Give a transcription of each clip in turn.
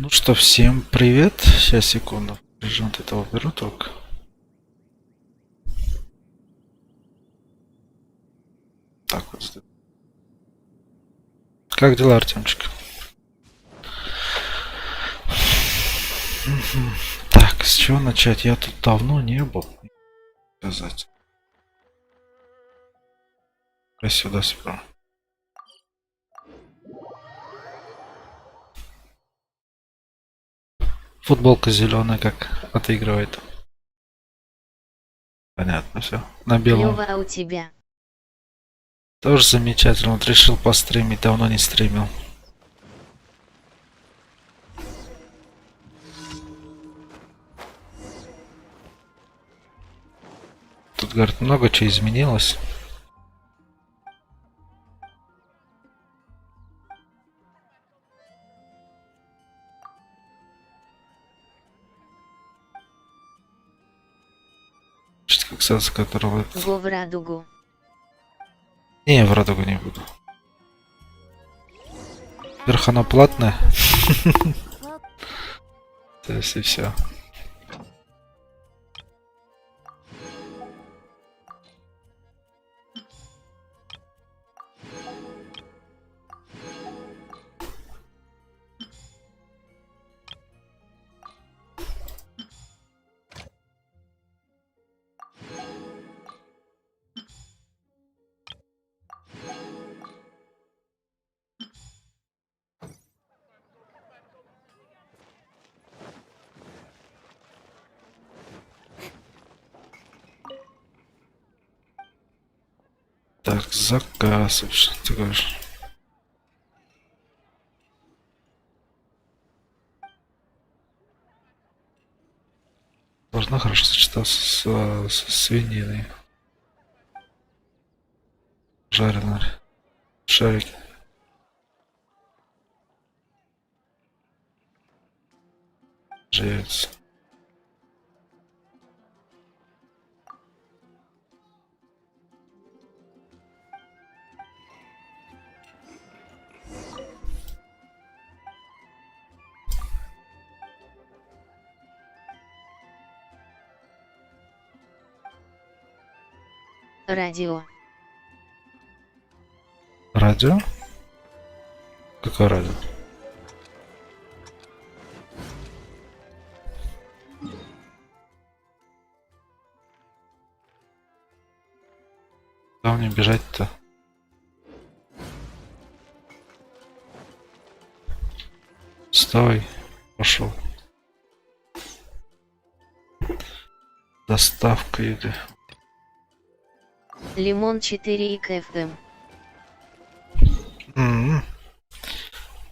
Ну что, всем привет. Сейчас, секунду. Режим этого беру только. Так вот. Как дела, Артемчик? Так, с чего начать? Я тут давно не был. Сказать. Я сюда сюда. Футболка зеленая как отыгрывает. Понятно, все. На белом. Клёво, а у тебя? Тоже замечательно. Вот решил постримить, давно не стримил. Тут, говорит, много чего изменилось. Что-то как сразу, которого... Го в радугу. Не, в радугу не буду. Вверх оно платное. То есть и все. Так, заказ. Что ты говоришь? Должна хорошо сочетаться с свининой. Жареной. Шарики. Яйца. Радио. Радио? Какое радио? Куда мне бежать-то? Стой. Пошел. Доставка еды. Лимон 4 и КФМ.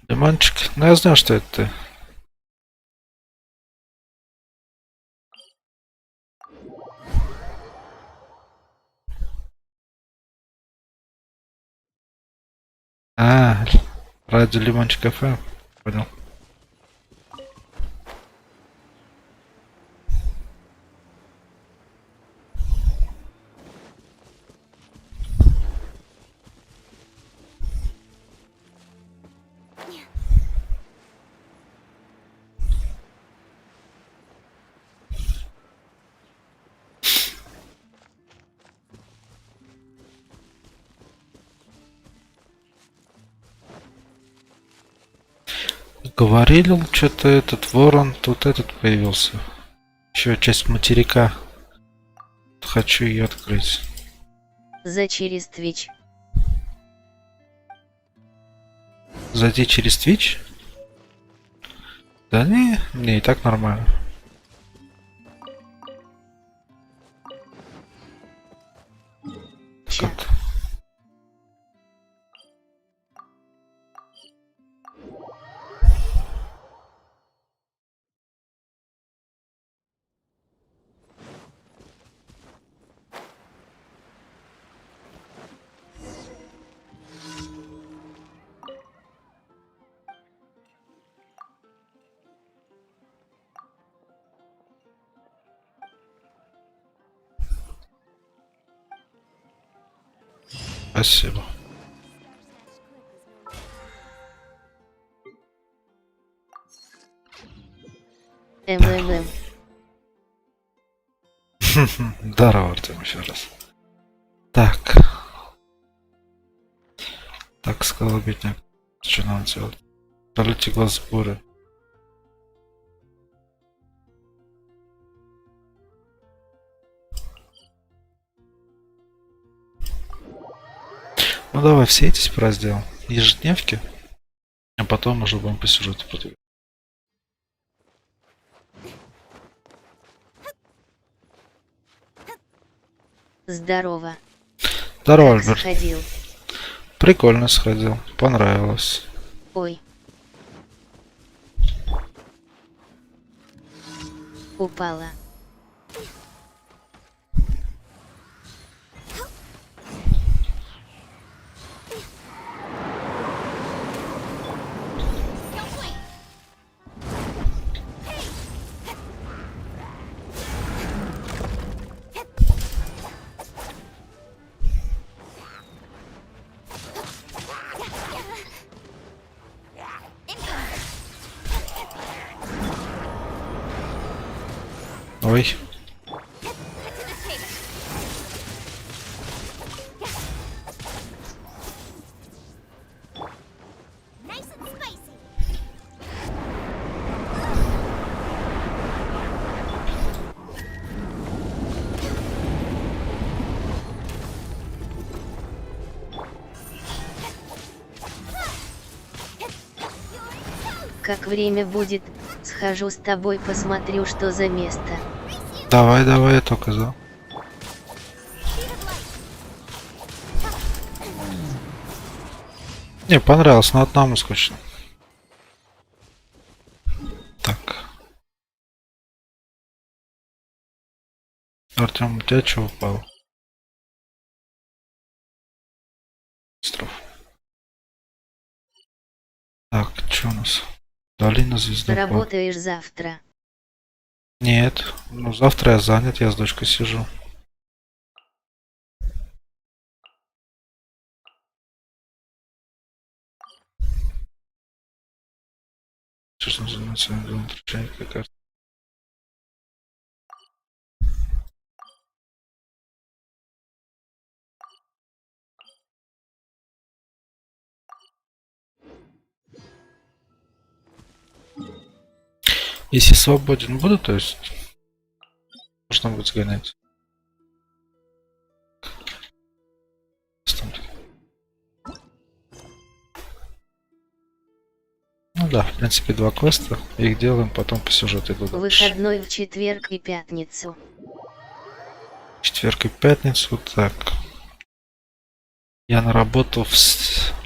Лимончик. Ну я знаю, что это ты. А, радио Лимончик ФМ. Понял. Говорил, что-то этот ворон, тут этот появился. Еще часть материка. Хочу ее открыть. За через Twitch. Зайти через Twitch? Да не, мне и так нормально. Ча. Как? Спасибо. МММ. Здорово, Артем, еще раз. Так. Так, сказал бедняк. Что нам делать? Пролети глаз буры. Ну давай все эти теперь сделаем. Ежедневки. А потом уже будем по сюжету продвигать. Здорово. Здорово, Как Альберт. сходил? Прикольно сходил. Понравилось. Ой. Упала. Ой. Как время будет, схожу с тобой, посмотрю, что за место. Давай, давай, я только за. Не, понравилось, но одному скучно. Так. Артем, у тебя что упало? Остров. Так, что у нас? Долина звезды. Работаешь завтра? Нет, ну завтра я занят, я с дочкой сижу. Сейчас нужно заниматься своим делом, встречать как раз. Если свободен буду, то есть можно будет сгонять. Ну да, в принципе, два квеста. Их делаем, потом по сюжету иду дальше. Выходной в четверг и пятницу. Четверг и пятницу, так. Я на работу,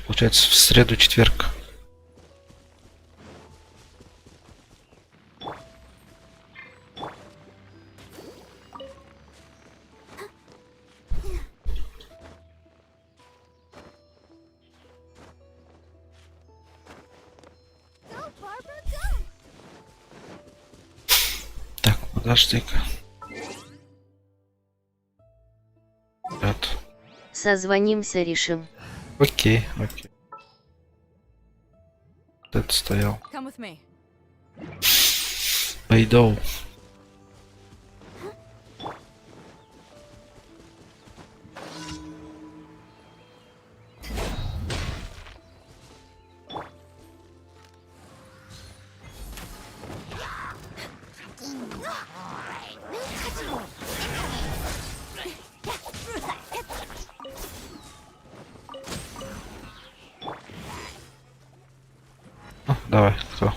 получается, в среду-четверг. Так, подожди-ка. Ребят. Созвонимся, решим. Окей, окей. Вот это стоял. Веду. Давай, кто?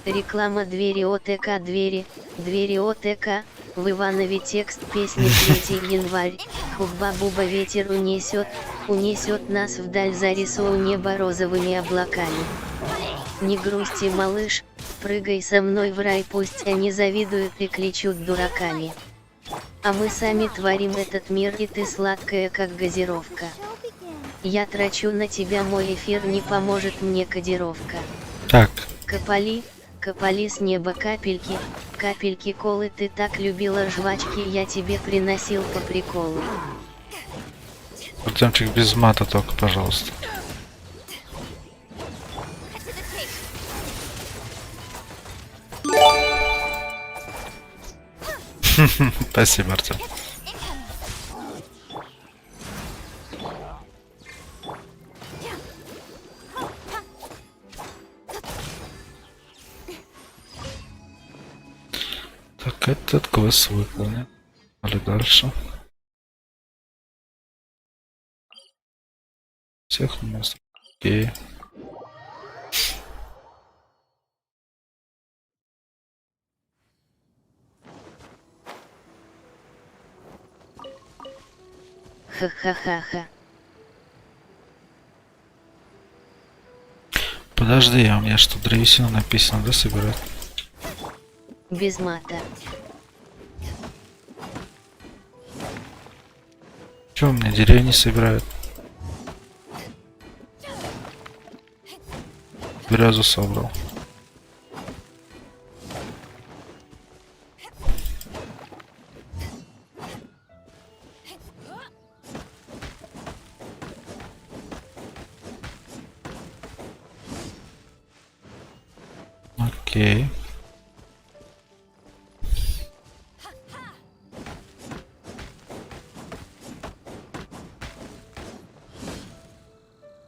Реклама двери ОТК, двери ОТК, в Иванове текст песни 3 январь, Хубба-буба ветер унесет нас вдаль за рису у неба розовыми облаками. Не грусти, малыш, прыгай со мной в рай, пусть они завидуют и кличут дураками. А мы сами творим этот мир, и ты сладкая, как газировка. Я трачу на тебя мой эфир, не поможет мне кодировка. Так, Капали, капали с неба капельки, капельки колы, ты так любила жвачки, я тебе приносил по приколу. Артемчик без мата только, пожалуйста. Спасибо, Артем. Так, этот квест выполнен. Или дальше. Всех мест. Окей. Ха-ха-ха-ха. Подожди, а у меня что, древесина написано, да, собирать? Без мата. Чё у меня деревни собирают? Березу собрал. Окей.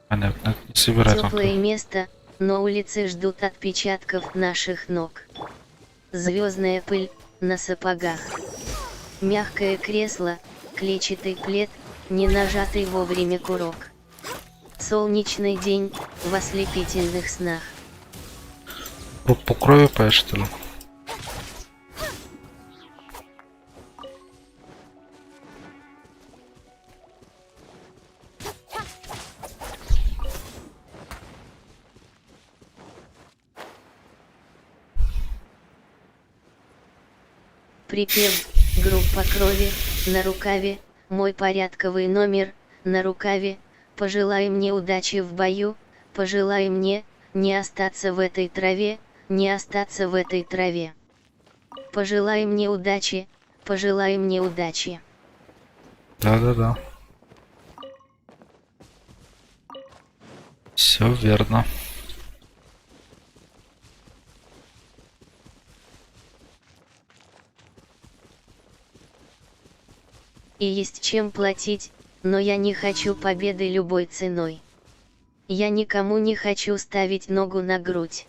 Понятно, не собирать он. Теплое место, но улицы ждут отпечатков наших ног. Звездная пыль на сапогах. Мягкое кресло, клетчатый плед, не нажатый вовремя курок. Солнечный день в ослепительных снах. По крови поешь, что ли? Припев, группа крови, на рукаве, мой порядковый номер, на рукаве, пожелай мне удачи в бою, пожелай мне, не остаться в этой траве, не остаться в этой траве. Пожелай мне удачи, пожелай мне удачи. Да-да-да. Все верно. И есть чем платить, но я не хочу победы любой ценой. Я никому не хочу ставить ногу на грудь.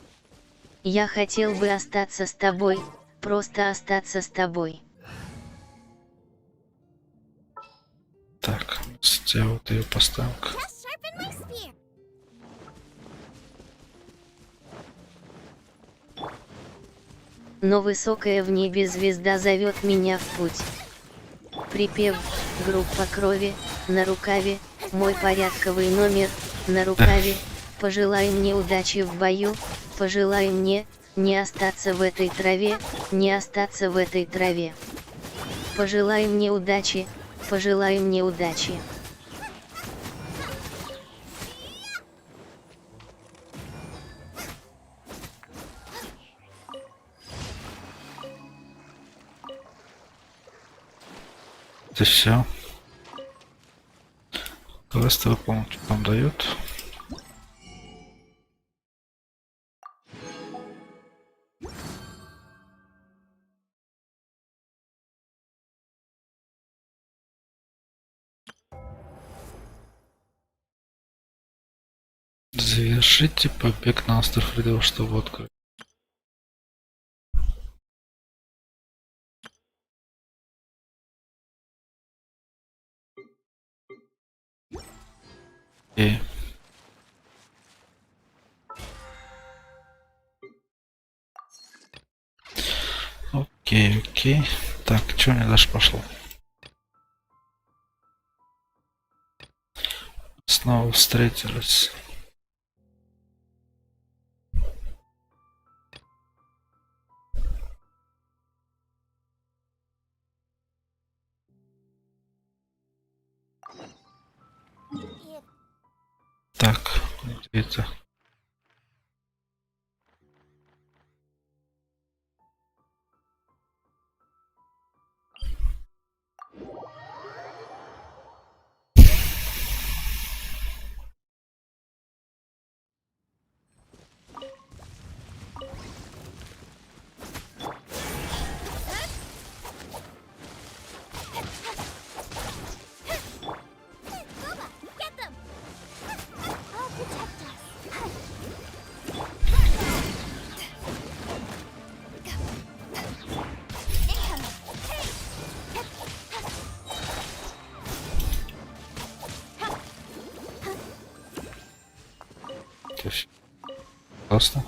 Я хотел бы остаться с тобой, просто остаться с тобой. Так, вот ее поставим-ка. Но высокая в небе звезда зовет меня в путь. Припев, группа крови, на рукаве, мой порядковый номер, на рукаве, пожелай мне удачи в бою, пожелай мне, не остаться в этой траве, не остаться в этой траве. Пожелай мне удачи, пожелай мне удачи. Это все. Квесты выполнить вам дают. Завершите побег на остров Веду, чтобы открыть. Окей. Окей. Так, что у меня дальше пошло? Снова встретились. Это. Классно.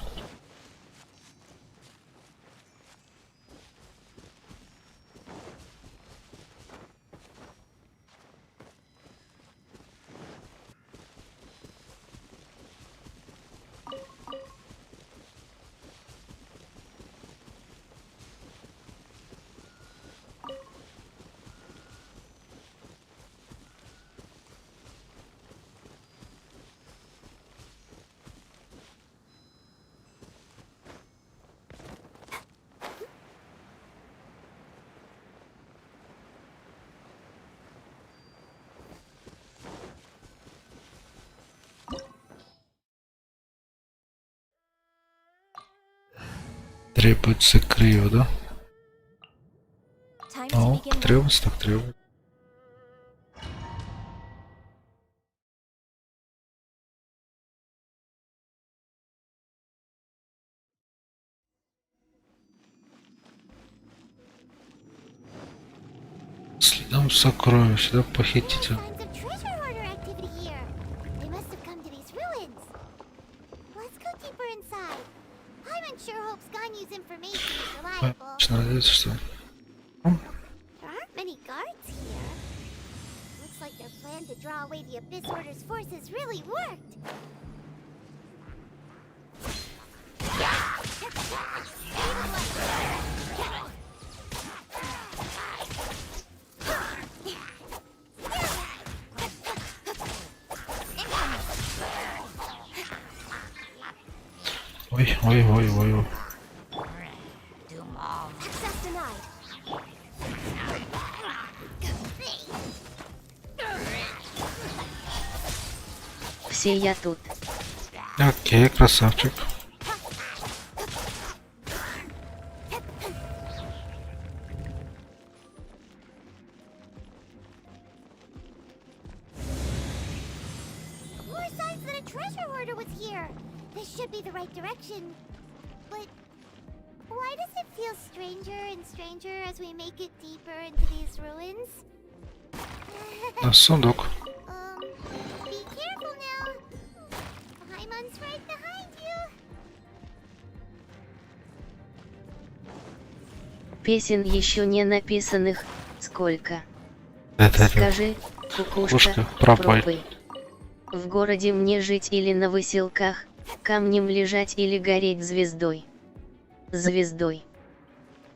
Требуется криво, да? Ну, требуется, так требуется. Следом сокровищ, да, похититель. Очень надеюсь, что... Ой, ой, ой, ой, ой. Все, я тут. Окей, красавчик. На сундук. Песен еще не написанных сколько? Это Скажи, кукушка, пропой. В городе мне жить или на выселках, камнем лежать или гореть звездой. Звездой.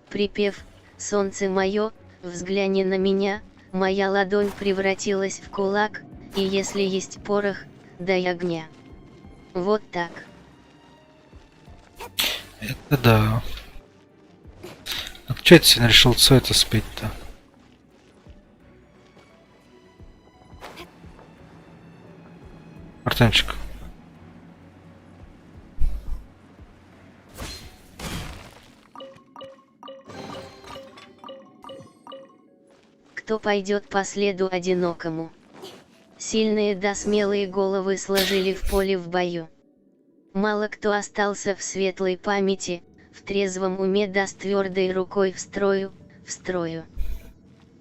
Припев «Солнце мое, взгляни на меня, моя ладонь превратилась в кулак, и если есть порох, дай огня». Вот так. Это да. А чё ты сегодня решил все это спеть-то? Артемчик. Кто пойдет по следу одинокому? Сильные да смелые головы сложили в поле в бою. Мало кто остался в светлой памяти, в трезвом уме да с твердой рукой в строю, в строю.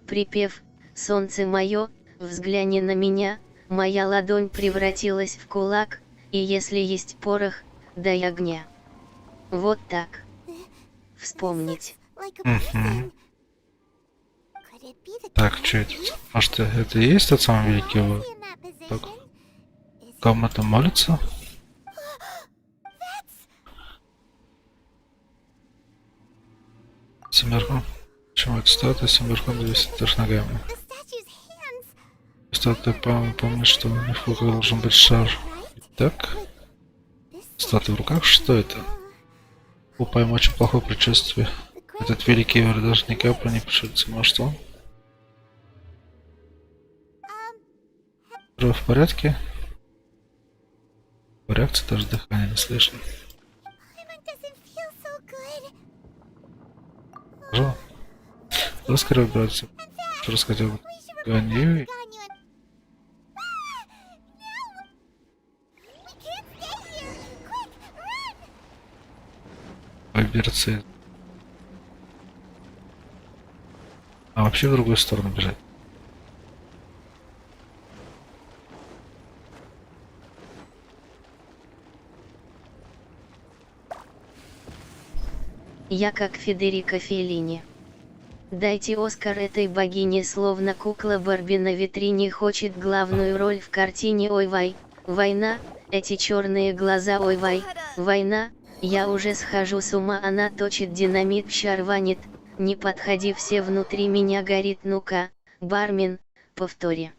Припев «Солнце мое, взгляни на меня, моя ладонь превратилась в кулак, и если есть порох, дай огня». Вот так. Вспомнить. Угу. Так, что это? Может, это и есть тот самый великий вывод? Так. Кому-то молится? Семерка. Почему это статуя? Семерка 200 даже ногами. Статуя, помню, что у них в руках должен быть шар. Так. Статуя в руках, что это? Упаем очень плохое предчувствие. Этот великий вор даже ни капли не пошутится. Может он? Кровь в порядке? Реакция даже дыхания не слышно. Хорошо. Давай скорее убираться. Что рассказал? Гоню. Выберется. А вообще в другую сторону бежать. Я как Федерико Феллини. Дайте Оскар этой богине, словно кукла Барби на витрине хочет главную роль в картине. Ой вай, война, эти черные глаза, ой вай, война, я уже схожу с ума, она точит динамит, шарванит, не подходи, все внутри меня горит, ну-ка, бармен, повтори.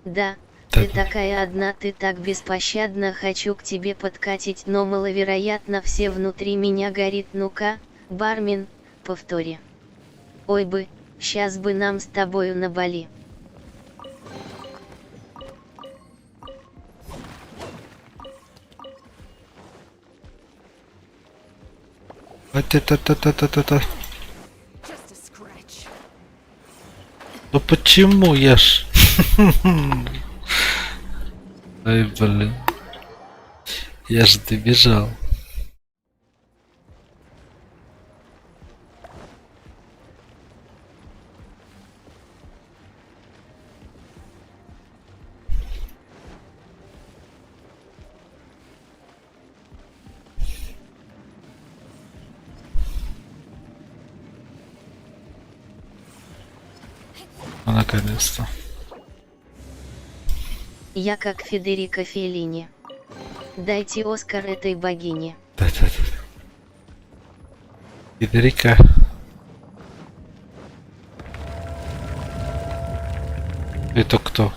Да, ты такая одна, ты так беспощадна, хочу к тебе подкатить, но маловероятно, все внутри меня горит, ну-ка, бармен, повтори. Ой бы, сейчас бы нам с тобою на Бали. Та-та-та-та-та-та-та. Ну почему я ж? Ай, блин. Я же добежал. Ну, наконец-то. Я как Федерико Феллини. Дайте Оскар этой богине. Да-да-да. Федерика. Это кто?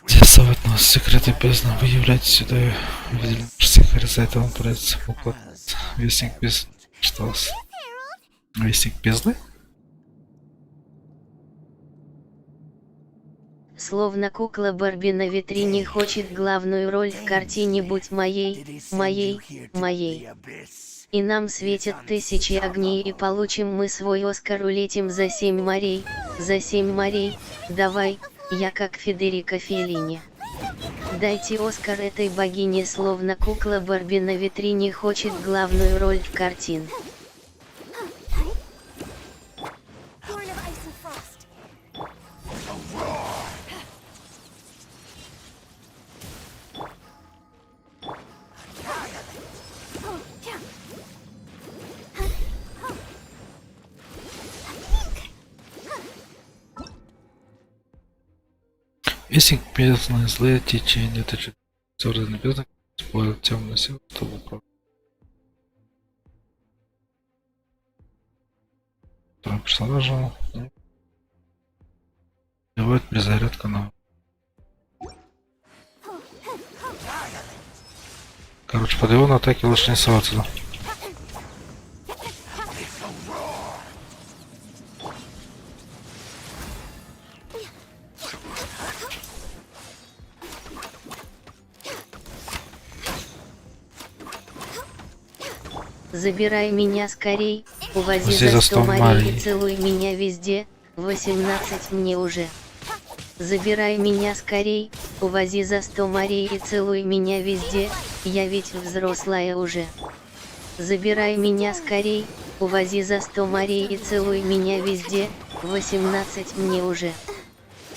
Тебя зовут нас секреты бездны. Вы являетесь сюда. Видели всех, за это он придется уклад. Вестник бездны. Что у вас? Вестник бездны? Словно кукла Барби на витрине хочет главную роль в картине, будь моей, моей, моей. И нам светят тысячи огней, и получим мы свой Оскар, улетим за 7 морей, за 7 морей, давай, я как Федерико Феллини. Дайте Оскар этой богине, словно кукла Барби на витрине хочет главную роль в картине. Вестник бездны, злые течения, это что? Зорный бездна, использует темную силу, чтобы управлять. Вторым персонажем. Бывает перезарядка на. Короче, под его на атаке лучше не соваться. Да? Забирай меня скорей, увози за 100 морей и целуй меня везде, 18 мне уже. Забирай меня скорей, увози за 100 морей и целуй меня везде, я ведь взрослая уже. Забирай меня скорей, увози за 100 морей и целуй меня везде, 18 мне уже.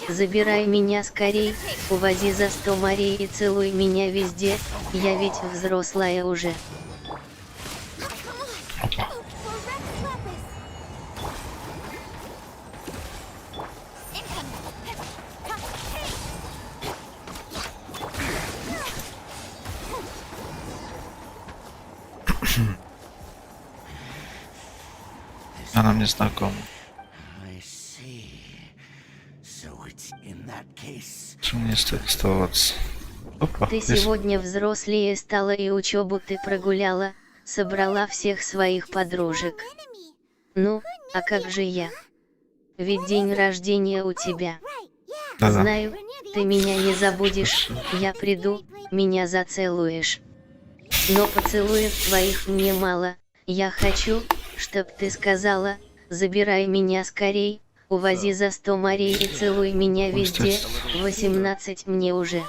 Забирай меня скорей, увози за 100 морей и целуй меня везде, я ведь взрослая уже. Она мне знакома. Почему не стоит оставаться? Опа, Ты здесь. сегодня взрослее стала и учебу ты прогуляла, собрала всех своих подружек. Ну, а как же я? Ведь день рождения у тебя. Да-да. Знаю, ты меня не забудешь, Хорошо. я приду, меня зацелуешь. Но поцелуев твоих мне мало, я хочу, чтоб ты сказала, забирай меня скорей, увози за 100 морей и целуй меня везде, 18 мне уже.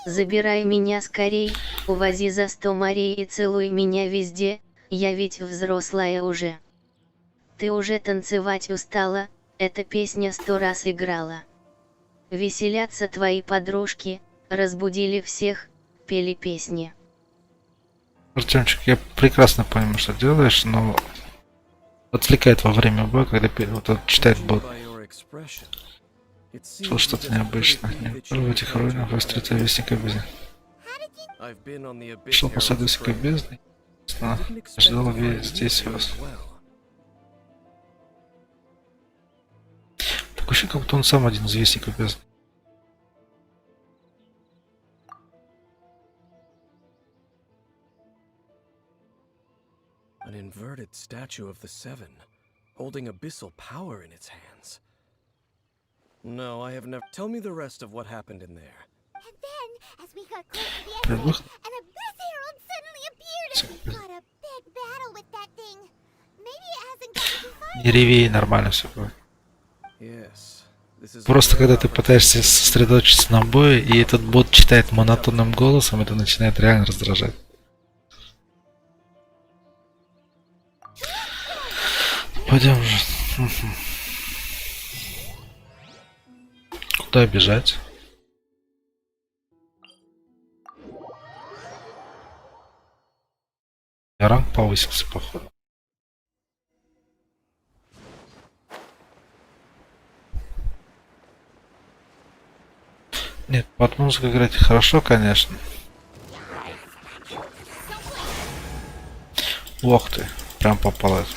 Забирай меня скорей, увози за 100 морей и целуй меня везде, я ведь взрослая уже. Ты уже танцевать устала, эта песня 100 раз играла. Веселятся твои подружки, разбудили всех, пели песни. Артемчик, я прекрасно понимаю, что делаешь, но отвлекает во время боя, когда вот этот читает бот. Было что-то необычное. В этих руинах встретил вестника бездны. Шел по саду вестника бездны. Ждал увидеть здесь вас. Такое ощущение, как будто он сам один из вестников бездны. An inverted statue of the Seven, holding abyssal power in its hands. No, I have never. Tell me the rest of what happened in there. And then, as we got close to the exit, an abyss herald suddenly appeared. Fought a big battle with that thing. Maybe it hasn't gotten too far. Не реви, нормально все будет. Yes, this is Просто когда ты пытаешься сосредоточиться на бое, и этот бот читает монотонным голосом, это начинает реально раздражать. Пойдем же. Куда бежать? Ранг повысился, походу. Нет, под музыку играть хорошо, конечно. Ох ты, прям попалась.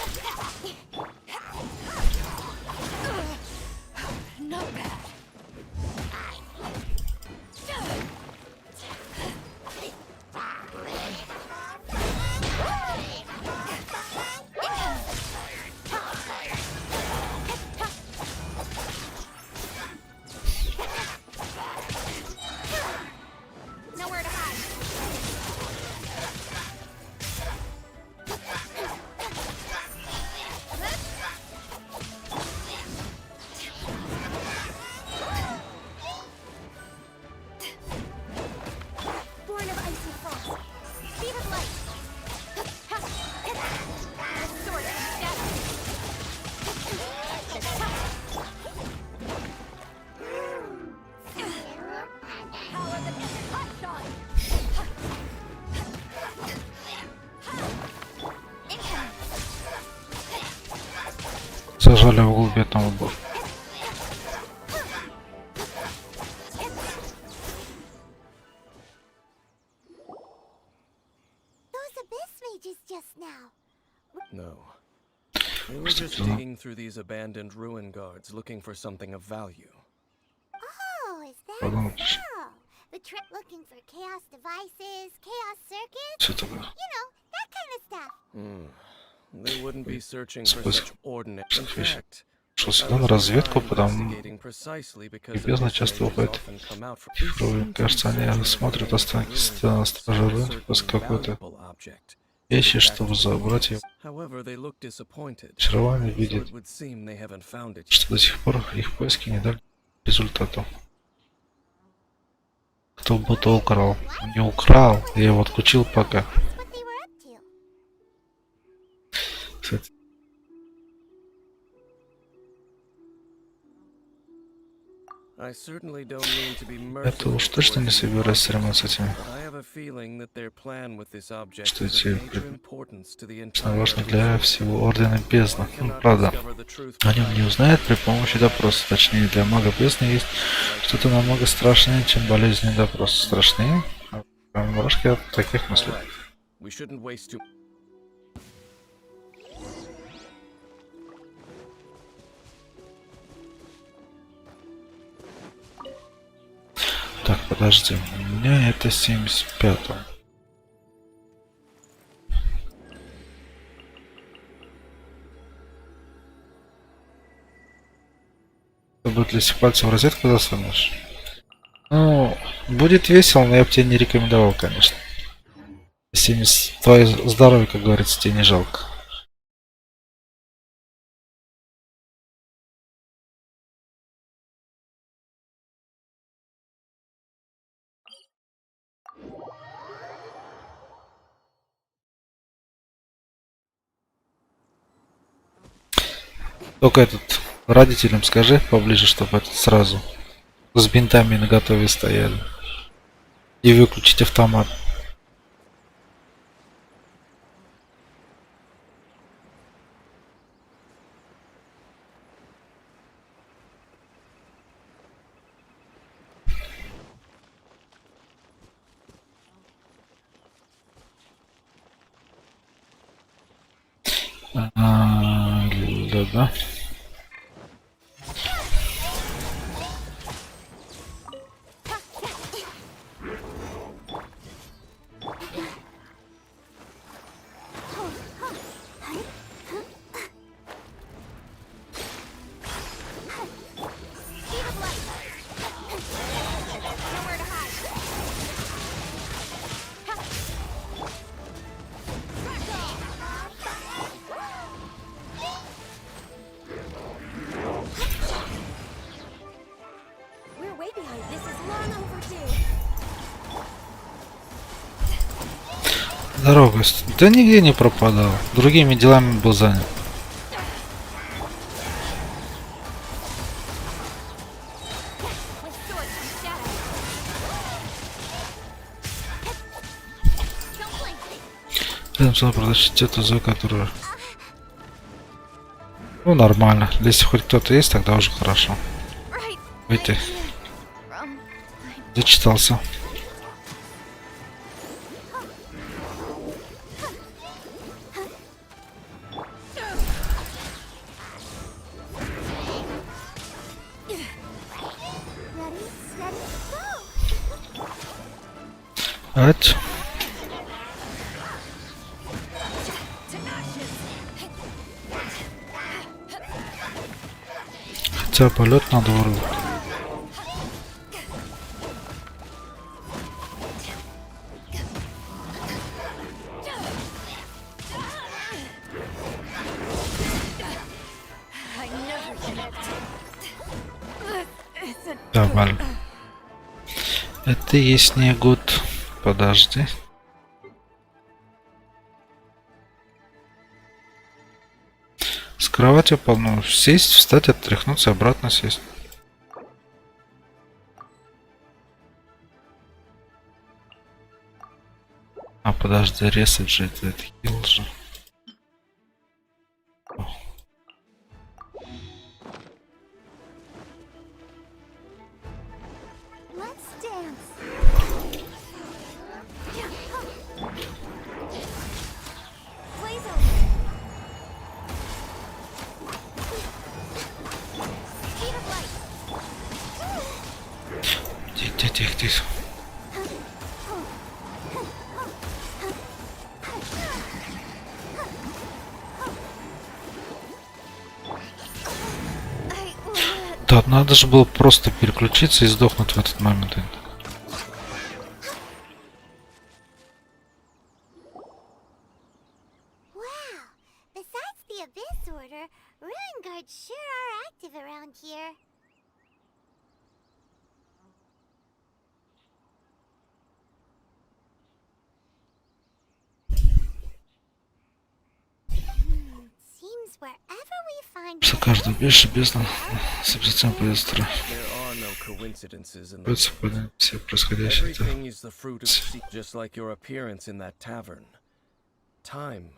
Nowhere to hide. Born of icy frost. Speed of light. Sword of shadow. Power of the hot shot. Зажали в угол бедного боя. Those abyss mages just now. No. We were just digging through these abandoned ruin guards looking for something of value. Oh, is that Подумаешь, so? The trip looking for chaos devices, chaos circuits, что такое? you know, that kind of stuff. They wouldn't be searching for such ordinary. In fact, Шел сюда на разведку, потому investigating precisely because бездна abyss часто mages уходит often come out from в кажется, они смотрят останки стражи руин после какой-то valuable object. вещи, чтобы забрать ее. However, they look disappointed. Очарование So видит, it would seem they haven't found it. что до сих пор их поиски не дали результатов. Кто будто украл? Не украл, я его отключил пока. That's what they were up to. Кстати, I certainly don't mean to be это уж merciful точно не towards you, собираюсь соревноваться с этими. but I have a feeling that their plan with this object Что is of эти major importance to the entire важно для всего Ордена Бездны. I cannot Правда, discover the truth о нем не узнает при помощи допроса. Точнее, для мага Бездны есть что-то намного страшнее, чем болезненный допрос. Страшнее? Прям мурашки от таких мыслей. We shouldn't waste too. Подожди, у меня это 75-м. Что будет, если пальцем в розетку засунешь? Ну, будет весело, но я бы тебе не рекомендовал, конечно. Если не твое здоровье, как говорится, тебе не жалко. Только этот родителям скажи поближе, чтобы этот сразу с бинтами наготове стояли. И выключить автомат. Да. We're way behind. This is long overdue. Дорога. Да нигде не пропадал. Другими делами был занят. With swords and shadows. Don't blink. Рядом со мной продать эту за которую. Ну нормально. Если хоть кто-то есть, тогда уже хорошо. Right. Ой ты. From Зачитался. ready, steady, go. Ать. Хотя полет надо вырубить. I never did it. It's a Давай. Это есть не год. Подожди. С кровати полно. Сесть, встать, отряхнуться, обратно сесть. А подожди, резать же это хил же. let's dance. Blaze on. Speed of light. Тихо, тихо, тихо. Да, надо же было просто переключиться и сдохнуть в этот момент. Wow. Besides the Abyss Order, Ruin Guards sure are active around here. Seems wherever we find За каждую больше бездна с обязательно появится. There are no coincidences in the Придется понять все происходящее. Everything is the fruit of just like your appearance in that tavern. Time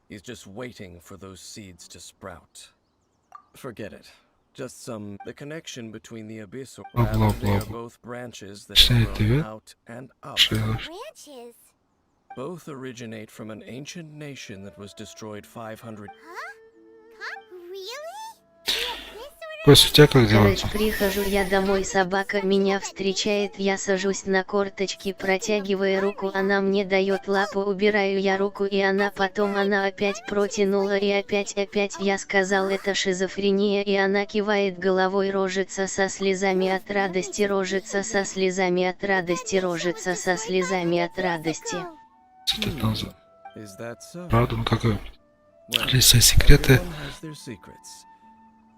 is just waiting for those seeds to sprout. Forget it. Just the connection between the abyss or Blah, blah, rather, they are blah. both branches that Say have it to grown you. out and up. branches. Both originate from an ancient nation that was destroyed 500. Huh? Really? The Abyss Order Кость, у тебя как дела? Короче, прихожу я домой, собака меня встречает, я сажусь на корточки, протягивая руку, она мне дает лапу, убираю я руку, и она опять протянула, и опять я сказал, это шизофрения, и она кивает головой, рожица со слезами от радости, рожица со слезами от радости, рожица со слезами от радости. 100 лет назад. Is that so? Правда, ну какой? Well, Лиса секреты. everyone has their secrets.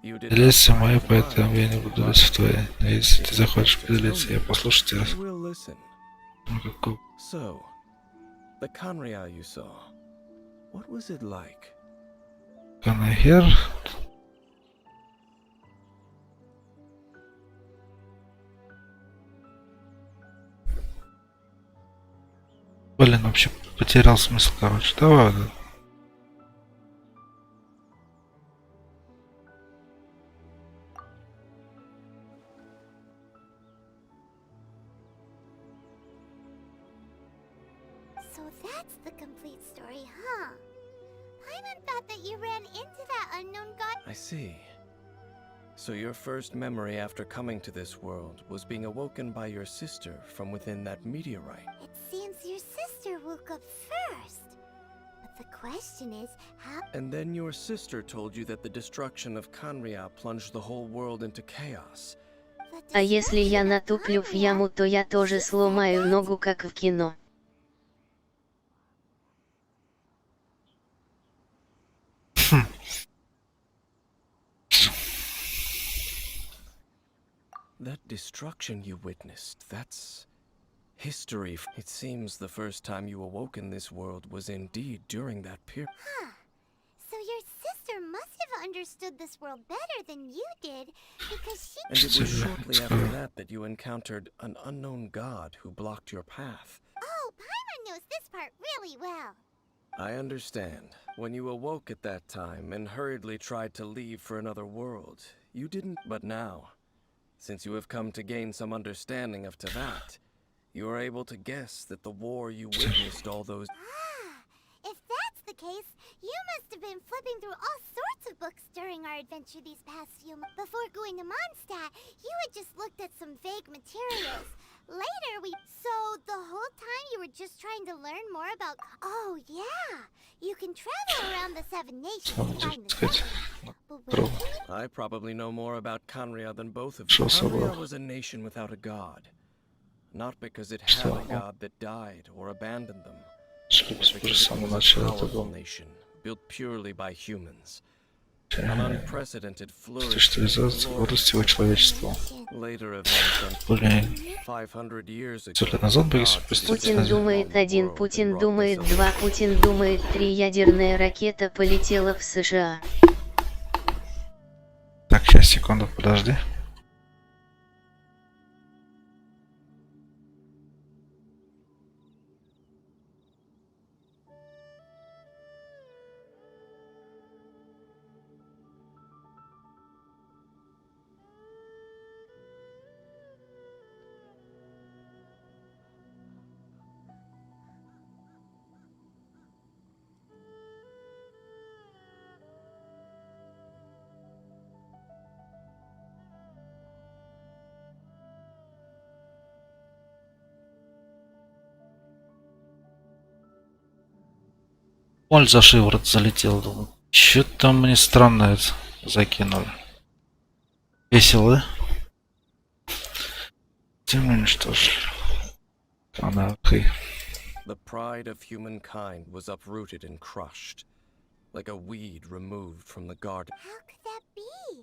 You did not Делиться find мои, mine, поэтому я не буду лезть в твои. А если ты захочешь поделиться, я послушаю тебя. I will listen. Ну какой? So, the Kanria you saw, what was it like? Канахер. Блин, вообще потерял смысл, короче. Давай. So that's the complete story, huh? Paimon thought that you ran into that unknown god. I see. So your first memory after coming to this world was being awoken by your sister from within that meteorite. It seems your sister woke up first. But the question is, how... And then your sister told you that the destruction of Kanria plunged the whole world into chaos. А если я натуплю в яму, то я тоже сломаю ногу, как в кино. That destruction you witnessed, that's history. It seems the first time you awoke in this world was indeed during that period. Huh. So your sister must have understood this world better than you did, because she... And it was shortly after that that you encountered an unknown god who blocked your path. Oh, Paimon knows this part really well. I understand. When you awoke at that time and hurriedly tried to leave for another world, you didn't. But now, since you have come to gain some understanding of Tavat, you are able to guess that the war you witnessed all those... Ah, if that's the case, you must have been flipping through all sorts of books during our adventure these past few months. Before going to Mondstadt, you had just looked at some vague materials. Later, So, the whole time you were just trying to learn more about... Oh, yeah! You can travel around the Seven Nations to find the seven. But where can you... I probably know more about Kanria than both of you. Что собой? Kanria was a nation without a god. Not because it had a god that died or abandoned them. Чтобы с Because it самого was a начала это powerful был. nation, built purely by humans. An unprecedented flourish. Что из вырастило человечество. Later events Блин. 500 years ago. 100 лет назад были спустя. Путин думает 1, Путин думает 2, Путин думает 3, ядерная ракета полетела в США. Так, сейчас, секунду, подожди. Моль за шиворот залетел, думаю. Чё-то мне странно это закинули. Весело, да? Тем уничтожили. Анархия. The pride of humankind was uprooted and crushed, like a weed removed from the garden. How could that be?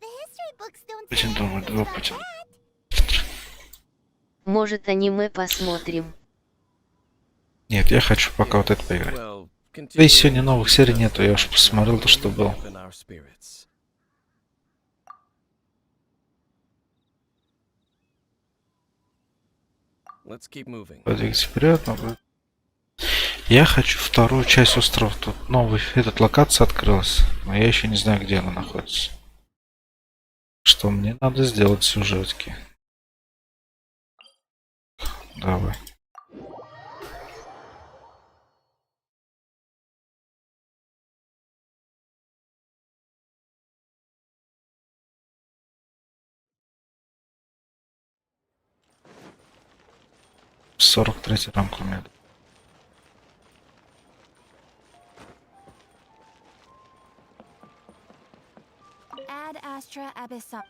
The history books don't say Путин думает, anything 2 about Путин. that. Может, аниме посмотрим. Нет, я хочу пока вот это поиграть. Well, Да и сегодня новых серий нету, я уж посмотрел то, что был. in our spirits. Let's keep moving. Подвигаться вперед, но... Я хочу вторую часть острова. Тут новый, эта локация открылась, но я еще не знаю, где она находится. Что мне надо сделать в сюжетке? Давай. 43 ранг у меня. Ad astra abyssa.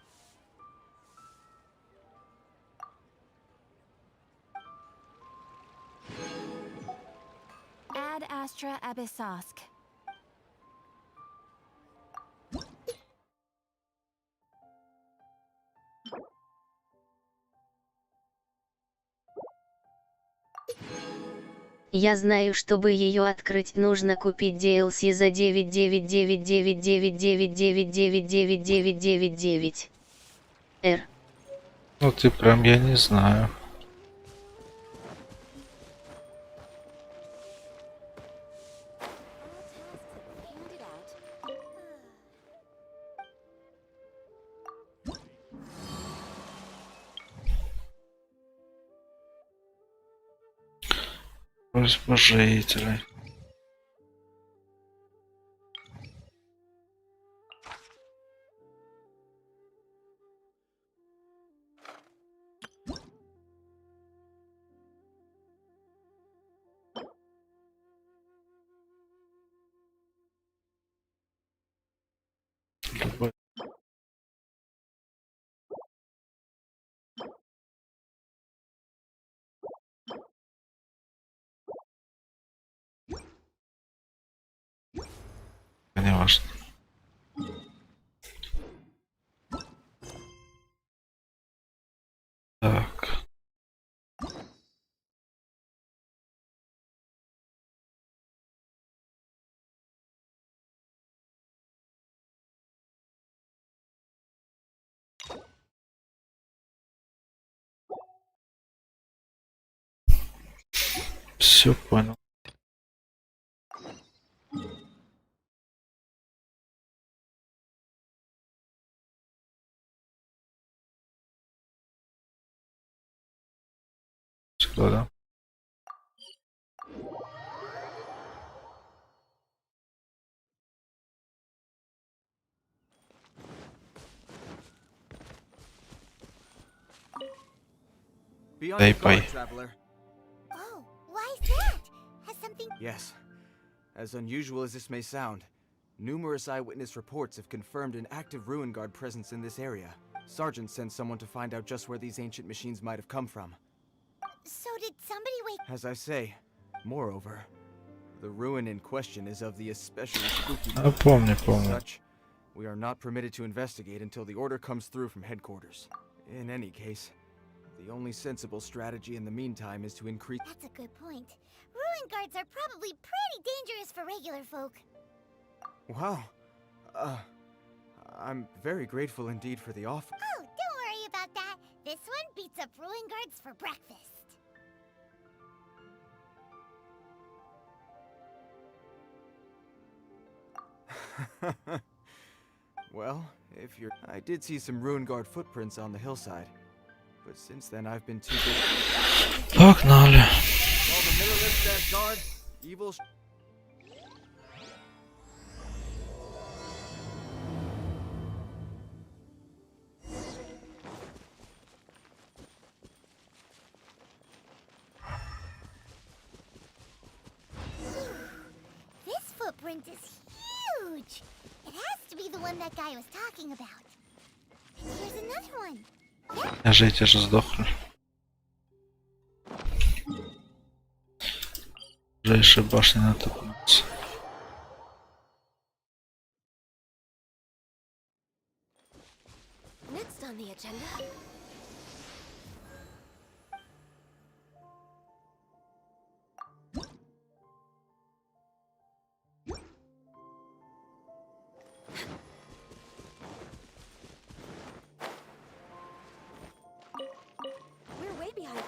Ad astra abyssask. Я знаю, чтобы ее открыть, нужно купить DLC за 9999999999999. Р. Ну ты прям, я не знаю. Просьба жителей. Любой. Не важно. Так. Все понял. Сюда, да? Be on Hey, your guard, bye. traveler. Oh, why is that? Has something... Yes. As unusual as this may sound, numerous eyewitness reports have confirmed an active ruin guard presence in this area. Sergeant sent someone to find out just where these ancient machines might have come from. So did somebody wake... As I say, moreover, the ruin in question is of the especially spooky А, помню, As помню. such, we are not permitted to investigate until the order comes through from headquarters. In any case, the only sensible strategy in the meantime is to increase... That's a good point. Ruin guards are probably pretty dangerous for regular folk. Wow. I'm very grateful indeed for the offer. Oh, don't worry about that. This one beats up ruin guards for breakfast. Well, if you're... I did see some ruin guard footprints on the hillside. But since then I've been too busy. Погнали. While the Millerists stand guard, evil... This footprint is huge. It has to be the one that guy was talking about. And here's another one. Жить же сдохли. Ближайшая башня натыкнуться. Next on the agenda. We're way behind.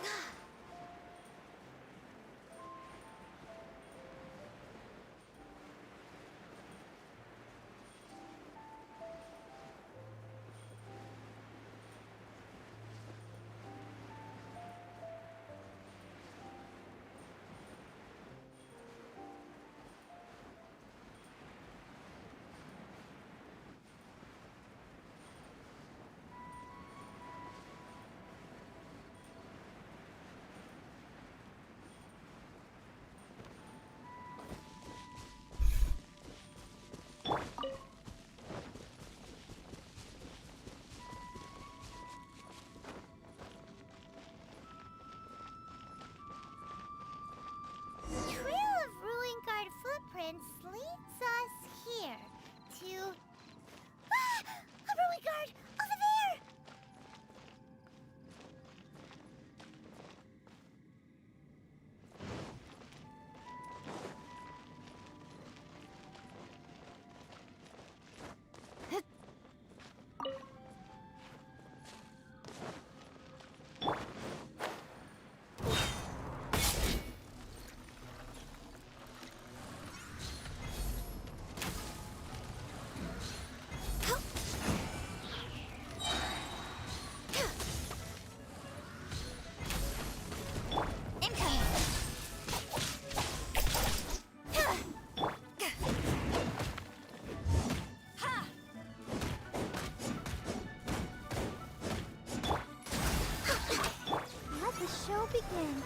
happening?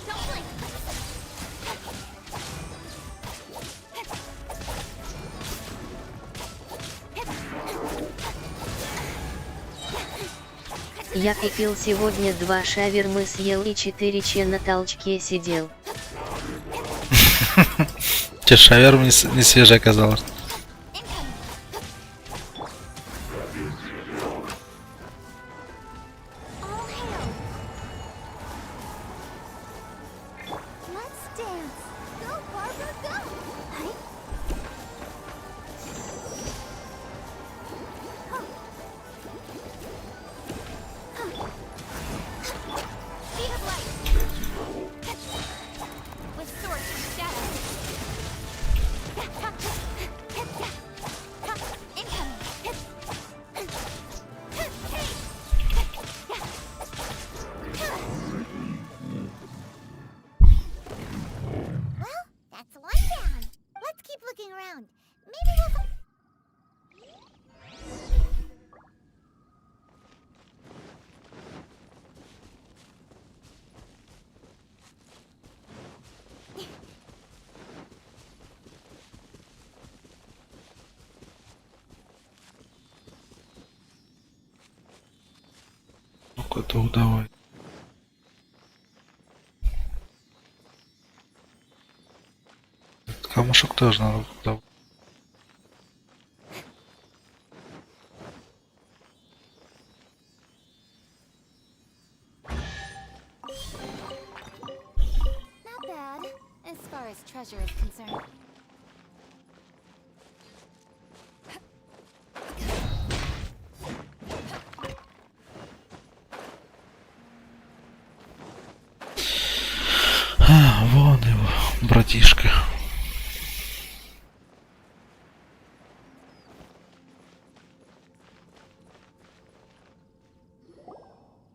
Don't blink. Я купил сегодня 2 шавермы, съел и 4 че на толчке сидел. Че, шаверма не свежая оказалась. All hail. Let's dance. Go, Barbara, go. Hi. Speed of light. With swords from shadows. Well, that's one down. Let's keep looking around. Maybe we'll... Ну-ка, то давай. Камушек тоже надо давать. Not bad, as far as treasure is concerned. А, вон его, братишка.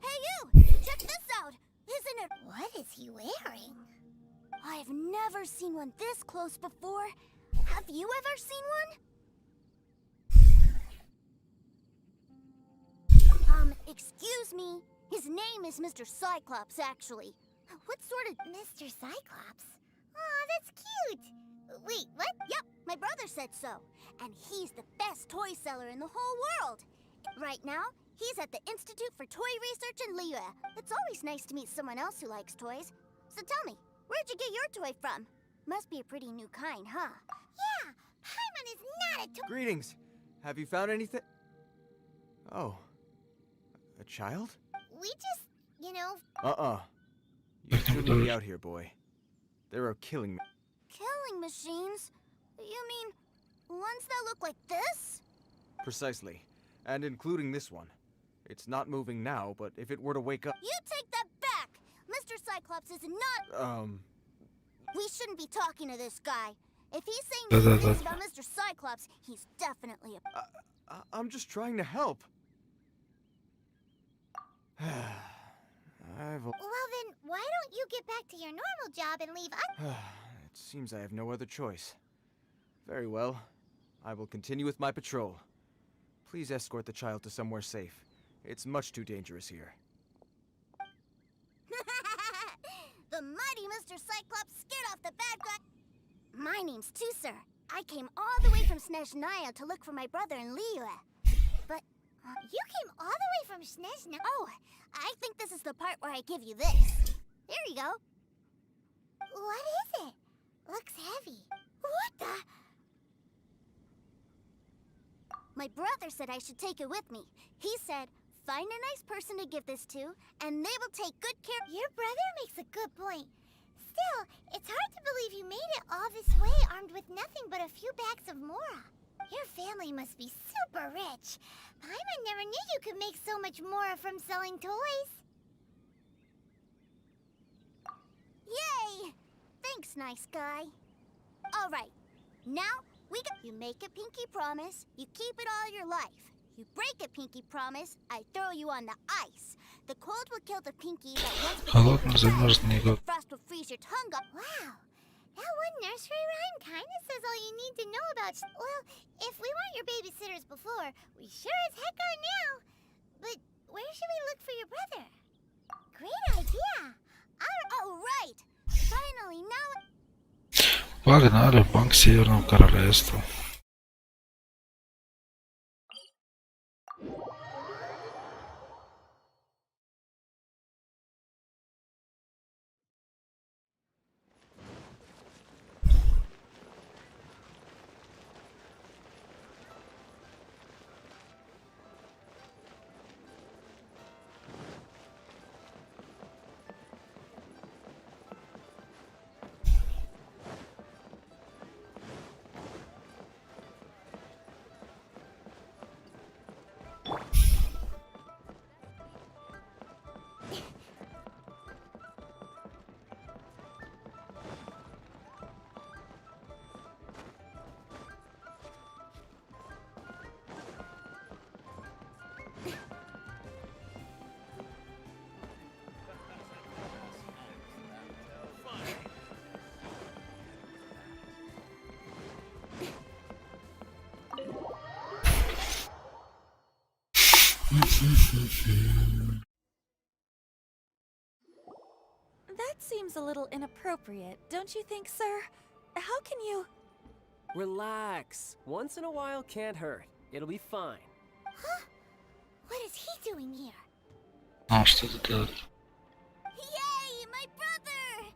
Hey you! Check this out! Isn't it... What is he wearing? I've never seen one this close before. Have you ever seen one? Excuse me. His name is Mr. Cyclops, actually. What sort of... Mr. Cyclops? Aw, that's cute! Wait, what? Yep, my brother said so. And he's the best toy seller in the whole world. Right now, he's at the Institute for Toy Research in Liyue. It's always nice to meet someone else who likes toys. So tell me, where'd you get your toy from? Must be a pretty new kind, huh? Yeah, Paimon is not a toy... Greetings. Have you found anything? Oh. A child? We just, you know... You shouldn't be out here, boy. There are killing... Killing machines? You mean ones that look like this? Precisely. And including this one. It's not moving now, but if it were to wake up... You take that back! Mr. Cyclops is not... We shouldn't be talking to this guy. If he's saying these things about Mr. Cyclops, he's definitely a... I'm just trying to help. Well then, why don't you get back to your normal job and leave us? It seems I have no other choice. Very well. I will continue with my patrol. Please escort the child to somewhere safe. It's much too dangerous here. The mighty Mr. Cyclops scared off the bad guy. My name's Sir. I came all the way from Snezhnaya to look for my brother in Liyue. But you came all the way from Snezhnaya? Oh, I think this is the part where I give you this. Here you go. What is it? Looks heavy. What the? My brother said I should take it with me. He said, find a nice person to give this to, and they will take good care... Your brother makes a good point. Still, it's hard to believe you made it all this way armed with nothing but a few bags of mora. Your family must be super rich. Paimon never knew you could make so much mora from selling toys. Yay! Thanks, nice guy. All right, now you make a pinky promise, you keep it all your life. You break a pinky promise, I throw you on the ice. The cold will kill the pinky, but once Холодно замерзнет год. frost will freeze your tongue up. Wow, that one nursery rhyme kinda says all you need to know about... Well, if we weren't your babysitters before, we sure as heck are now. But where should we look for your brother? great idea. Oh, right. Finally, now. Погнали в Банк Северного Королевства. That seems a little inappropriate, don't you think, sir? How can you... Relax. Once in a while can't hurt. It'll be fine. What is he doing here? А что это делает? Yay, my brother!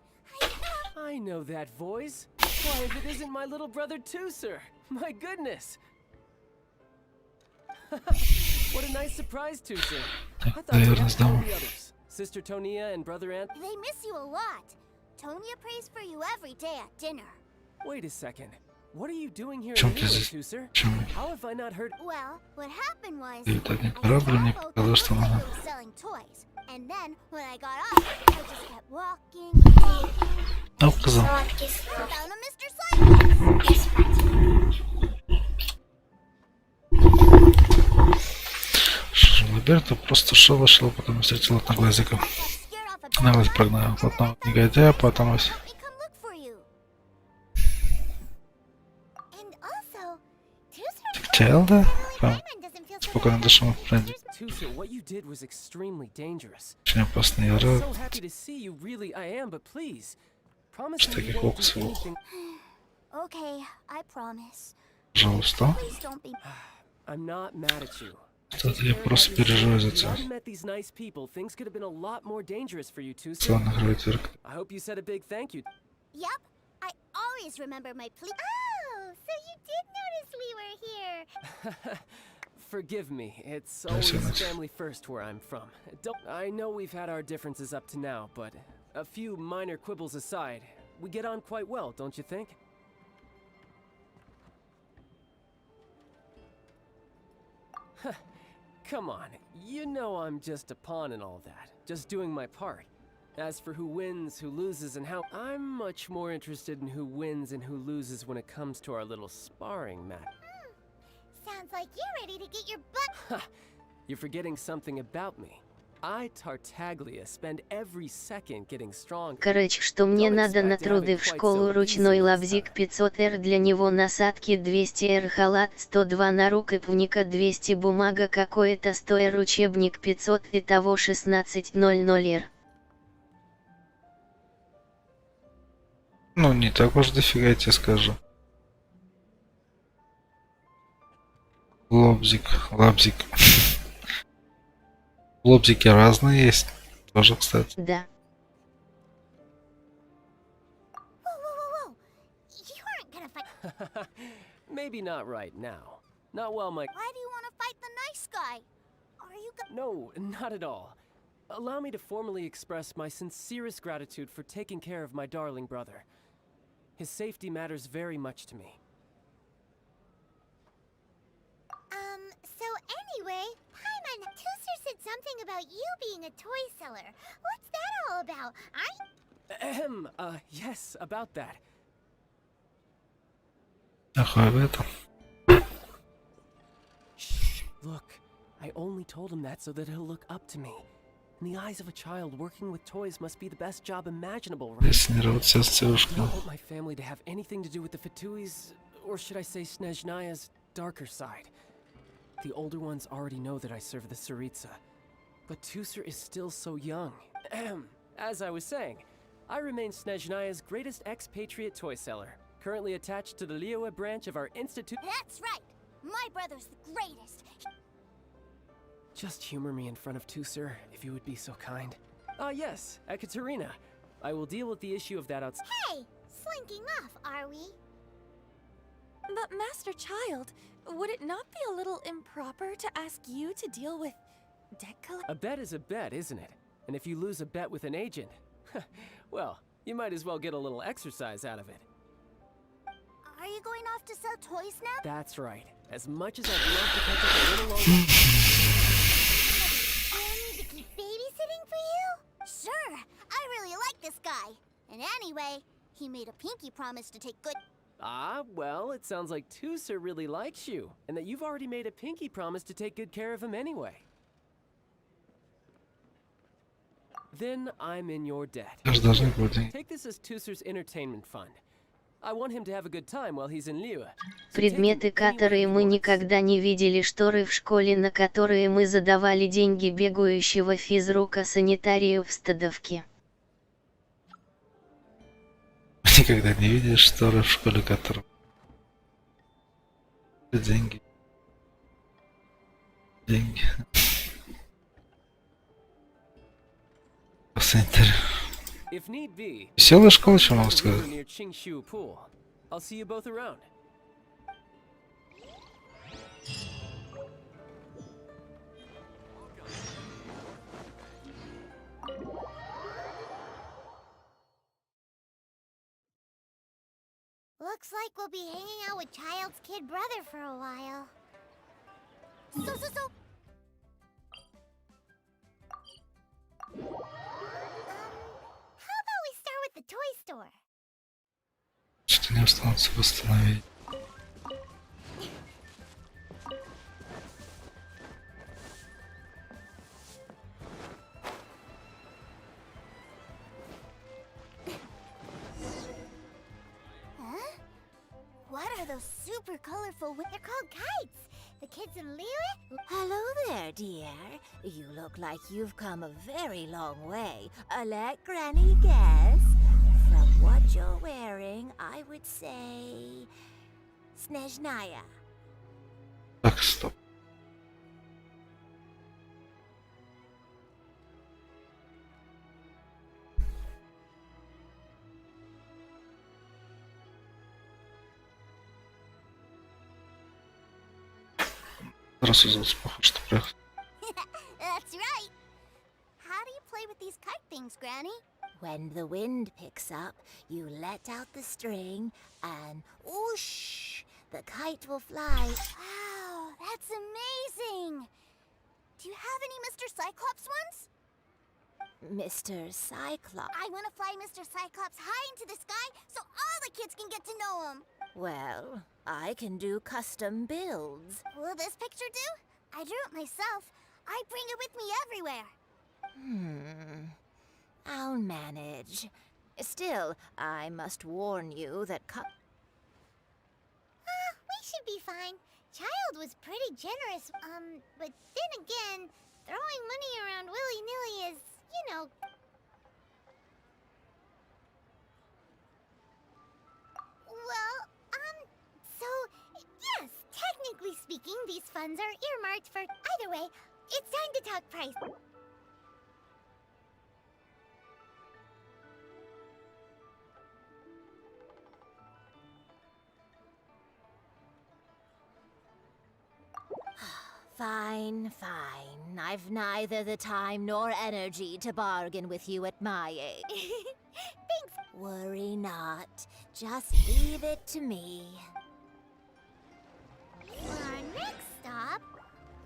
I know that voice. Why, if it isn't my little brother too, sir. My goodness. What a nice surprise, too, sir. I thought you Наверное, had сдам. all the others. Sister Tonia and brother Ant. They miss you a lot. Tonya prays for you every day at dinner. Wait a second. What are you doing here Чем in ты England, здесь? too, sir? Чем? How have I not heard? Well, what happened was И так не I корабль мне saw a boat показалось, that что looked like надо. it was selling toys. And then when I got off, I just kept walking and walking. А показал. Found a Mr. Simon. Роберто просто шел, потом встретил одноглазика. Got scared off a bad Одноглазик guy. прогнал, потом негодяя, потом... Let me come look for you. And also, Tuesday Телда? Simon doesn't feel so Спокойно bad. дышим, френди. Too, sir, what you did was extremely dangerous. Очень опасный I'm игра. so happy to see you, really, I am, but please, promise Что me you таких won't do фокусов? anything. Okay, I promise. Пожалуйста. Please don't be. I'm not mad at you. Что-то я просто переживаю за If you тебя. hadn't met these nice people, things could have been a lot more dangerous for you too, sir. Славно играет Верка. I hope you said a big thank you. Yep, I always remember my plea. Oh, so you did notice we were here. Forgive me, it's Yes, always yes. family first where I'm from. I know we've had our differences up to now, but a few minor quibbles aside, we get on quite well, don't you think? Come on, you know I'm just a pawn and all that, just doing my part. As for who wins, who loses, and how, I'm much more interested in who wins and who loses when it comes to our little sparring match. Sounds like you're ready to get your butt. Ha! You're forgetting something about me. I, Tartaglia, spend every second getting stronger. Короче, что мне надо на труды в школу, ручной лобзик 500 Р, для него насадки 200 Р, халат 102 на рукопника 200, бумага какое-то 100 Р, учебник 500, итого 1600 Р. Ну, не так уж дофига, я тебе скажу. Лобзик. Лобзики разные есть. Тоже, кстати. Да. Whoa. You aren't gonna fight. Maybe not right now. Not while my... Why do you want to fight the nice guy? Are you gonna. No, not at all. Allow me to formally express my sincerest gratitude for taking care of my darling brother. His safety matters very much to me. So anyway, Paimon, Tuser said something about you being a toy seller. What's that all about? Yes, about that. Ах, это. Shh, look. I only told him that so that he'll look up to me. In the eyes of a child, working with toys must be the best job imaginable, right? Десинировать себя с I don't девушкой. want my family to have anything to do with the Fatui's, or should I say Snezhnaya's, darker side. The older ones already know that I serve the Tsaritsa. But Tuser is still so young, As I was saying, I remain Snezhnaya's greatest expatriate toy seller, currently attached to the Liyue branch of our institute. That's right. My brother's the greatest. Just humor me in front of Tusser, if you would be so kind. Ah, yes, Ekaterina. I will deal with the issue of that outside. Hey, slinking off, are we? But Master Child, would it not be a little improper to ask you to deal with debt A bet is a bet, isn't it? And if you lose a bet with an agent, well, you might as well get a little exercise out of it. Are you going off to sell toys now? That's right. As much as I'd love to catch up a little longer. Do I need to keep babysitting for you? Sure, I really like this guy. And anyway, he made a pinky promise to take good. Ah, well, it sounds like Tusser really likes you, and that you've already made a pinky promise to take good care of him anyway. Then I'm in your debt. Take this as Tusser's entertainment fund. I want him to have a good time while he's in Liyue. Предметы, которые мы никогда не видели, шторы в школе, на которые мы задавали деньги бегающего физрука, санитарию в стадовке. Никогда не видишь шторы в школе, которым деньги. Деньги. Веселая школа, что могу сказать. I'll see you both around. Looks like we'll be hanging out with Child's kid brother for a while. So. How about we start with the toy store? Что не осталось восстановить. Huh? What are those super colorful? They're called kites. The kids in Liyue? Hello there, dear. You look like you've come a very long way. Let Granny guess. From what you're wearing, I would say... Snezhnaya. Так, стоп. Рассказать, похоже, что проехал. That's right. How do you play with these kite things, Granny? When the wind picks up, you let out the string and whoosh, the kite will fly. Wow, that's amazing. Do you have any Mr. Cyclops ones? Mr. Cyclops. I want to fly Mr. Cyclops high into the sky so all the kids can get to know him. Well, I can do custom builds. Will this picture do? I drew it myself. I bring it with me everywhere. I'll manage. Still, I must warn you that We should be fine. Child was pretty generous, but then again, throwing money around willy-nilly is, you know... Well, so, yes, technically speaking, these funds are earmarked for... Either way, it's time to talk price. Fine. I've neither the time nor energy to bargain with you at my age. Thanks. Worry not. Just leave it to me. For our next stop,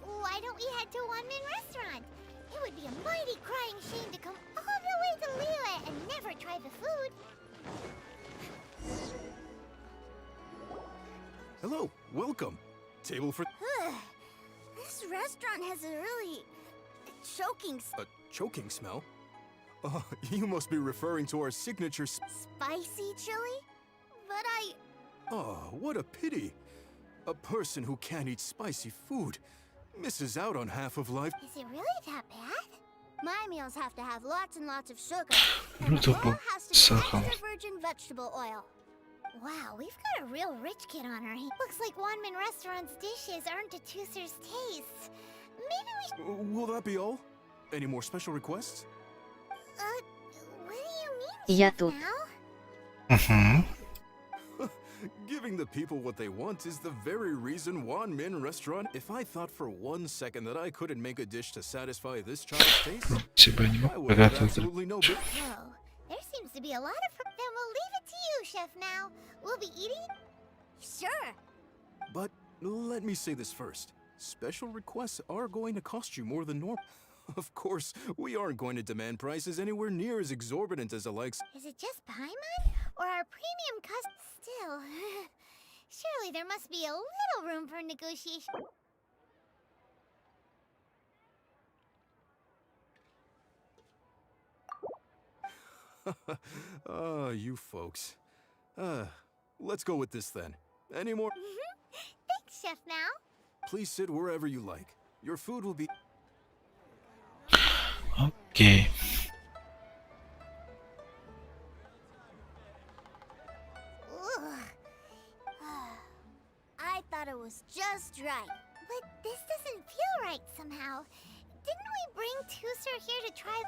why don't we head to One-Man Restaurant? It would be a mighty crying shame to come all the way to Liyue and never try the food. Hello, welcome. Table for... This restaurant has a really choking, A choking smell? Oh, you must be referring to our signature spicy chili. But Oh, what a pity. A person who can't eat spicy food misses out on half of life. is it really that bad? My meals have to have lots and lots of sugar. And Блюдо the bowl было has to с be сахаром. extra virgin vegetable oil. Wow, we've got a real rich kid on our hands. Looks like Wanmin Restaurant's dishes aren't to Tuser's taste. Maybe we should... Will that be all? Any more special requests? What do you mean, Я Chef тут. Mao? Угу. Giving the people what they want is the very reason Wan Min Restaurant. If I thought for 1 second that I couldn't make a dish to satisfy this child's taste, Тебя не I могу would have приготовить. absolutely no business. Whoa, there seems to be a lot of... Then we'll leave it to you, Chef Mao. We'll be eating... Sure. But let me say this first. Special requests are going to cost you more than normal. Of course, we aren't going to demand prices anywhere near as exorbitant as the likes. Is it just Paimon? Or our premium custom? Still, surely there must be a little room for negotiation. Ah, you folks. Let's go with this then. Any more? Thanks, Chef Mao. Please sit wherever you like. Your food will be. Окей. I thought it was just right. But this doesn't feel right somehow. Didn't we bring Tuser here to try...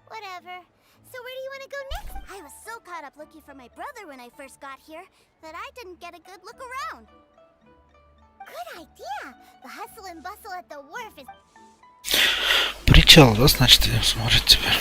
Whatever. So where do you want to go next? I was so caught up looking for my brother when I first got here that I didn't get a good look around. Good idea. The hustle and bustle at the wharf is... Причал, да, значит, идем смотреть теперь.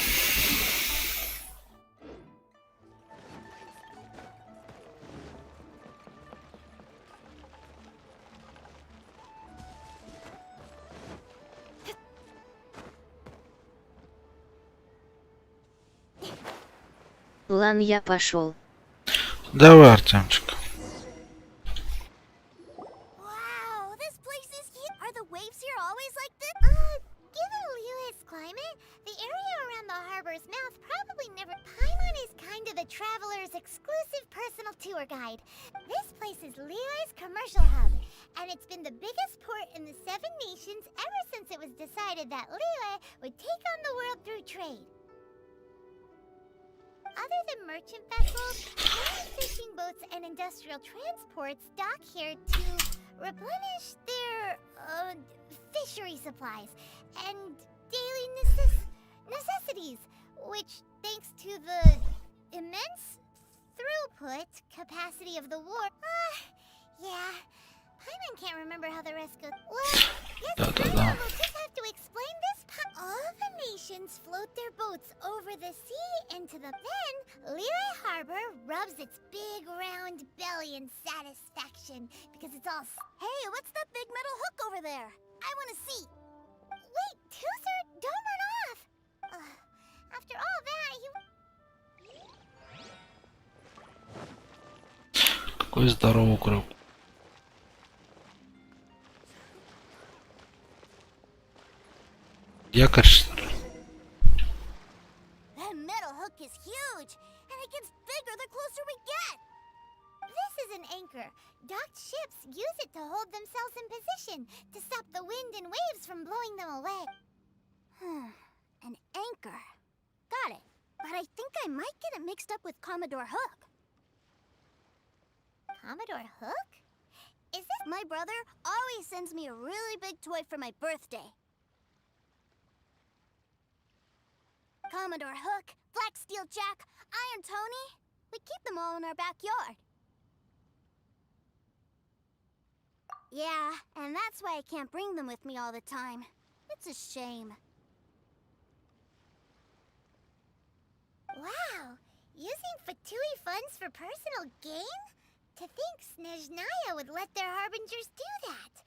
Лан, я пошел. Давай, Артемчик. Wow, this place is huge. Are the waves here always like this? Given Liyue's climate, the area around the harbor's mouth probably never... Paimon is kind of the traveler's exclusive personal tour guide. This place is Liyue's commercial hub, and it's been the biggest port in the Seven Nations ever since it was decided that Liyue would take on the world through trade. Other than merchant vessels, many fishing boats and industrial transports dock here to replenish their fishery supplies and daily necessities, which, thanks to the immense throughput capacity of the war... yeah. Paimon can't remember how the rest goes. Well, yes, Paimon will just have to explain this. All the nations float their boats over the sea into the... Then, Liyue Harbor rubs its big round belly in satisfaction because it's all... Hey, what's that big metal hook over there? I want to see. Wait, Tuser, don't run off. After all that, you... Какой здоровый круг. Якорь. That metal hook is huge, and it gets bigger the closer we get. This is an anchor. Docked ships use it to hold themselves in position, to stop the wind and waves from blowing them away. An anchor. Got it. But I think I might get it mixed up with Commodore Hook. Commodore Hook? Is this... My brother always sends me a really big toy for my birthday. Commodore Hook, Black Steel Jack, Iron Tony. We keep them all in our backyard. Yeah, and that's why I can't bring them with me all the time. It's a shame. Wow, using Fatui funds for personal gain? To think Snezhnaya would let their harbingers do that.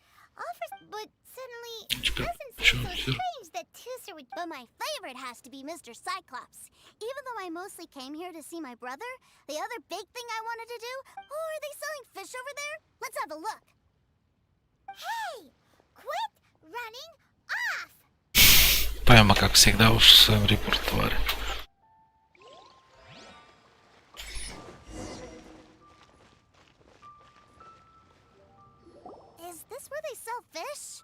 But suddenly, it doesn't seem so strange that Tuser would... But my favorite has to be Mr. Cyclops. Even though I mostly came here to see my brother, the other big thing I wanted to do... Oh, are they selling fish over there? Let's have a look. Hey! Quit running off! Прямо как всегда уж в своем репертуаре. Is this where they sell fish?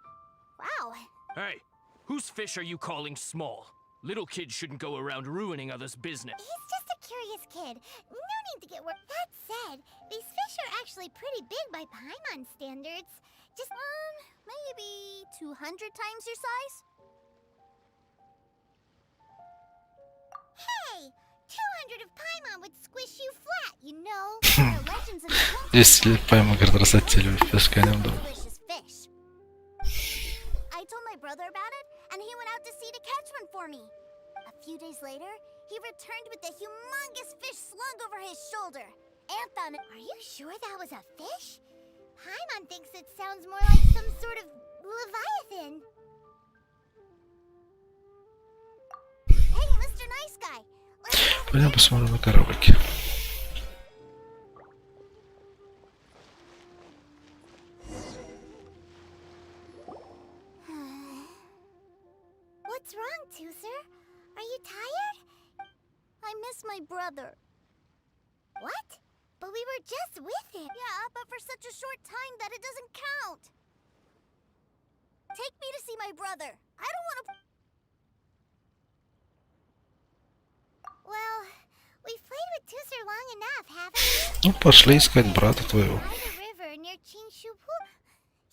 Wow. Hey, Whose fish are you calling small? Little kids shouldn't go around ruining others' business. He's just a curious kid. No need to get worried. That said, these fish are actually pretty big by Paimon standards. Just, maybe 200 times your size? Hey! 200 of Paimon would squish you flat, you know. There are legends in the countryside. Если пойму, говорит, рассадили в песке, не вдруг. Delicious fish. I told my brother about it, and he went out to sea to catch one for me. A few days later, he returned with a humongous fish slung over his shoulder. Anthon, are you sure that was a fish? Paimon thinks it sounds more like some sort of leviathan. Hey, Mr. Nice Guy. Пойдем посмотрим на кораблики. What's wrong, Tooser? Are you tired? I miss my brother. What? But we were just with him. Yeah, but for such a short time that it doesn't count. Take me to see my brother. I don't want to... Well, we've played with Tooser long enough, haven't we? Ну, пошли искать брата твоего. By the river near Chinshupu.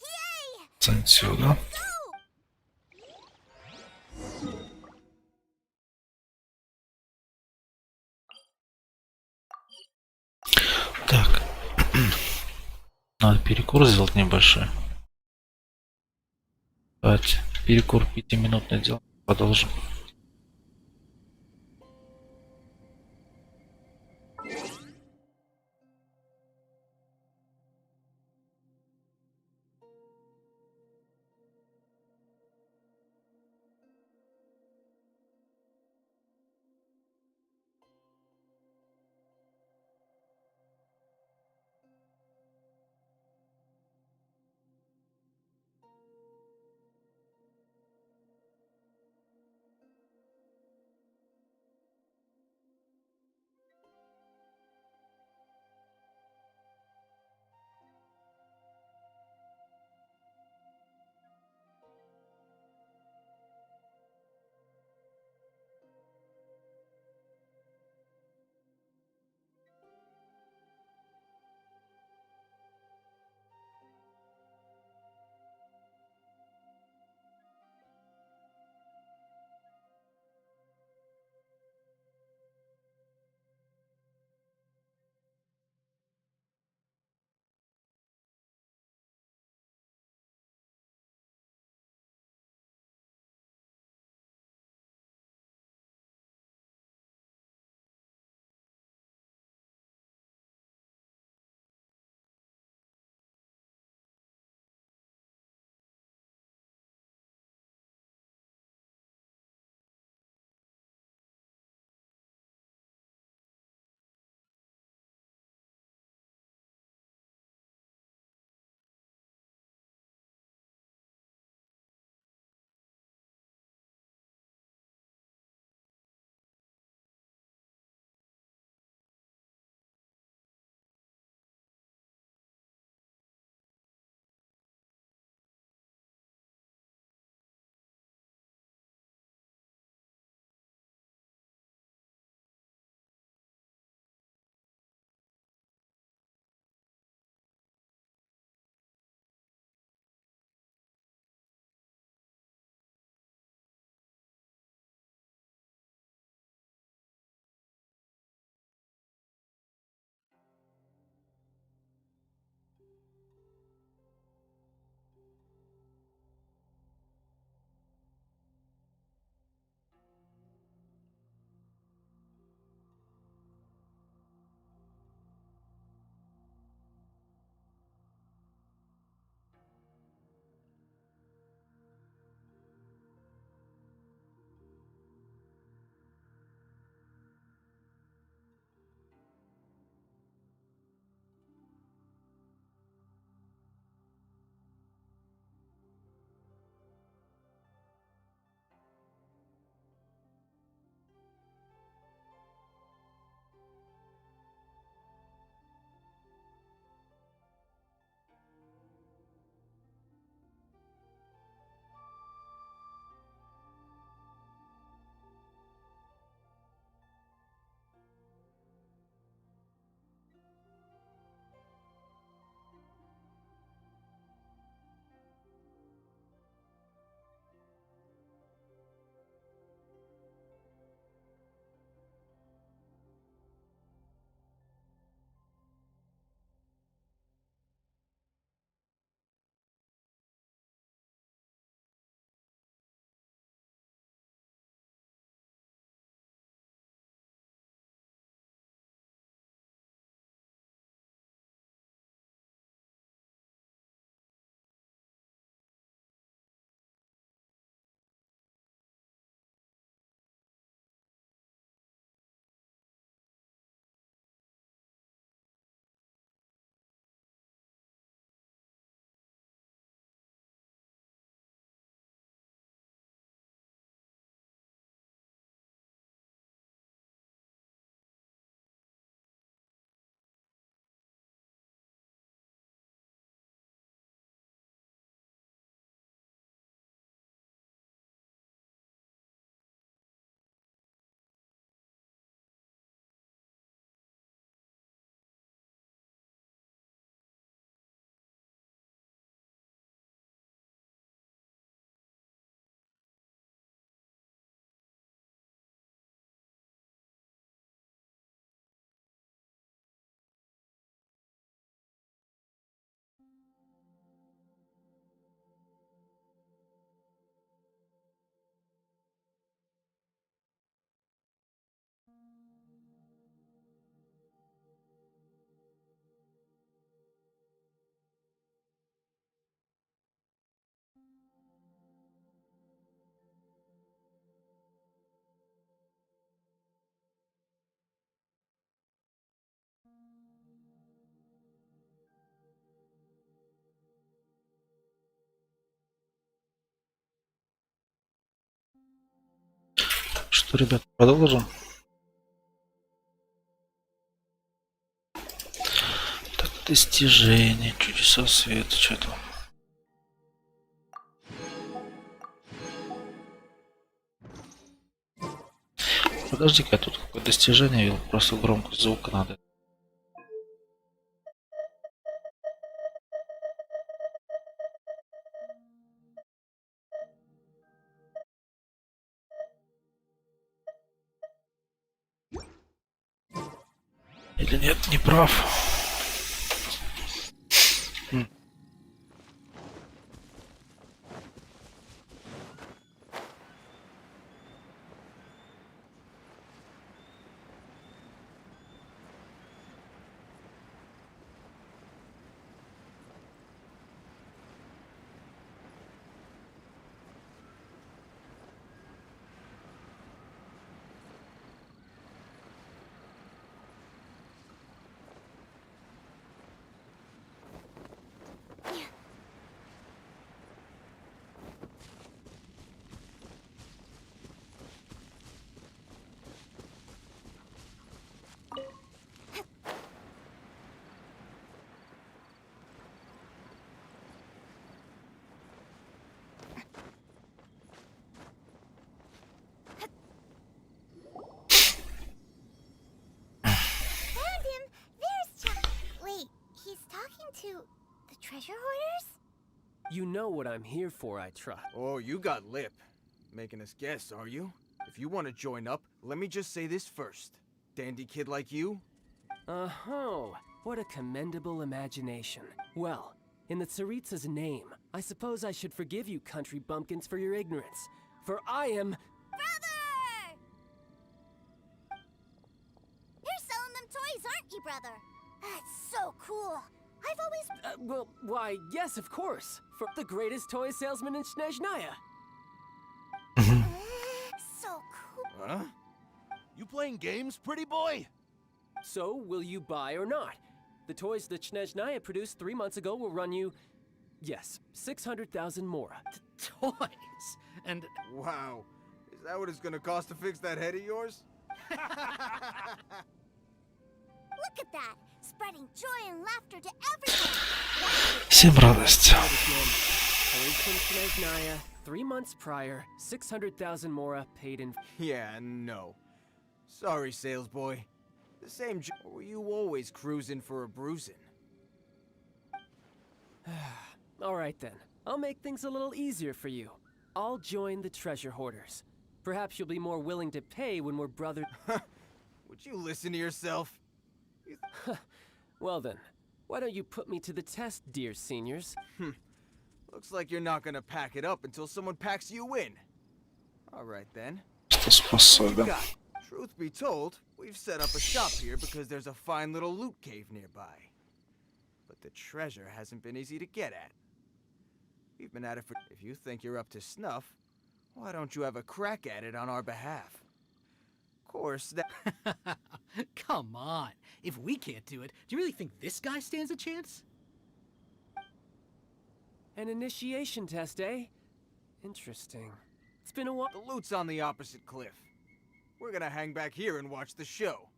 Yay! Отсюда. Так. Надо перекур сделать небольшой. Давайте. Перекур 5-минутный делаем. Продолжим. что, ребят, продолжим. Так, достижения, чудеса света, что там. Подожди-ка, тут какое достижение видел, просто громкость звука надо. Или нет, не прав. Found him! There's Chuck. Wait, he's talking to the treasure hoarders? You know what I'm here for, I trust. Oh, you got lip. Making us guess, are you? If you want to join up, let me just say this first. Dandy kid like you? Oh, what a commendable imagination. Well, in the Tsaritsa's name, I suppose I should forgive you country bumpkins for your ignorance. For I am... Brother! You're selling them toys, aren't you, brother? That's so cool. I've always... well, why, yes, of course. For the greatest toy salesman in Snezhnaya. so cool. Huh? You playing games, pretty boy? So, will you buy or not? The toys that Snezhnaya produced 3 months ago will run you... yes, 600,000 mora. Toys? And Wow. Is that what it's gonna cost to fix that head of yours? Look at that! Spreading joy and laughter to everyone! Всем радость. Toys from Snezhnaya, 3 months prior, 600,000 mora paid in... Yeah, no. Sorry, sales boy. The same or were you always cruising for a bruising? Alright then, I'll make things a little easier for you. I'll join the treasure hoarders. Perhaps you'll be more willing to pay when we're brothers. Would you listen to yourself? Well then, why don't you put me to the test, dear seniors? Looks like you're not gonna pack it up until someone packs you in. Alright then. Что способен. God, truth be told, we've set up a shop here because there's a fine little loot cave nearby. But the treasure hasn't been easy to get at. We've been at it for... If you think you're up to snuff, why don't you have a crack at it on our behalf? Of course, that... come on. If we can't do it, do you really think this guy stands a chance? An initiation test, eh? Interesting. It's been a while. The loot's on the opposite cliff. We're gonna hang back here and watch the show.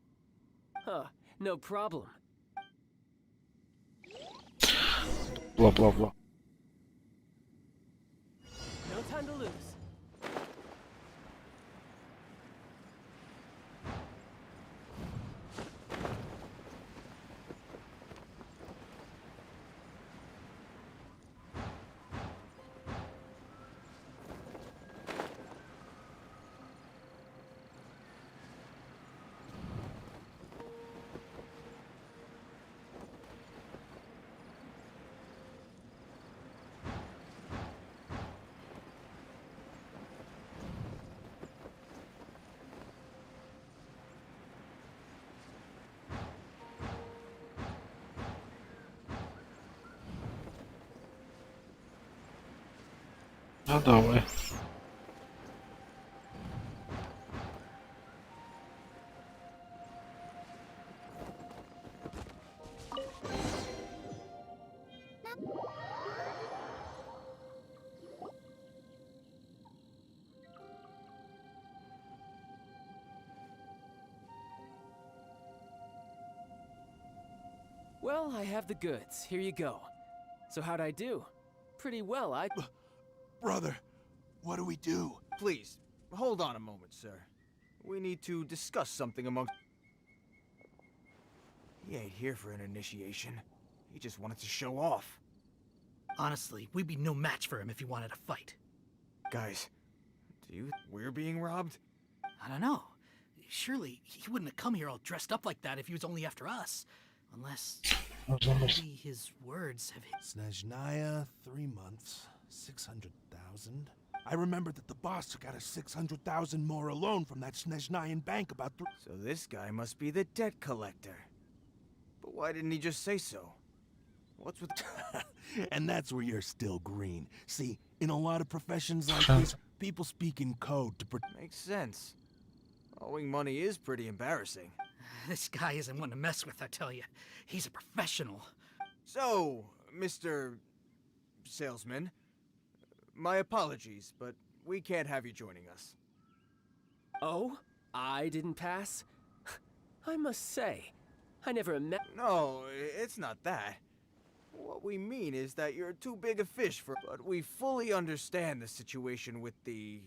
Huh, no problem. Бла-бла-бла. No time to lose. Ну давай. Well, I have the goods. Here you go. So how'd I do? Pretty well, Brother, what do we do? Please, hold on a moment, sir. We need to discuss something amongst... He ain't here for an initiation. He just wanted to show off. Honestly, we'd be no match for him if he wanted to fight. Guys, do you... we're being robbed? I don't know. Surely, he wouldn't have come here all dressed up like that if he was only after us. Unless... maybe his words have hit... Snezhnaya, 3 months, 600,000. I remember that the boss took out a 600,000 more alone from that Snezhnayan bank about So this guy must be the debt collector. But why didn't he just say so? What's with... And that's where you're still green. See, in a lot of professions like this, people speak in code to Makes sense. Owing money is pretty embarrassing. This guy isn't one to mess with, I tell you. He's a professional. So, Mr. Salesman, my apologies, but we can't have you joining us. Oh? I didn't pass? I must say, I never met... No, it's not that. What we mean is that you're too big a fish for... But we fully understand the situation with the...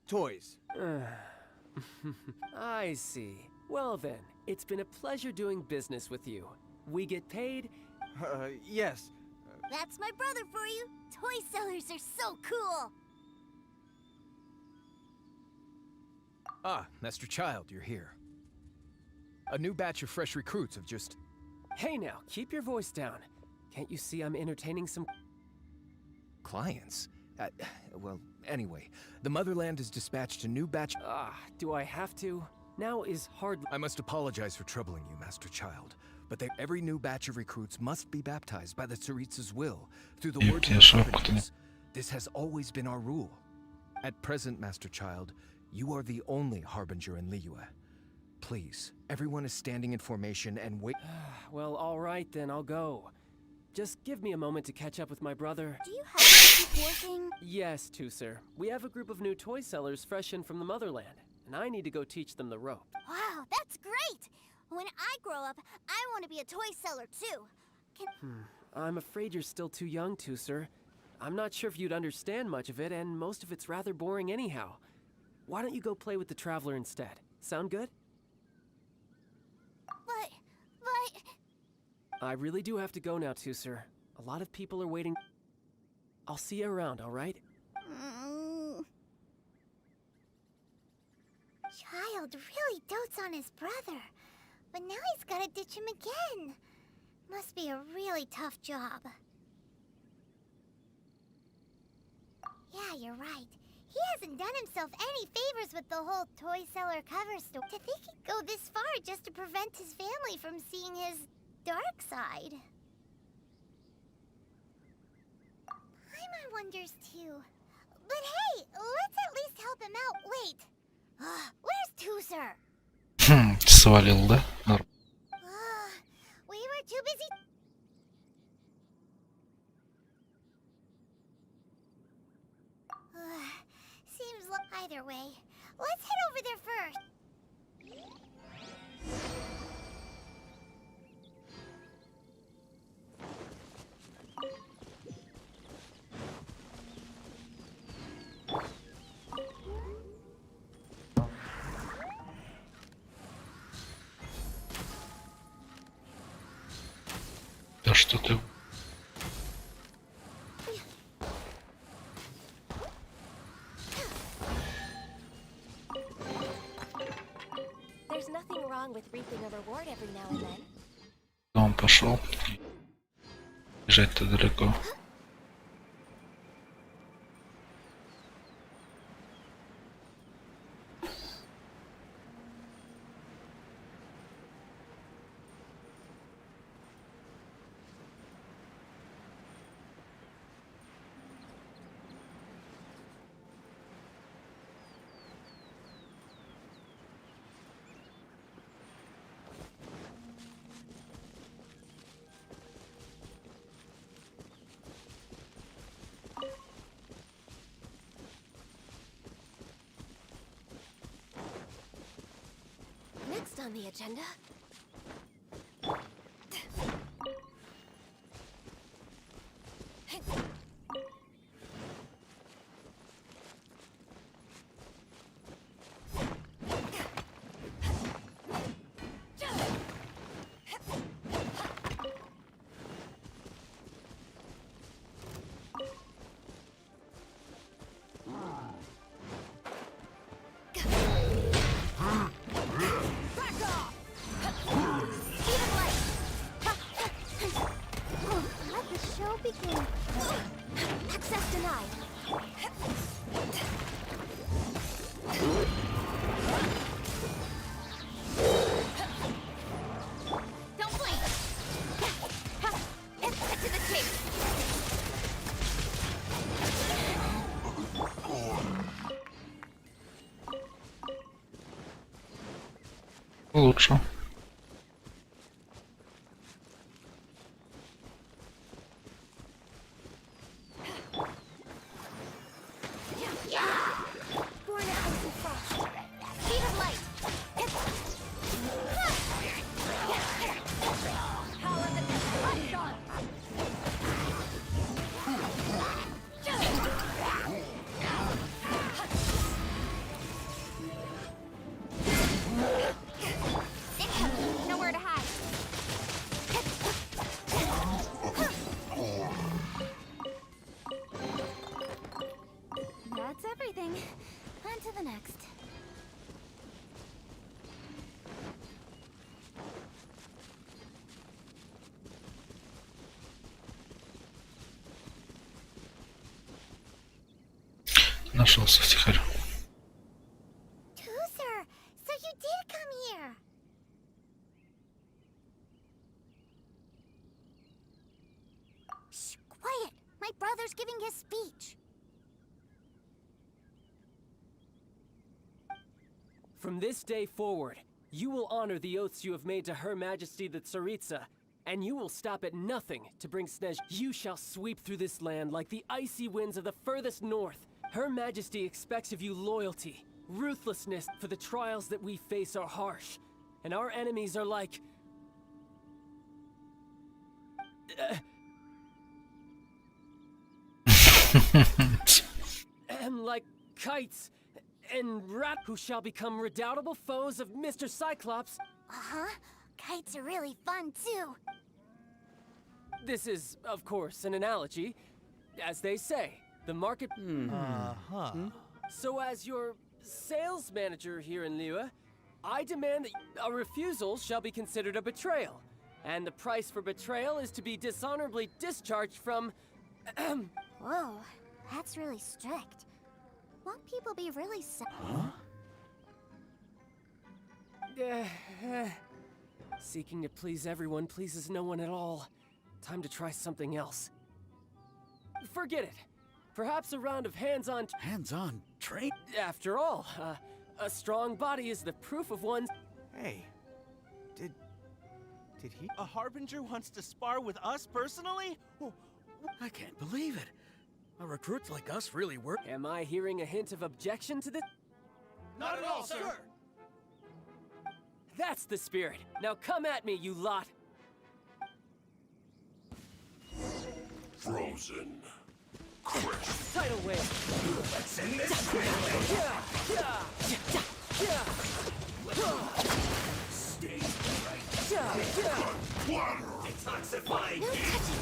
toys. I see. Well then, it's been a pleasure doing business with you. We get paid? Yes. That's my brother for you. Toy sellers are so cool. Ah, Master Child, you're here. A new batch of fresh recruits have just... Hey now, keep your voice down. Can't you see I'm entertaining some... Clients? Well, anyway, the Motherland has dispatched a new batch... do I have to? Now is hard... I must apologize for troubling you, Master Child, but every new batch of recruits must be baptized by the Tsaritsa's will, through the words of the Providence. This has always been our rule. At present, Master Child, you are the only harbinger in Liyue. Please, everyone is standing in formation and wait... Well, alright then, I'll go. Just give me a moment to catch up with my brother. Do you have to keep working? Yes, sir. We have a group of new toy sellers fresh in from the Motherland, and I need to go teach them the rope. Wow, that's great! When I grow up, I want to be a toy seller too. I'm afraid you're still too young, sir. I'm not sure if you'd understand much of it, and most of it's rather boring anyhow. Why don't you go play with the Traveler instead? Sound good? But... I really do have to go now, sir. A lot of people are waiting. I'll see you around, alright? Child really dotes on his brother. But now he's gotta ditch him again. Must be a really tough job. Yeah, you're right. He hasn't done himself any favors with the whole toy seller cover story. To think he'd go this far just to prevent his family from seeing his dark side. Paimon wonders too. But hey, let's at least help him out. Wait. Where's Tuser? Свалил, да? We were too busy. Seems like either way. Let's head over there first. Да что ты... There's nothing wrong with reaping a reward every now and then. Он пошел. Бежать-то далеко. Next on the agenda. Лучше. That's everything. On to the next. Нашелся втихаря. Sir, so you did come here. Shh, quiet. My brother's giving his speech. From this day forward, you will honor the oaths you have made to Her Majesty the Tsaritsa, and you will stop at nothing to bring Snej. You shall sweep through this land like the icy winds of the furthest north. Her Majesty expects of you loyalty, ruthlessness, for the trials that we face are harsh, and our enemies are like... like kites, and rat who shall become redoubtable foes of Mr. Cyclops. Uh-huh. Kites are really fun, too. This is, of course, an analogy. As they say, the market... So as your sales manager here in Liyue, I demand that a refusal shall be considered a betrayal. And the price for betrayal is to be dishonorably discharged from... Whoa, that's really strict. Won't people be really Seeking to please everyone pleases no one at all. Time to try something else. Forget it. Perhaps a round of hands-on... Hands-on trade? After all, a strong body is the proof of one's... Hey, did he? A harbinger wants to spar with us personally? I can't believe it. A recruits like us really work. Am I hearing a hint of objection to this? Not at all, sir. That's the spirit. Now come at me, you lot. Frozen. Tidal wave. What's in this? Stay right. Detoxifying. No touching.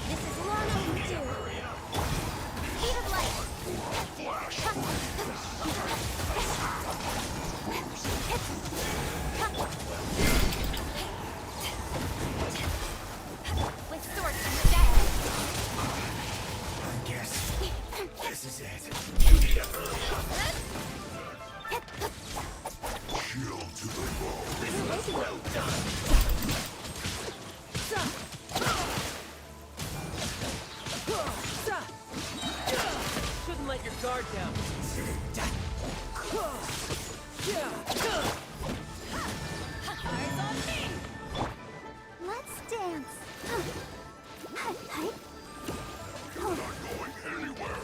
This is long overdue. Speed of light. With swords from the dead. I guess this is it. Chill to the bone. This was well done. Shouldn't let your guard down. Eyes on me. Let's dance. You're not going anywhere.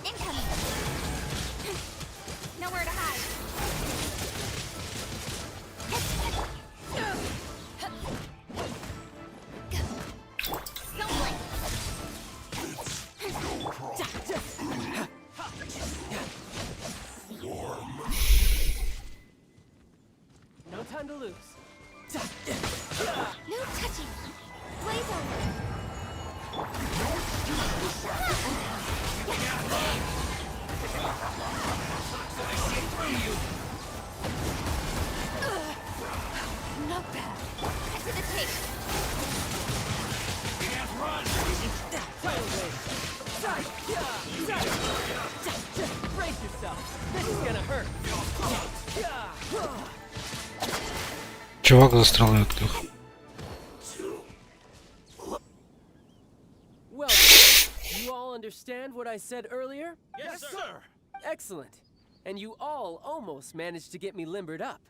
Incoming. Nowhere to hide. Snowflake. Warm. No time to lose. No touching. Blaze over. Not bad. Cut to the chase. Can't run. Tidal wave. Brace yourself. This is gonna hurt. Чувак застрял Well, all understand what I said earlier? Yes, sir. Excellent. And you all almost managed to get me limbered up.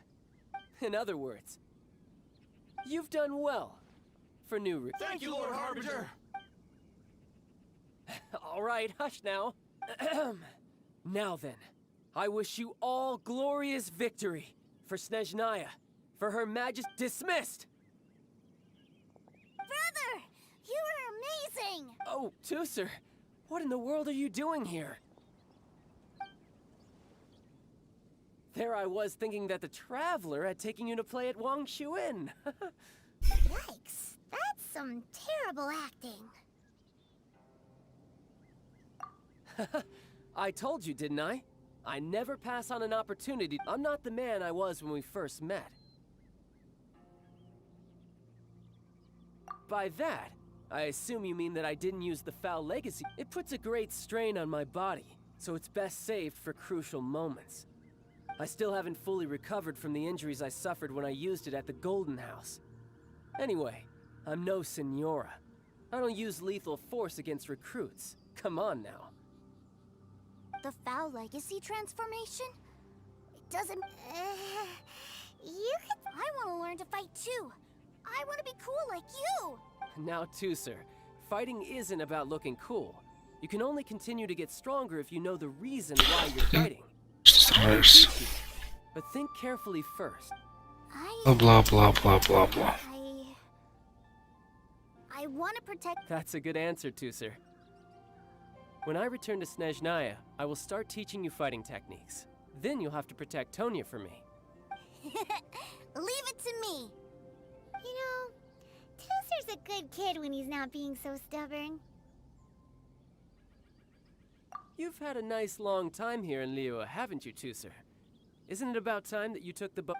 In other words, you've done well for new Thank you, Lord Harbinger. All right, hush now. Now then, I wish you all glorious victory for Snezhnaya, for her majesty. Dismissed! Brother, you were amazing. Oh, Tusser, what in the world are you doing here? There I was thinking that the Traveler had taken you to play at Wang Shuin. Yikes, that's some terrible acting. I told you, didn't I? I never pass on an opportunity. I'm not the man I was when we first met. By that, I assume you mean that I didn't use the foul legacy. It puts a great strain on my body, so it's best saved for crucial moments. I still haven't fully recovered from the injuries I suffered when I used it at the Golden House. Anyway, I'm no Senora. I don't use lethal force against recruits. Come on now. The foul legacy transformation? It doesn't... I want to learn to fight too. I want to be cool like you. Now, Tusser, fighting isn't about looking cool. You can only continue to get stronger if you know the reason why you're fighting. But think carefully first. Blah blah blah blah blah. I want to protect... That's a good answer, Tusser. When I return to Snezhnaya, I will start teaching you fighting techniques. Then you'll have to protect Tonya for me. Leave it to me. You know, Tusser's a good kid when he's not being so stubborn. You've had a nice long time here in Liyue, haven't you, Tusser? Isn't it about time that you took the But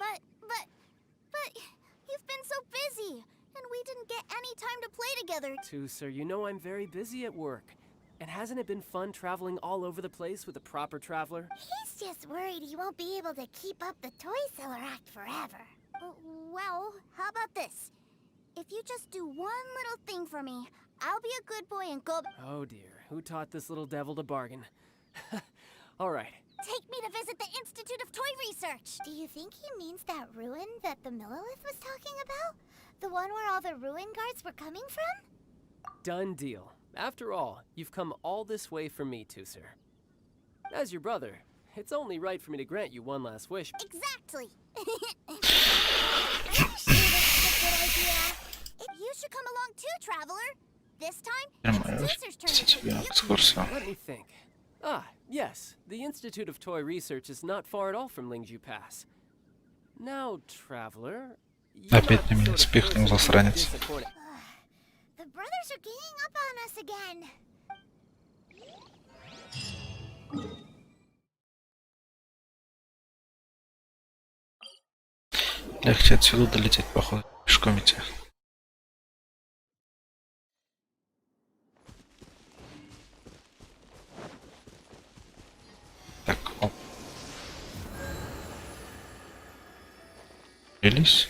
you've been so busy, and we didn't get any time to play together. Tusser, you know I'm very busy at work. And hasn't it been fun traveling all over the place with a proper traveler? He's just worried he won't be able to keep up the toy seller act forever. Well, how about this? If you just do one little thing for me, I'll be a good boy and go... Oh dear, who taught this little devil to bargain? All right. Take me to visit the Institute of Toy Research! Do you think he means that ruin that the Millilith was talking about? The one where all the ruin guards were coming from? Done deal. After all, you've come all this way for me, Tusser. As your brother, it's only right for me to grant you one last wish. Exactly! I'm sure this is a good idea. You should come along too, Traveler. This time, it's Tusser's turn to Let me think. Ah, yes. The Institute of Toy Research is not far at all from Lingju Pass. Now, Traveler... Опять на меня спихнул, засранец. The brothers are ganging up on us again. Легче отсюда долететь, походу, пешком идти. Так, оп. Велись.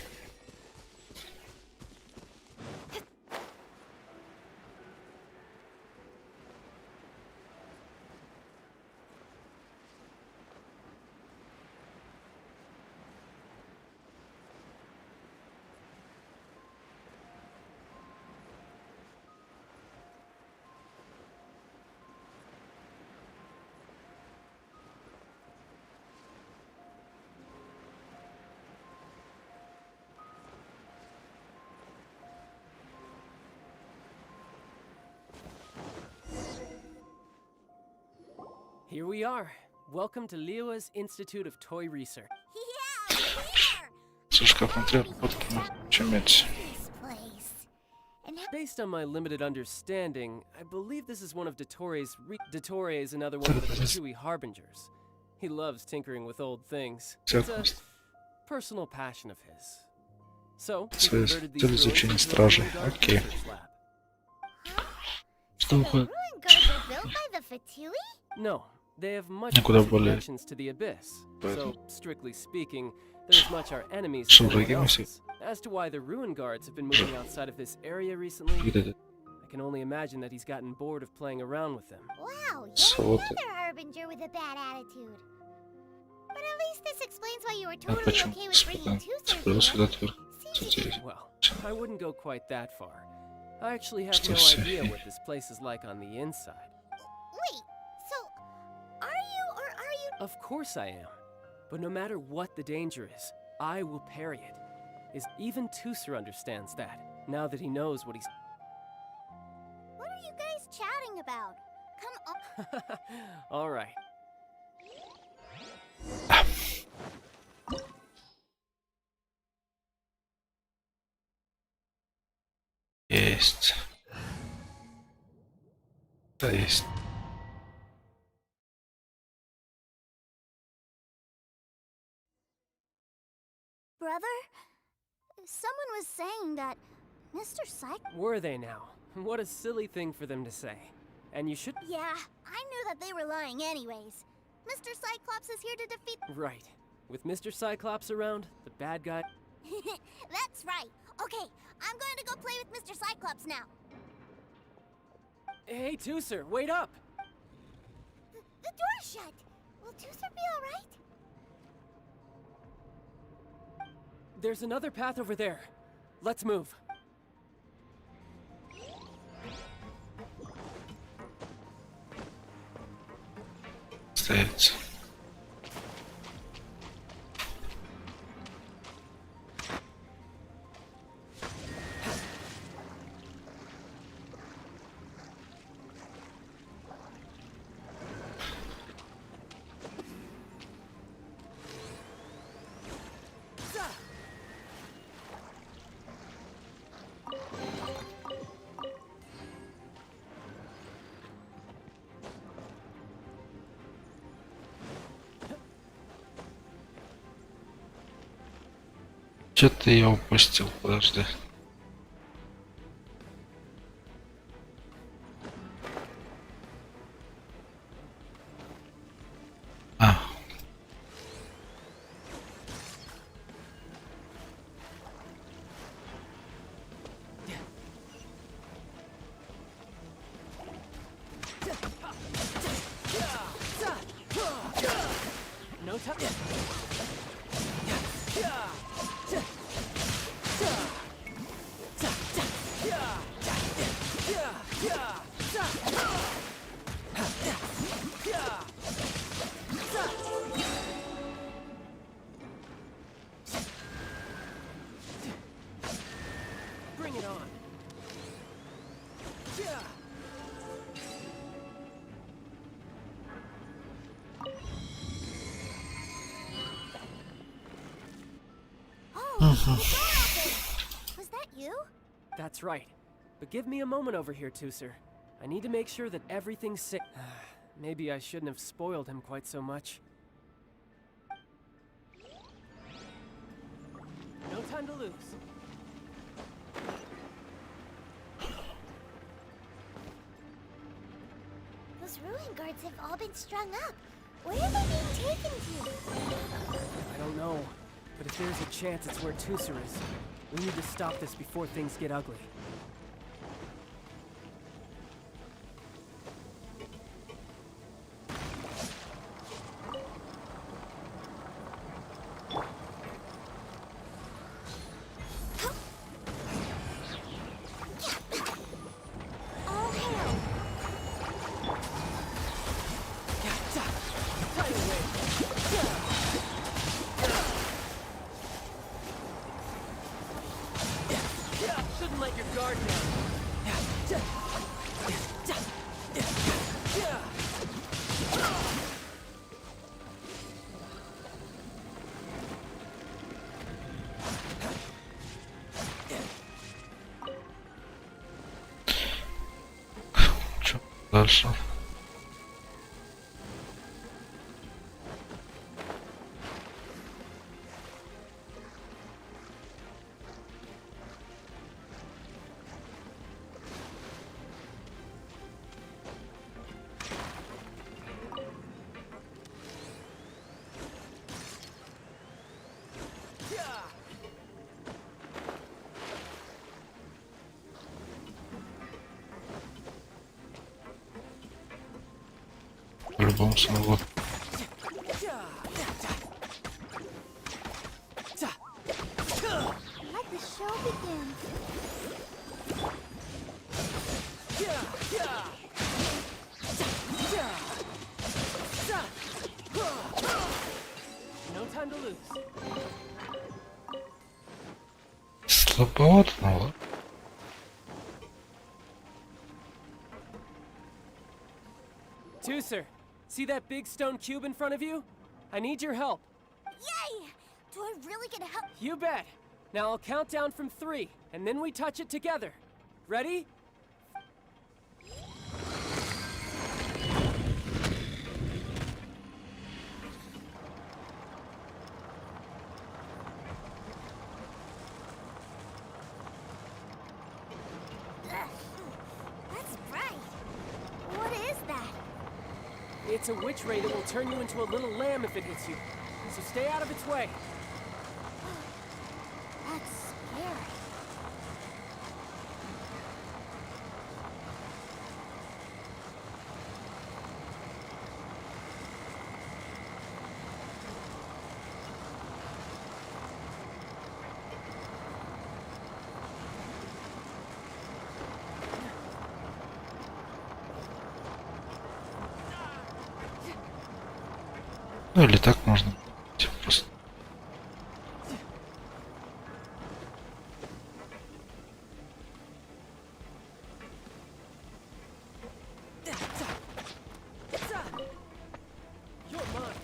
Here we are. Welcome to Liyue's Institute of Toy Research. Yeah, here! Слушай, как он требует, чем иметь. Based on my limited understanding, I believe this is one of Dottore is another one of the Chewy Harbingers. He loves tinkering with old things. It's a personal passion of his. So, he converted these ruins into a research lab. Что выходит? No, they have much connections to the Abyss. So, strictly speaking, they're as much our enemies as anyone else's. As to why the Ruin Guards have been moving outside of this area recently, I can only imagine that he's gotten bored of playing around with them. Wow, So yet another harbinger with a bad attitude. But at least this explains why you were totally Почему okay with bringing two спрятался here. куда-то вверх? Кстати, Well, I wouldn't go quite that far. I actually have Что no всё? idea what this place is like on the inside. Wait, so are you or are you? Of course I am. But no matter what the danger is, I will parry it. Even Tusser understands that, now that he knows what he's... What are you guys chatting about? Come on. All right. Есть. Да, есть. Brother, someone was saying that Mr. Were they now? What a silly thing for them to say. And you should... Yeah, I knew that they were lying anyways. Mr. Cyclops is here to defeat... Right. With Mr. Cyclops around, the bad guy... That's right. Okay, I'm going to go play with Mr. Cyclops now. Hey, Tusser, wait up! The door's shut. Will Tusser be alright? There's another path over there. Let's move. Стоять. Что-то я упустил, подожди. А. No time. Bring it on. Was that you? That's right. But give me a moment over here, Tusser. I need to make sure that everything's safe. Maybe I shouldn't have spoiled him quite so much. No time to lose. Those ruin guards have all been strung up. Where are they being taken to? I don't know. But if there's a chance it's where Tusser is, we need to stop this before things get ugly. Shouldn't let your guard down. Что дальше? По-любому смогу. Let the show begin. No time to lose. Слабовато, но ладно. Tooser, see that big stone cube in front of you? I need your help. Yay! Do I really get help? You bet. Now I'll count down from 3, and then we touch it together. Ready? That's bright. What is that? It's a witch ray that will turn you into a little lamb if it hits you. So stay out of its way. That's scary. Ну или так можно. Типа просто. You're mine.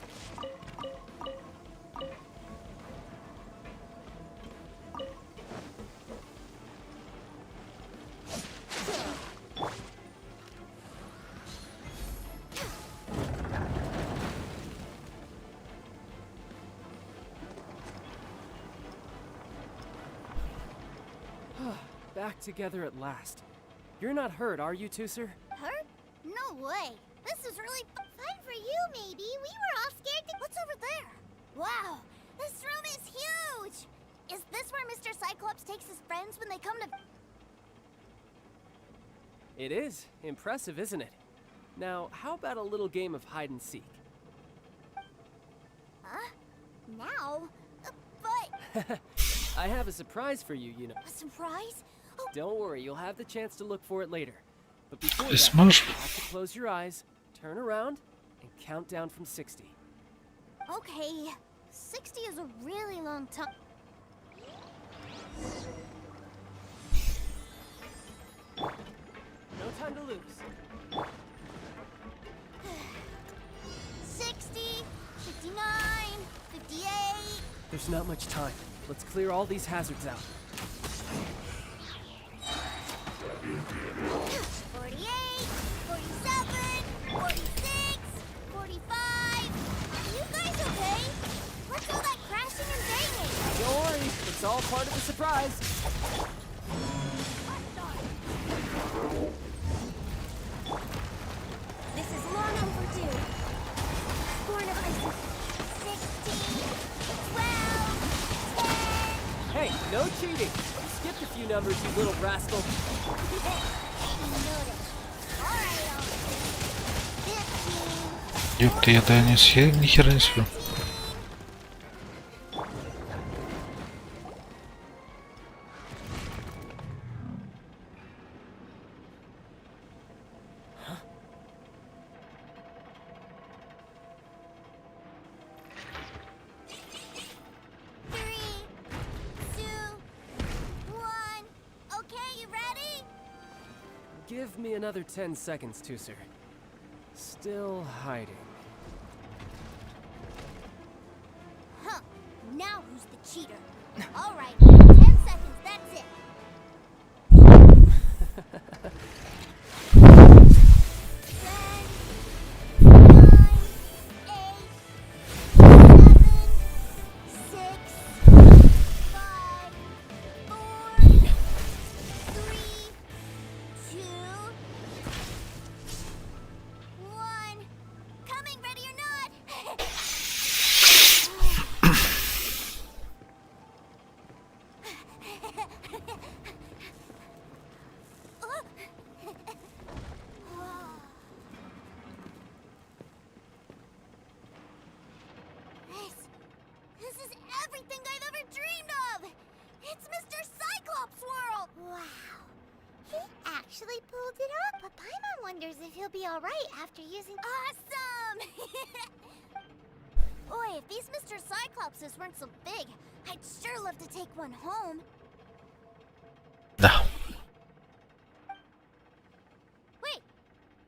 Back together at last. You're not hurt, are you, Tooser? Hurt? No way. This is really fine for you, maybe. We were all scared to... What's over there? Wow, this room is huge. Is this where Mr. Cyclops takes his friends when they come to... It is. Impressive, isn't it? Now, how about a little game of hide and seek? Huh? Now? But... I have a surprise for you, you know. A surprise? Oh, Don't worry, you'll have the chance to look for it later. But before Ты that, сможешь? you have to close your eyes, turn around, and count down from 60. okay. 60 is a really long time. No time to lose. 60, 59, 58. There's not much time. Let's clear all these hazards out. 48, 47, 46, 45. Are you guys okay? What's all that crashing and banging? Don't worry, it's all part of the surprise. This is long overdue. Scorn of ice. 16, 12, 10. Hey, no cheating. You skipped a few numbers, you little rascal. Ёпта, я да ни хера не сплю. Give me another 10 seconds, Tooser. Still hiding. Huh. Now who's the cheater? All right. 10 seconds, that's it. 1. Coming, ready or not? actually pulled it off, but Paimon wonders if he'll be alright after using— Awesome! Boy, if these Mr. Cyclopses weren't so big, I'd sure love to take one home. Да. Wait,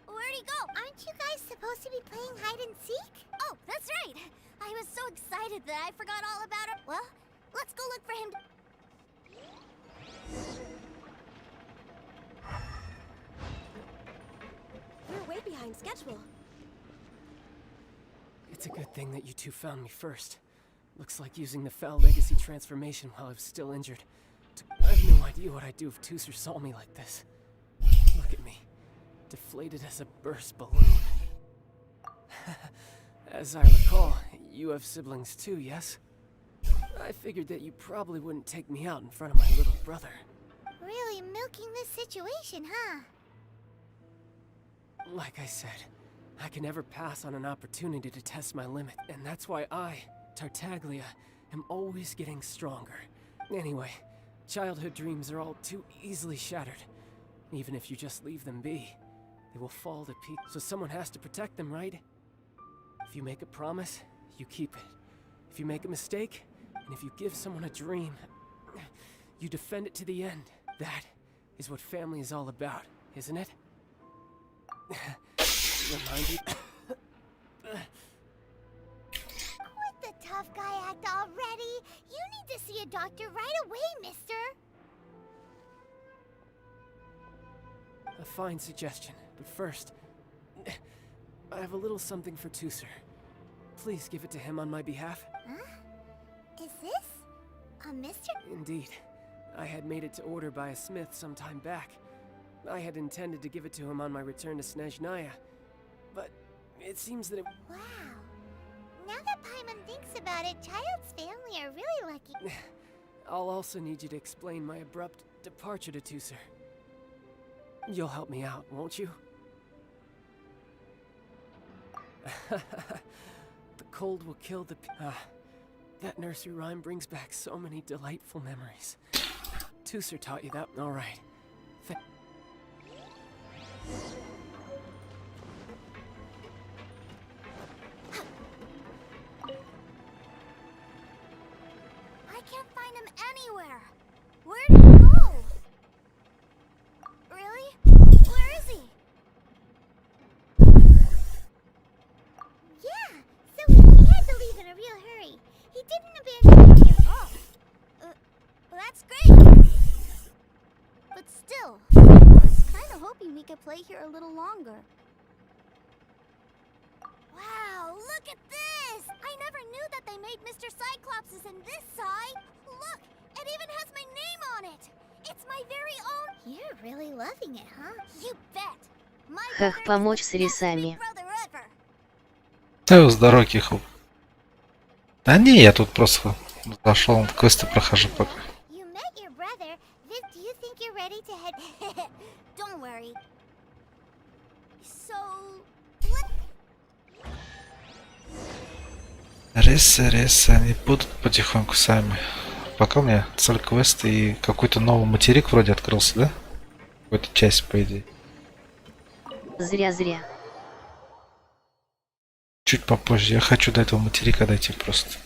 where'd he go? Aren't you guys supposed to be playing hide and seek? Oh, that's right. I was so excited that I forgot all about him. Well, let's go look for him. We're way behind schedule. It's a good thing that you two found me first. Looks like using the foul legacy transformation while I was still injured. I have no idea what I'd do if Tusser saw me like this. Look at me. Deflated as a burst balloon. As I recall, you have siblings too, yes? I figured that you probably wouldn't take me out in front of my little brother. Really milking this situation, huh? Like I said, I can never pass on an opportunity to test my limit, and that's why I, Tartaglia, am always getting stronger. Anyway, childhood dreams are all too easily shattered. Even if you just leave them be, they will fall to pieces. So someone has to protect them, right? If you make a promise, you keep it. If you make a mistake, and if you give someone a dream, you defend it to the end. That is what family is all about, isn't it? Remind you. Quit the tough guy act already. You need to see a doctor right away, mister. A fine suggestion, but first, I have a little something for Tusser. Please give it to him on my behalf. Huh? Is this a mister? Indeed. I had made it to order by a smith some time back. I had intended to give it to him on my return to Snezhnaya, but it seems that it— Wow. Now that Paimon thinks about it, Child's family are really lucky. I'll also need you to explain my abrupt departure to Tusser. You'll help me out, won't you? The cold will kill the— that nursery rhyme brings back so many delightful memories. Tusser taught you that? All right. I can't find him anywhere. Where did he go? Really? Where is he? Yeah, so he had to leave in a real hurry. He didn't abandon me here. Oh, that's great. But still, I was kind of hoping we could play here a little longer. Wow, look at this! I never knew that they made Mr. Cyclopses in this side. Look, it even has my name on it. It's my very own. You're really loving it, huh? You bet. My Хах, помочь с рисами. brother ever. Да, с дороги хоп. Да не, я тут просто зашел, квесты прохожу пока. You met your brother. Viv, do you think you're ready to head? Don't worry. So, what? Рейсы, они будут потихоньку сами. Пока у меня цель квеста и какой-то новый материк вроде открылся, да? Какая-то часть, по идее. Зря. Чуть попозже. Я хочу до этого материка дойти просто.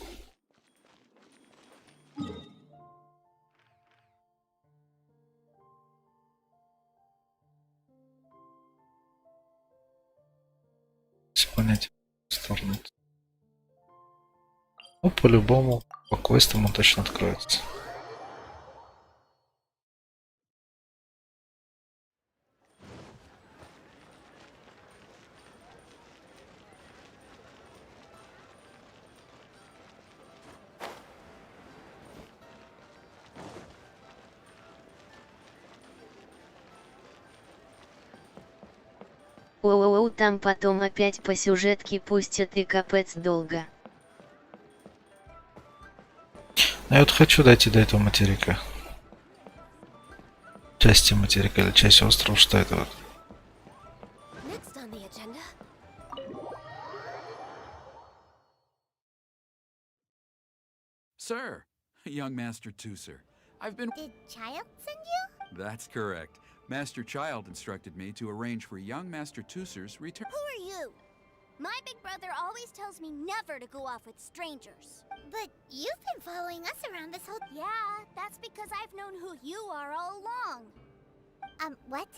Понять сторону. Ну, по-любому, по квестам он точно откроется. Оу, там потом опять по сюжетке пустят и капец долго. Я вот хочу дойти до этого материка. Части материка или часть острова, что это вот? Next on the agenda. Sir, young Master Tusser, I've been— Did Child send you? That's correct. Master Child instructed me to arrange for young Master Tusser's return. Who are you? My big brother always tells me never to go off with strangers. But you've been following us around this whole... Yeah, that's because I've known who you are all along. What?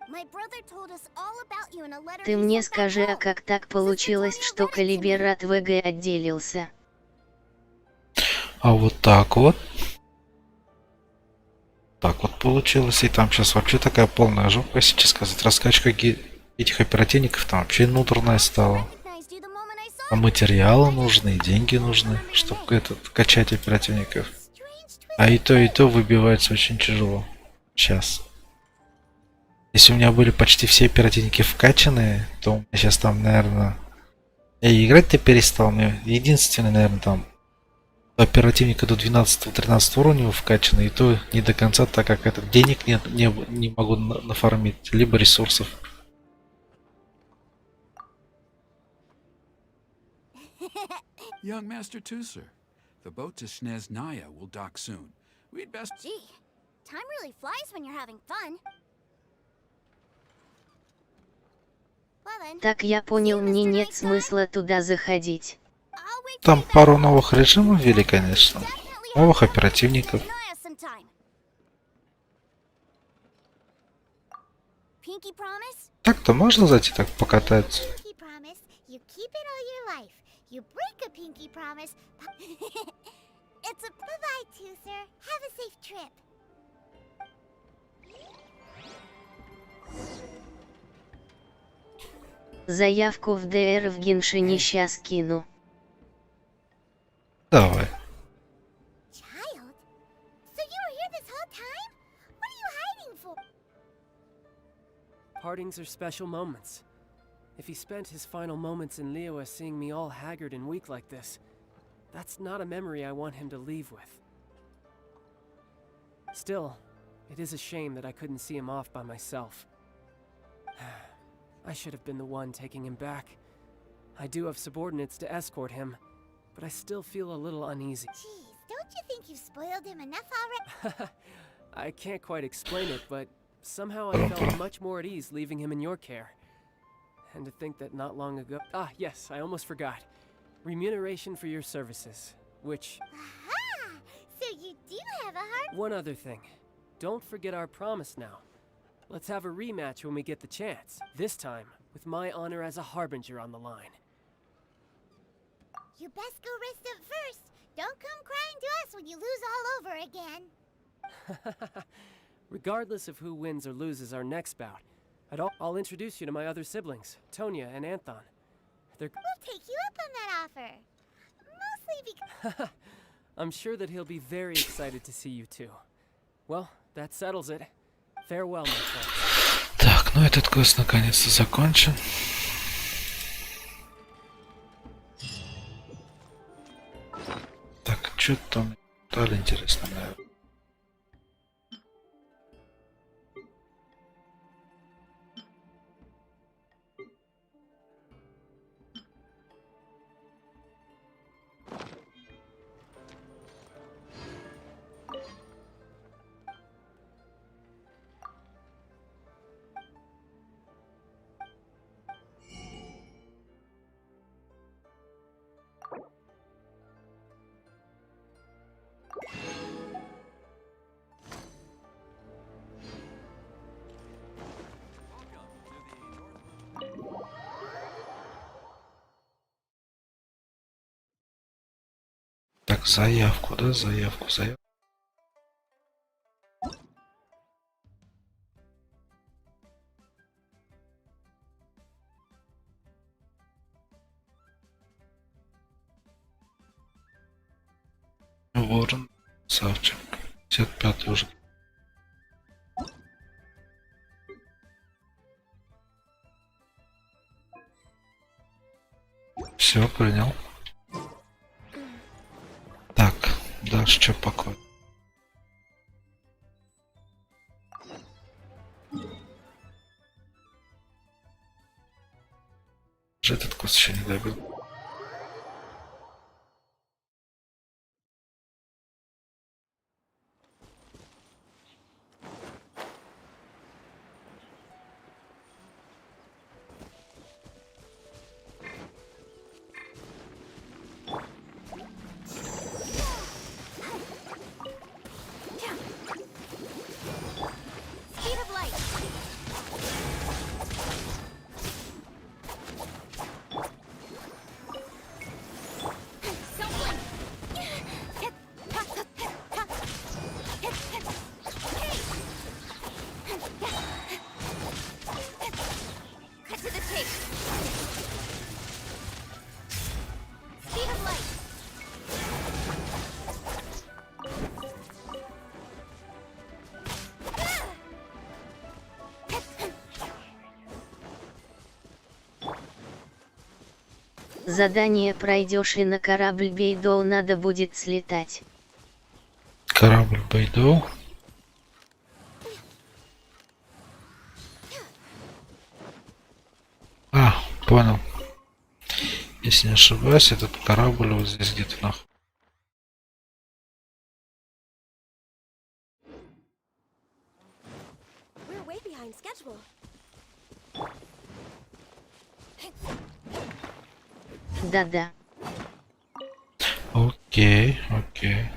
My brother told us all about you in a letter. Ты мне скажи, а как так получилось, что Калибер от ВГ отделился? А вот так вот. Так вот получилось. И там сейчас вообще такая полная жопа, если сказать. Раскачка этих оперативников там вообще нутрная стала. А материалы нужны, и деньги нужны, чтобы качать оперативников. А и то выбивается очень тяжело. Сейчас. Если у меня были почти все оперативники вкачанные, то у меня сейчас там, наверное... Я и играть-то перестал. Мне единственный, наверное, там... Оперативника до 12-13 уровня вкачаны, и то не до конца, так как этот денег не могу нафармить, либо ресурсов. Young Master Tusser, the boat to Sneznaya will dock soon. We'd best... Gee, time really flies when you're having fun. Так я понял, мне нет смысла туда заходить. Там пару новых режимов ввели, конечно. Новых оперативников. Так-то можно зайти так покататься. Заявку в ДР в Геншине сейчас кину. Давай. Partings are special moments. If he spent his final moments in Liyue seeing me all haggard and weak like this, that's not a memory I want him to leave with. Still, it is a shame that I couldn't see him off by myself. I should have been the one taking him back. I do have subordinates to escort him, but I still feel a little uneasy. Jeez, don't you think you've spoiled him enough already? I can't quite explain it, but somehow I felt much more at ease leaving him in your care. And to think that not long ago... Ah, yes, I almost forgot. Remuneration for your services, which... Aha! So you do have a heart... One other thing. Don't forget our promise now. Let's have a rematch when we get the chance. This time, with my honor as a harbinger on the line. You best go rest up first. Don't come crying to us when you lose all over again. Regardless of who wins or loses our next bout, I'll introduce you to my other siblings, Tonya and Anthon. We'll take you up on that offer. Mostly because... I'm sure that he'll be very excited to see you too. Well, that settles it. Farewell, my friend. Так, ну этот квест наконец-то закончен. Так, что там дали интересно, наверное. Так, заявку, да, заявку. Ворон, Савчик, 55 уже. Все, принял. Так, дальше что покой? Этот курс еще не добил. Cut to the chase. Speed of light. Задание пройдешь и на корабль Бейдоу надо будет слетать. Корабль Бейдоу. А, понял. Если не ошибаюсь, этот корабль вот здесь где-то находится. We're way behind schedule. Да-да. Окей, окей.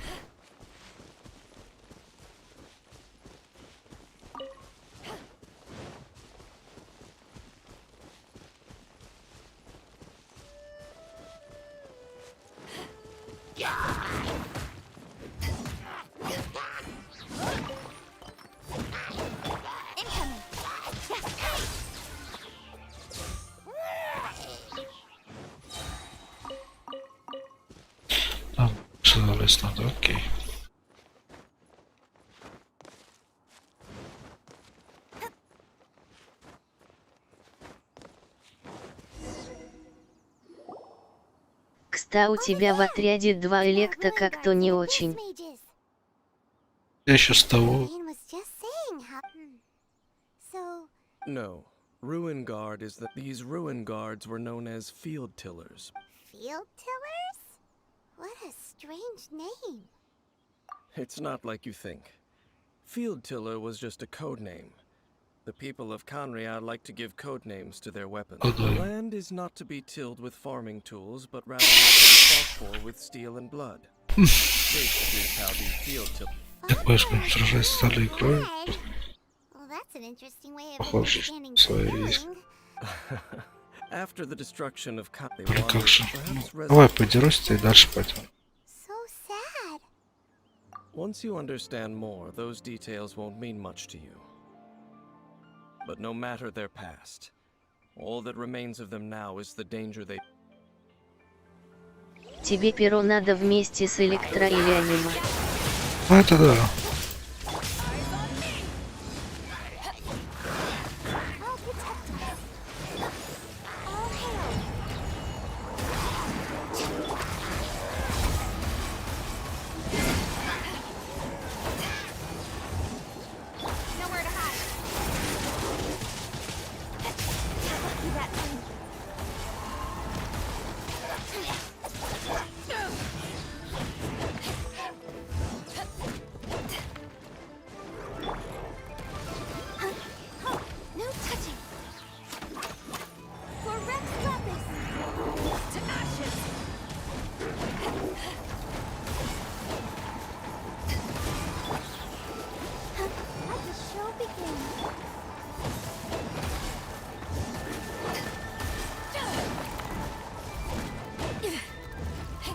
Там залез надо, окей. Кста, у тебя в отряде 2 электа как-то не очень. Я еще с того. No. Ruin Guard is that these Ruin Guards were known as Field Tillers. Field tillers? What a strange name. It's not like you think. Field Tiller was just a code name. The people of Conria like to give code names to their weapons. The land is not to be tilled with farming tools, but rather to be fought for with steel and blood. This is how the Field Tiller... Я поиском сражаюсь с стали игрой. Well, that's an interesting way of Похоже, understanding свои есть. spelling. After the destruction of Conria, Ну как же. Ну, давай подерусь и дальше пойдем. So sad. Once you understand more, those details won't mean much to you. But no matter their past, all that remains of them now is the danger they... Тебе перо надо вместе с электро или аниме. Это да.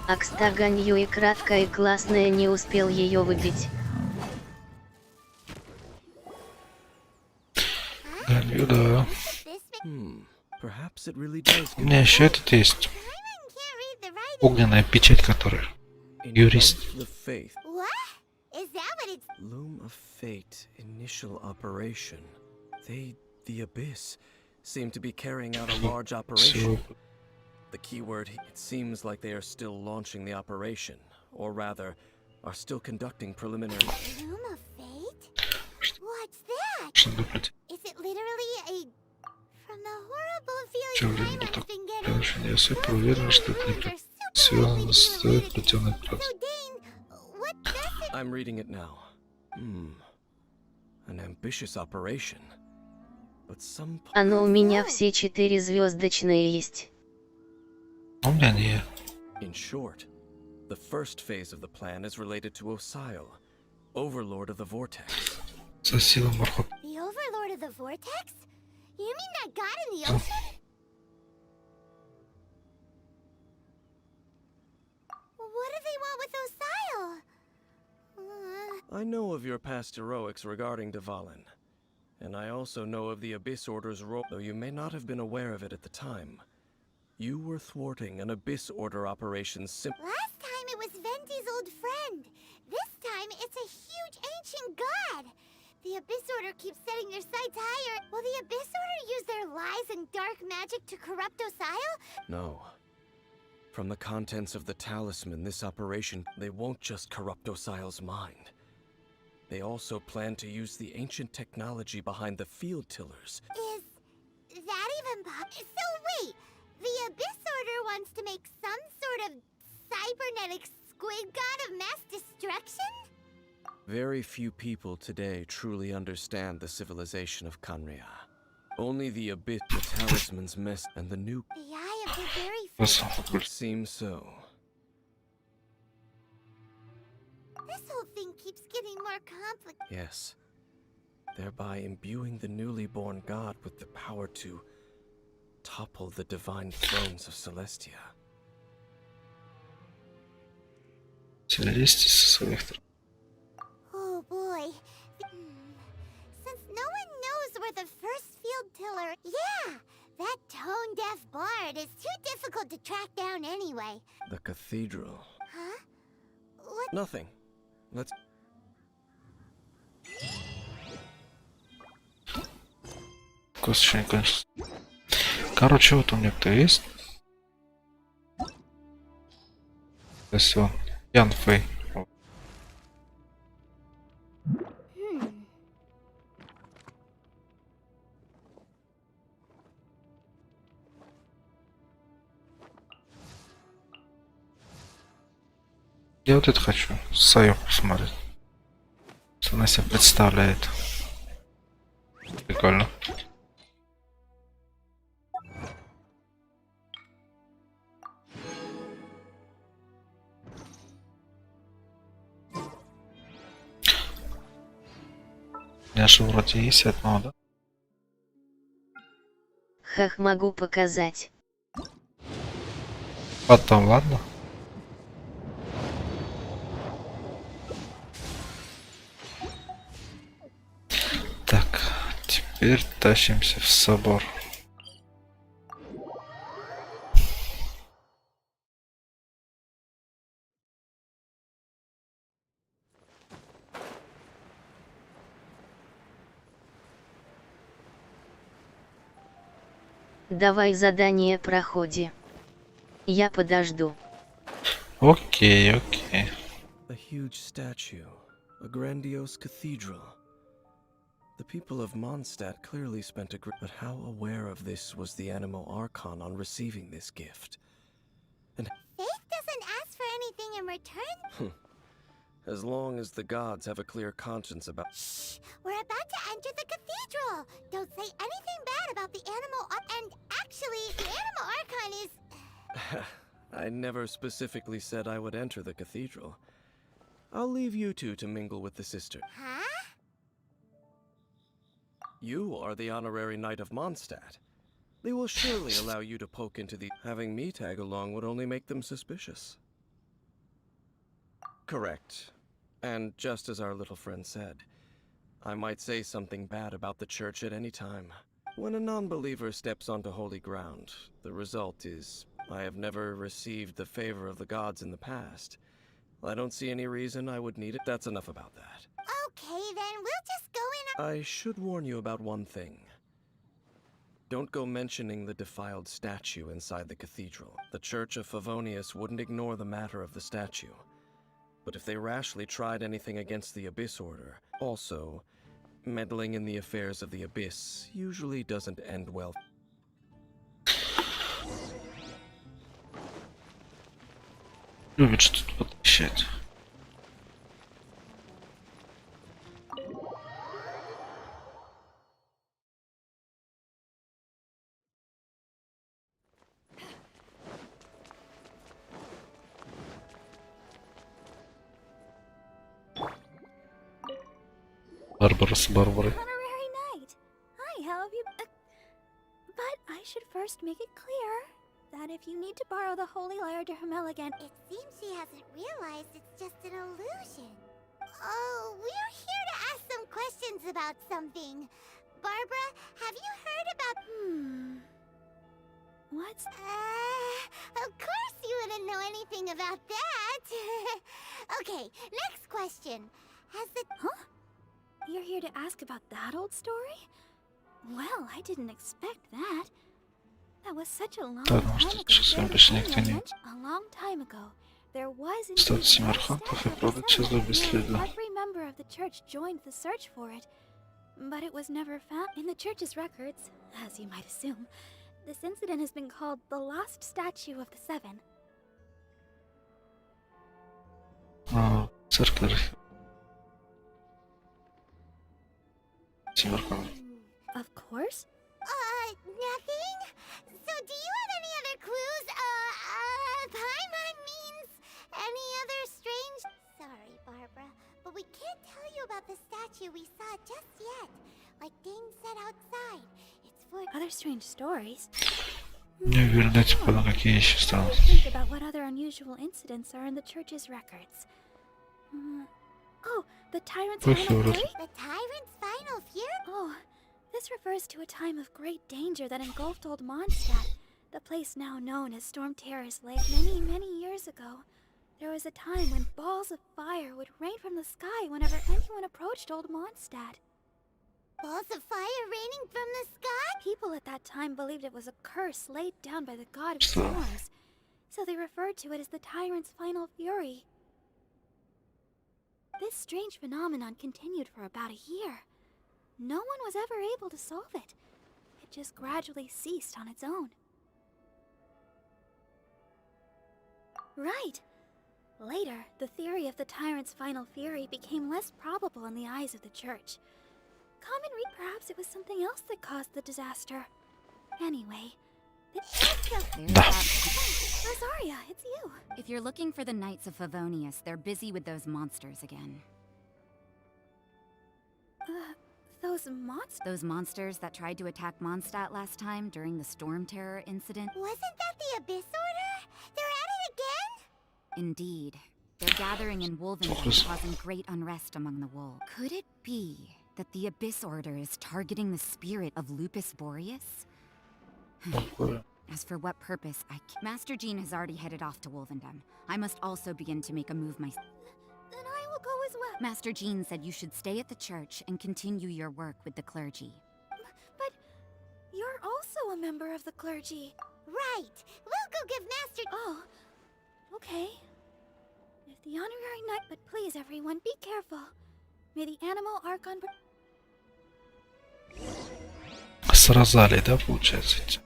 Акста ганью и краткая и классная, не успел ее выбить. Ганью, да. Perhaps it really does. У меня еще этот есть. Огненная печать, которая. Юрист. The faith. What? Is that what it's... Loom of Fate, initial operation. They, the Abyss, seem to be carrying out a large operation. The keyword, it seems like they are still launching the operation, or rather, are still conducting preliminary... Loom of Fate? What's that? Is it literally a... From the horrible feeling Simon's been getting... Я супер уверен, что это не связано с плетеной процессом. I'm reading it now. An ambitious operation. But some... Оно у меня все 4 звездочные есть. У меня нет. In short, the first phase of the plan is related to Osile, Overlord of the Vortex. Сосила морковь. The Overlord of the Vortex? You mean that god in the ocean? What do they want with Osile? I know of your past heroics regarding Dvalin, And I also know of the Abyss Order's role, though you may not have been aware of it at the time. You were thwarting an Abyss Order operation Last time it was Venti's old friend. This time it's a huge ancient god. The Abyss Order keeps setting their sights higher. Will the Abyss Order use their lies and dark magic to corrupt Osile? No. From the contents of the talisman, this operation, they won't just corrupt Osile's mind. They also plan to use the ancient technology behind the field tillers. Is that even possible? So wait, the Abyss Order wants to make some sort of cybernetic squid god of mass destruction? Very few people today truly understand the civilization of Kanria. Only the Abyss, the talisman's mess, and the new... The eye of the very It seems so. This whole thing keeps getting more complicated. Yes. Thereby imbuing the newly born god with the power to topple the divine thrones of Celestia. Oh boy. Since no one knows where the first field tiller... Yeah! That tone-deaf bard is too difficult to track down anyway. The cathedral. Huh? What? Nothing. Let's... Косточка, конечно. Короче, вот у меня кто есть. Все. Ян Фэй. Я вот это хочу. Саю посмотреть. Что она себя представляет. Прикольно. У меня же вроде есть одно, да? Хах, могу показать. Потом, ладно? Так, теперь тащимся в собор. Давай задание проходи. Я подожду. Окей, окей. A huge statue, a grandiose cathedral. The people of Mondstadt clearly spent a great... But how aware of this was the Animo Archon on receiving this gift? And Faith doesn't ask for anything in return? as long as the gods have a clear conscience about... Shh! We're about to enter the cathedral! Don't say anything bad about the Animo Archon. And actually, the Animo Archon is... I never specifically said I would enter the cathedral. I'll leave you two to mingle with the sister. Huh? You are the honorary knight of Mondstadt. They will surely allow you to poke into the... Having me tag along would only make them suspicious. Correct. And just as our little friend said, I might say something bad about the church at any time. When a non-believer steps onto holy ground, the result is I have never received the favor of the gods in the past. I don't see any reason I would need it. That's enough about that. Okay, then we'll just go in... I should warn you about one thing. Don't go mentioning the defiled statue inside the cathedral. The Church of Favonius wouldn't ignore the matter of the statue. But if they rashly tried anything against the Abyss Order, also, meddling in the affairs of the Abyss usually doesn't end well. Любит что-то подвещать. Барбара с Барбарой. Honorary knight. Hi, how have you... but I should first make it clear that if you need to borrow the Holy Lyre to Hermel again... It seems she hasn't realized it's just an illusion. Oh, we're here to ask some questions about something. Barbara, have you heard about... What's... Of course you wouldn't know anything about that. Okay, next question. Has the... Huh? You're here to ask about that old story? Well, I didn't expect that. That was such a long time ago. A long time ago, there was indeed a statue of the seven. Every member of the church joined the search for it, but it was never found in the church's records, as you might assume. This incident has been called the Lost Statue of the Seven. Of course. Nothing? So do you have any other clues? Paimon means any other strange... Sorry, Barbara, but we can't tell you about the statue we saw just yet. Like Dane said outside. It's for... Other strange stories? Не уверена, типа, на какие еще странности. Think about what other unusual incidents are in the church's records. Oh, the tyrant's final fury? The tyrant's final fury? Oh, this refers to a time of great danger that engulfed old Mondstadt, the place now known as Storm Terrace Lake. Many years ago, there was a time when balls of fire would rain from the sky whenever anyone approached old Mondstadt. Balls of fire raining from the sky? People at that time believed it was a curse laid down by the god of storms, so they referred to it as the tyrant's final fury. This strange phenomenon continued for about a year. No one was ever able to solve it. It just gradually ceased on its own. Right. Later, the theory of the tyrant's final fury became less probable in the eyes of the church. Perhaps it was something else that caused the disaster. Anyway, Rosaria, it's you. If you're looking for the Knights of Favonius, they're busy with those monsters again. Those monsters? Those monsters that tried to attack Mondstadt last time during the Storm Terror incident? Wasn't that the Abyss Order? They're at it again? Indeed. They're gathering in Wolvendom, causing great unrest among the wolves. Could it be that the Abyss Order is targeting the spirit of Lupus Boreas? As for what purpose, Master Jean has already headed off to Wolvendom. I must also begin to make a move myself. Then I will go as well. Master Jean said you should stay at the church and continue your work with the clergy. But you're also a member of the clergy. Right. We'll go give Master... Oh, okay. If the honorary knight... But please, everyone, be careful. May the animal Archon... Сразали, да, получается?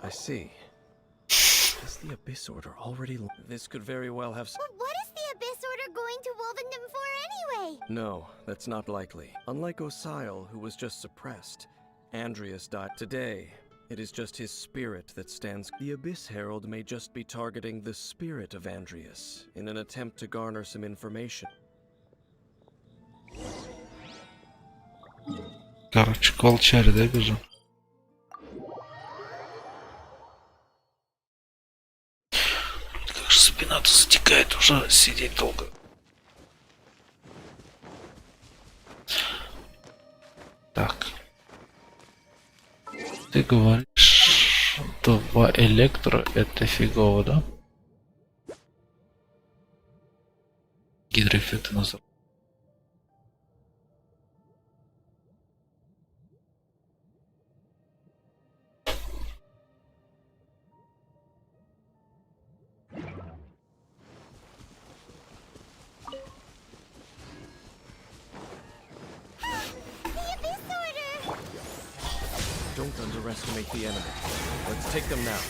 I see. Is the Abyss Order already... This could very well have... But what is the Abyss Order going to Wolvendom for anyway? No, that's not likely. Unlike Osile, who was just suppressed, Andreas died today. It is just his spirit that stands... The Abyss Herald may just be targeting the spirit of Andreas in an attempt to garner some information. Короче, к волчаре, да, бежим? Как же спина-то затекает, уже сидеть долго. Так. Ты говоришь, 2 электро это фигово, да? Гидроэффекты назад. Don't underestimate the enemy. Let's take them now.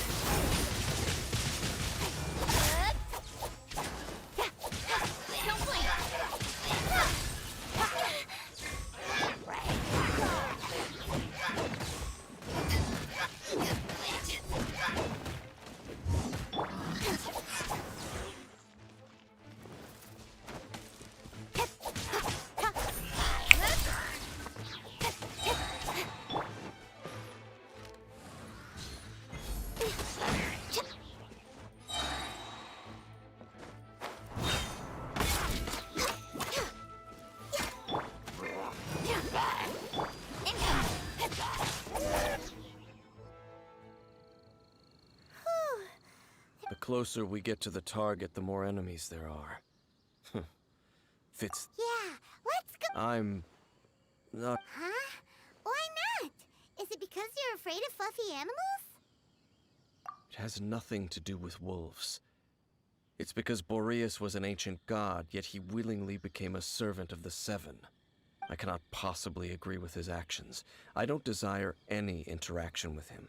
The closer we get to the target, the more enemies there are. Fits. Yeah, let's go. I'm not. Huh? Why not? Is it because you're afraid of fluffy animals? It has nothing to do with wolves. It's because Boreas was an ancient god, yet he willingly became a servant of the Seven. I cannot possibly agree with his actions. I don't desire any interaction with him.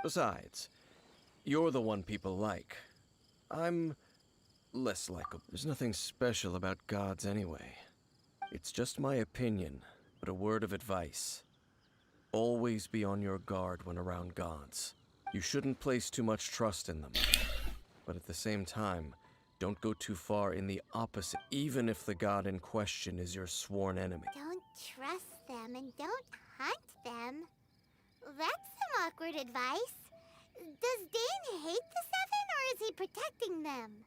Besides, you're the one people like. I'm less likable. There's nothing special about gods anyway. It's just my opinion, but a word of advice. Always be on your guard when around gods. You shouldn't place too much trust in them. But at the same time, don't go too far in the opposite, even if the god in question is your sworn enemy. Don't trust them and don't hunt them. That's some awkward advice. Does Dane hate the Seven, or is he protecting them?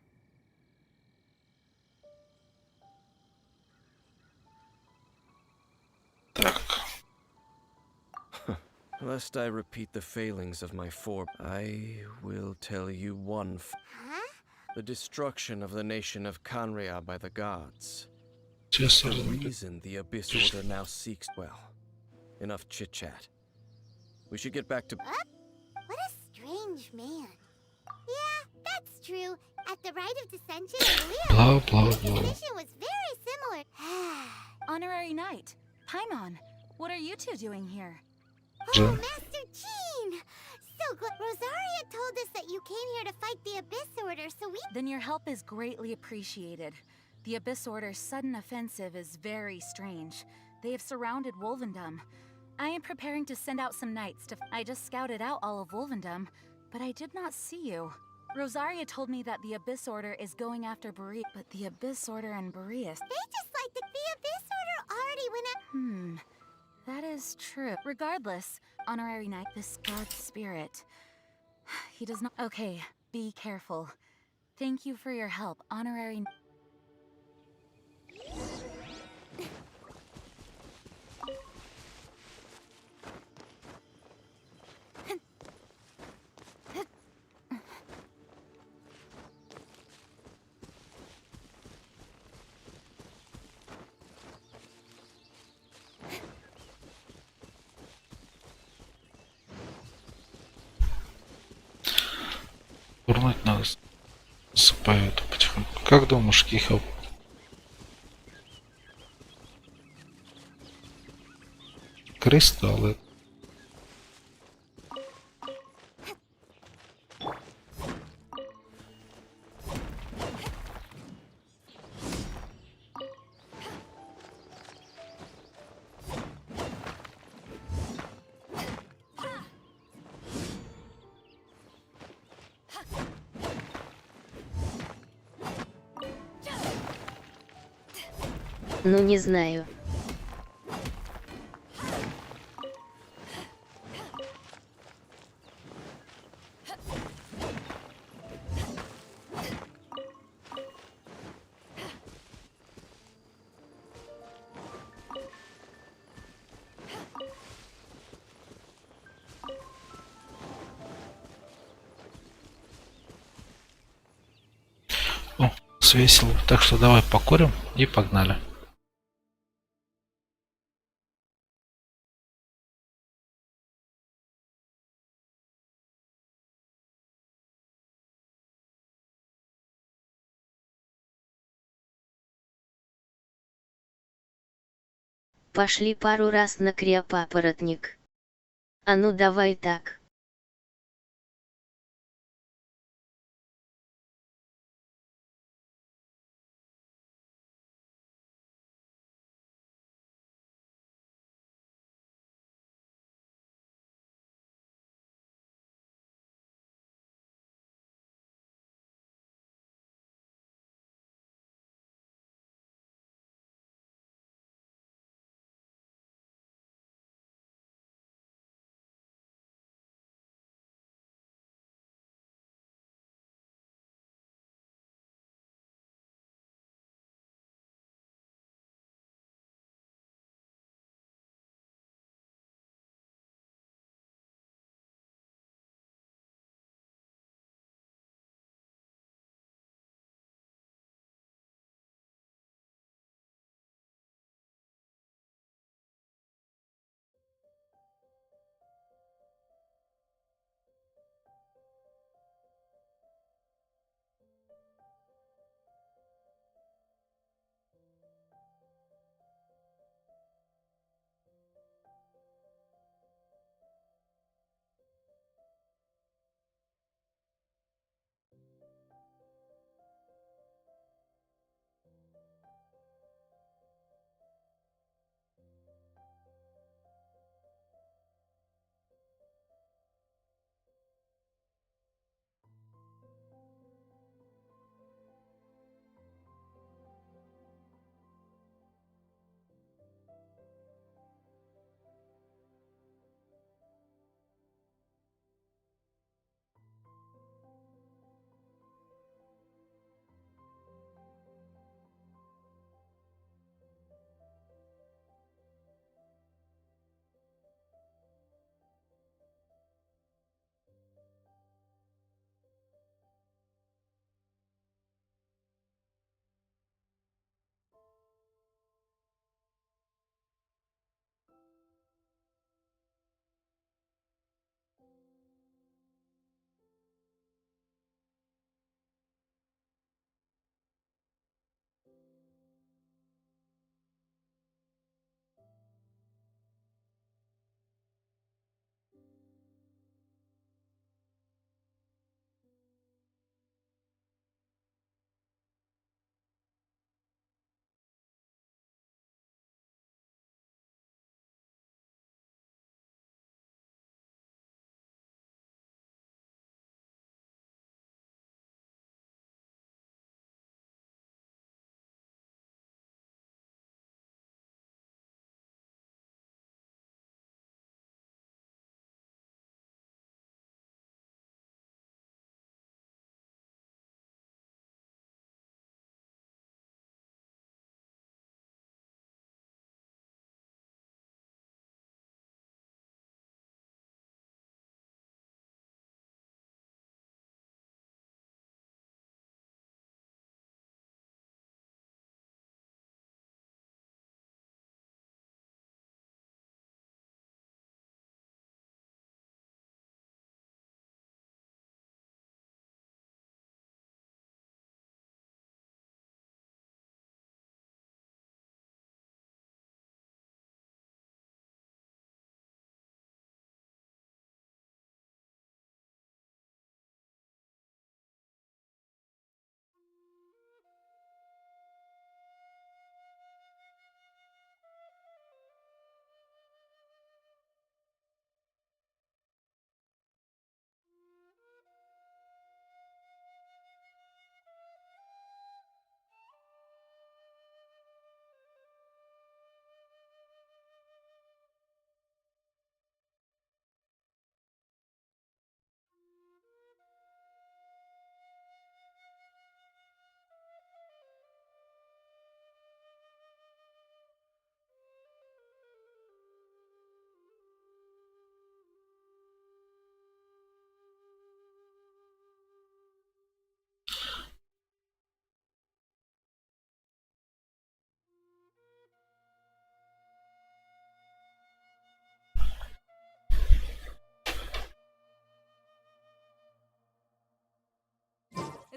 Lest I repeat the failings of my I will tell you one Huh? the destruction of the nation of Kanria by the gods. Just The reason the Abyss Order now seeks, well, enough chit-chat. We should get back to... What a strange man. Yeah, that's true. At the rite of dissension in Leo, Blah, blah, his blah. position was very similar. Honorary Knight, Paimon, what are you two doing here? Oh, Master Jean! So good. Rosaria told us that you came here to fight the Abyss Order, so we... Then your help is greatly appreciated. The Abyss Order's sudden offensive is very strange. They have surrounded Wolvendom. I am preparing to send out some knights to... I just scouted out all of Wolvendom, but I did not see you. Rosaria told me that the Abyss Order is going after Boreas, but the Abyss Order and Boreas... They just like the Abyss Order already went up... That is true. Regardless, Honorary Knight, this god's spirit... He does not... Okay, be careful. Thank you for your help, Honorary... Турнуть надо по эту потихоньку. Как думаешь, Кихел? Кристаллы. Ну не знаю. О, свесил. Так что давай покурим и погнали. Пошли пару раз на криопапоротник. А ну давай так.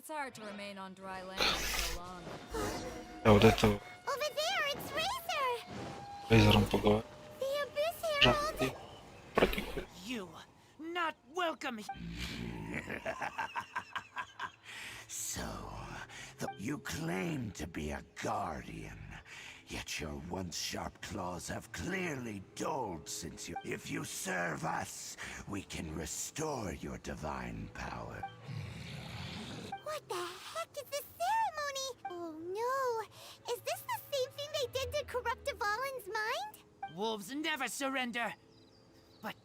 It's hard to remain on dry land for so long. А вот это Over there, it's Razor. лазером поговорить. The Abyss Herald. You, not welcome. So, you claim to be a guardian, yet your once sharp claws have clearly dulled since you. If you serve us, we can restore your divine power. What the heck is this ceremony? Oh no! Is this the same thing they did to corrupt Dvalin's mind? Wolves never surrender. But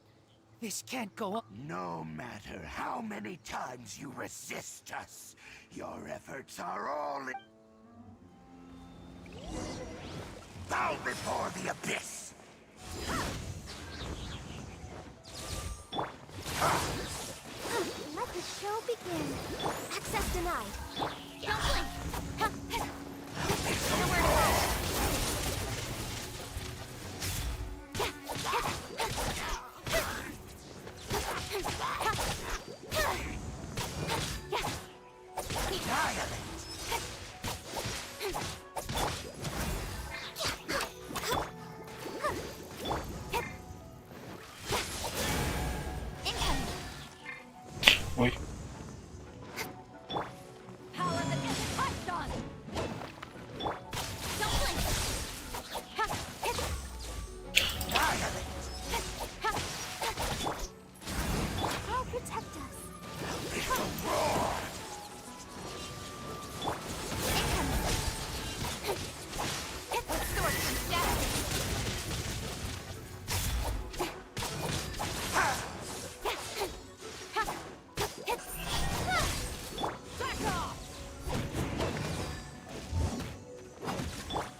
this can't go on. No matter how many times you resist us, your efforts are all in. Bow before the abyss! Let the show begin. Access denied. Don't blink. Nowhere to go. Ой. I'll protect us.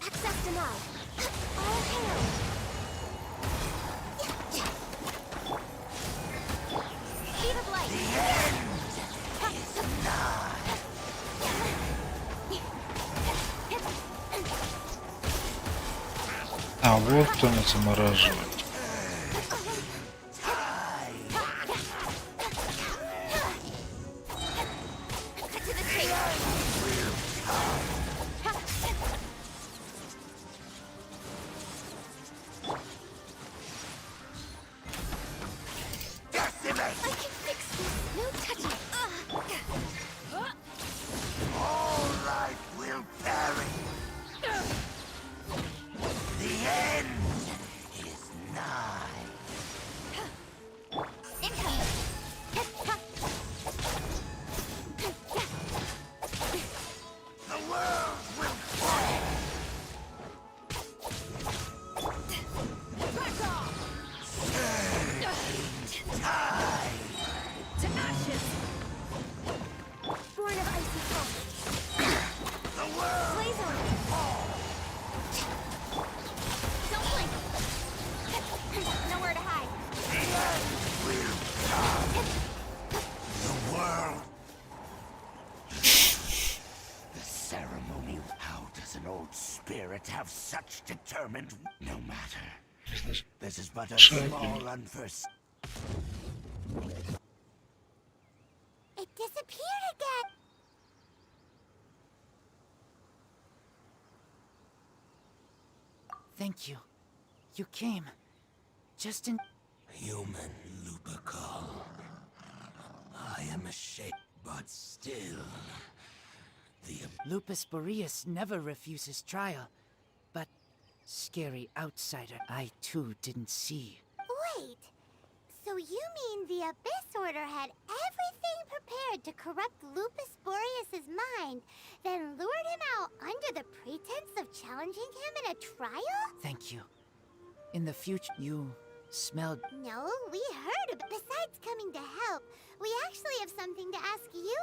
Access denied. All hail. Speed of light. А вот кто меня замораживает. All life will perish. The end is nigh. The world will fall. Tide. To ashes. Born of icy cold. The world Blaze on. Don't blink. Nowhere to hide. will come. The world. The ceremony. How does an old spirit have such determined? No matter. This is but a small unforeseen. It disappeared again. Thank you. You came. Just in. Human Lupercal. I am ashamed, but still. The Lupus Boreas never refuses trial. But scary outsider, I too didn't see. Wait. So you mean the Abyss Order had everything prepared to corrupt Lupus Boreas's mind, then lured him out under the pretense of challenging him in a trial? Thank you. In the future, you smelled. No, we heard about. Besides coming to help, we actually have something to ask you.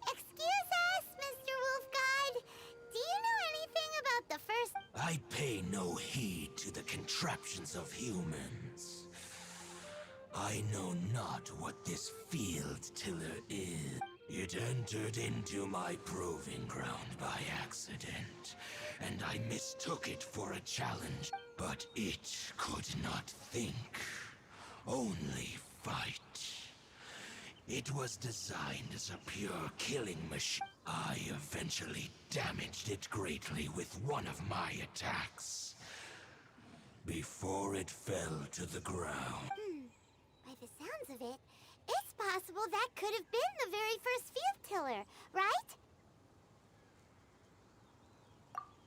Excuse us, Mr. Wolf Guide. Do you know anything about the first? I pay no heed to the contraptions of humans. I know not what this field tiller is. It entered into my proving ground by accident, and I mistook it for a challenge. But it could not think, only fight. It was designed as a pure killing machine. I eventually damaged it greatly with one of my attacks. Before it fell to the ground. By the sounds of it, it's possible that could have been the very first field tiller, right?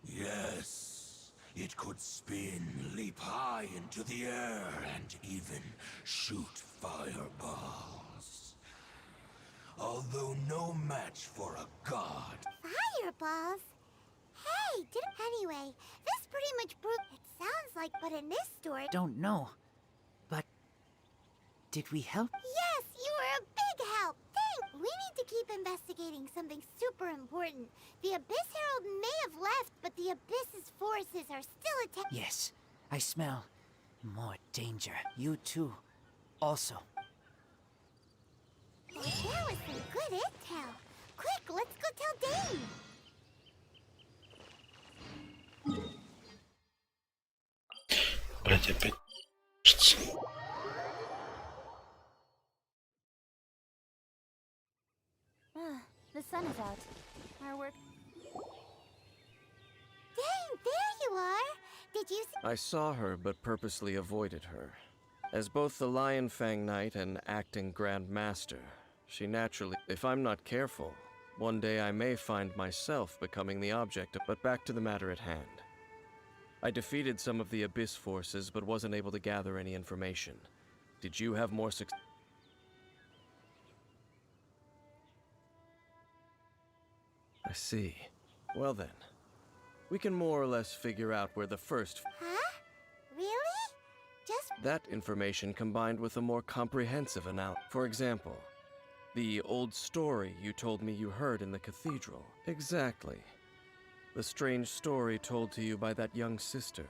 Yes, it could spin, leap high into the air, and even shoot fireballs. Although no match for a god. Fireballs? Hey, anyway, this pretty much proved it sounds like, but in this story... Don't know. But... did we help? Yes, you were a big help! Thanks! We need to keep investigating something super important. The Abyss Herald may have left, but the Abyss's forces are still attacking. Yes, I smell more danger. You too. Also. Well, there was some good intel. Quick, let's go tell Dane! Блять, опять. The sun is out. Our work... Dane, there you are! Did you see... I saw her, but purposely avoided her. As both the Lion Fang Knight and acting Grand Master, she naturally... If I'm not careful, one day I may find myself becoming the object of... But back to the matter at hand. I defeated some of the Abyss forces, but wasn't able to gather any information. Did you have more success? I see. Well then, we can more or less figure out where the first... Huh? Really? Just... That information combined with a more comprehensive analysis. For example, the old story you told me you heard in the cathedral. Exactly. The strange story told to you by that young sister,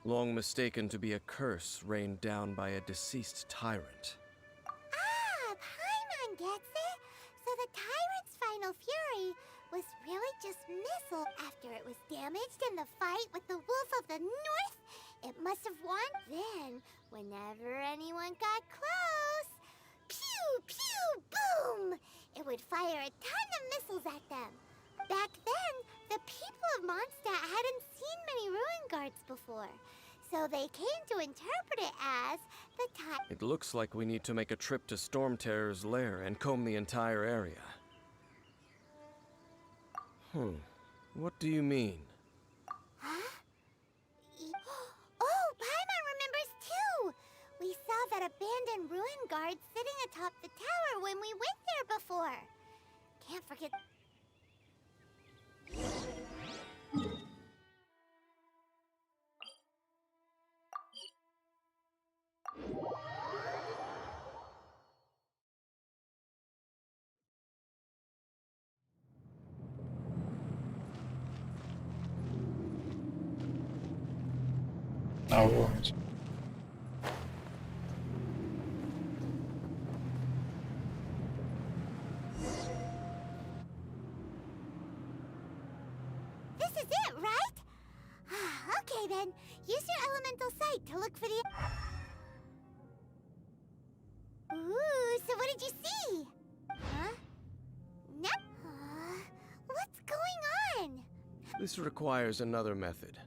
long mistaken to be a curse rained down by a deceased tyrant. Ah, Paimon gets it! So the tyrant's final fury was really just missile. After it was damaged in the fight with the Wolf of the North, it must have won. Then, whenever anyone got close, pew, pew, boom! It would fire a ton of missiles at them. Back then, the people of Mondstadt hadn't seen many ruin guards before, so they came to interpret it as the time. It looks like we need to make a trip to Storm Terror's lair and comb the entire area. What do you mean? Huh? Oh, Paimon remembers too! We saw that abandoned ruin guard sitting atop the tower when we went there before. Can't forget... А вот. This is it, right? Okay then, use your elemental sight to look for the... Ooh, so what did you see? Huh? No. What's going on? This requires another method.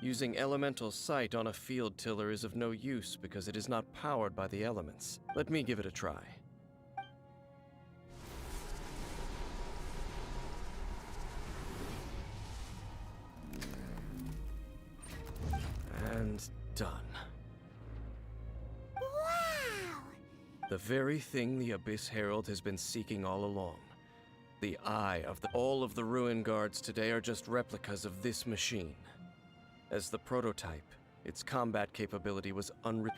Using elemental sight on a field tiller is of no use because it is not powered by the elements. Let me give it a try. And done. Wow! The very thing the Abyss Herald has been seeking all along. The eye of all of the ruin guards today are just replicas of this machine. As the prototype, its combat capability was Prototype?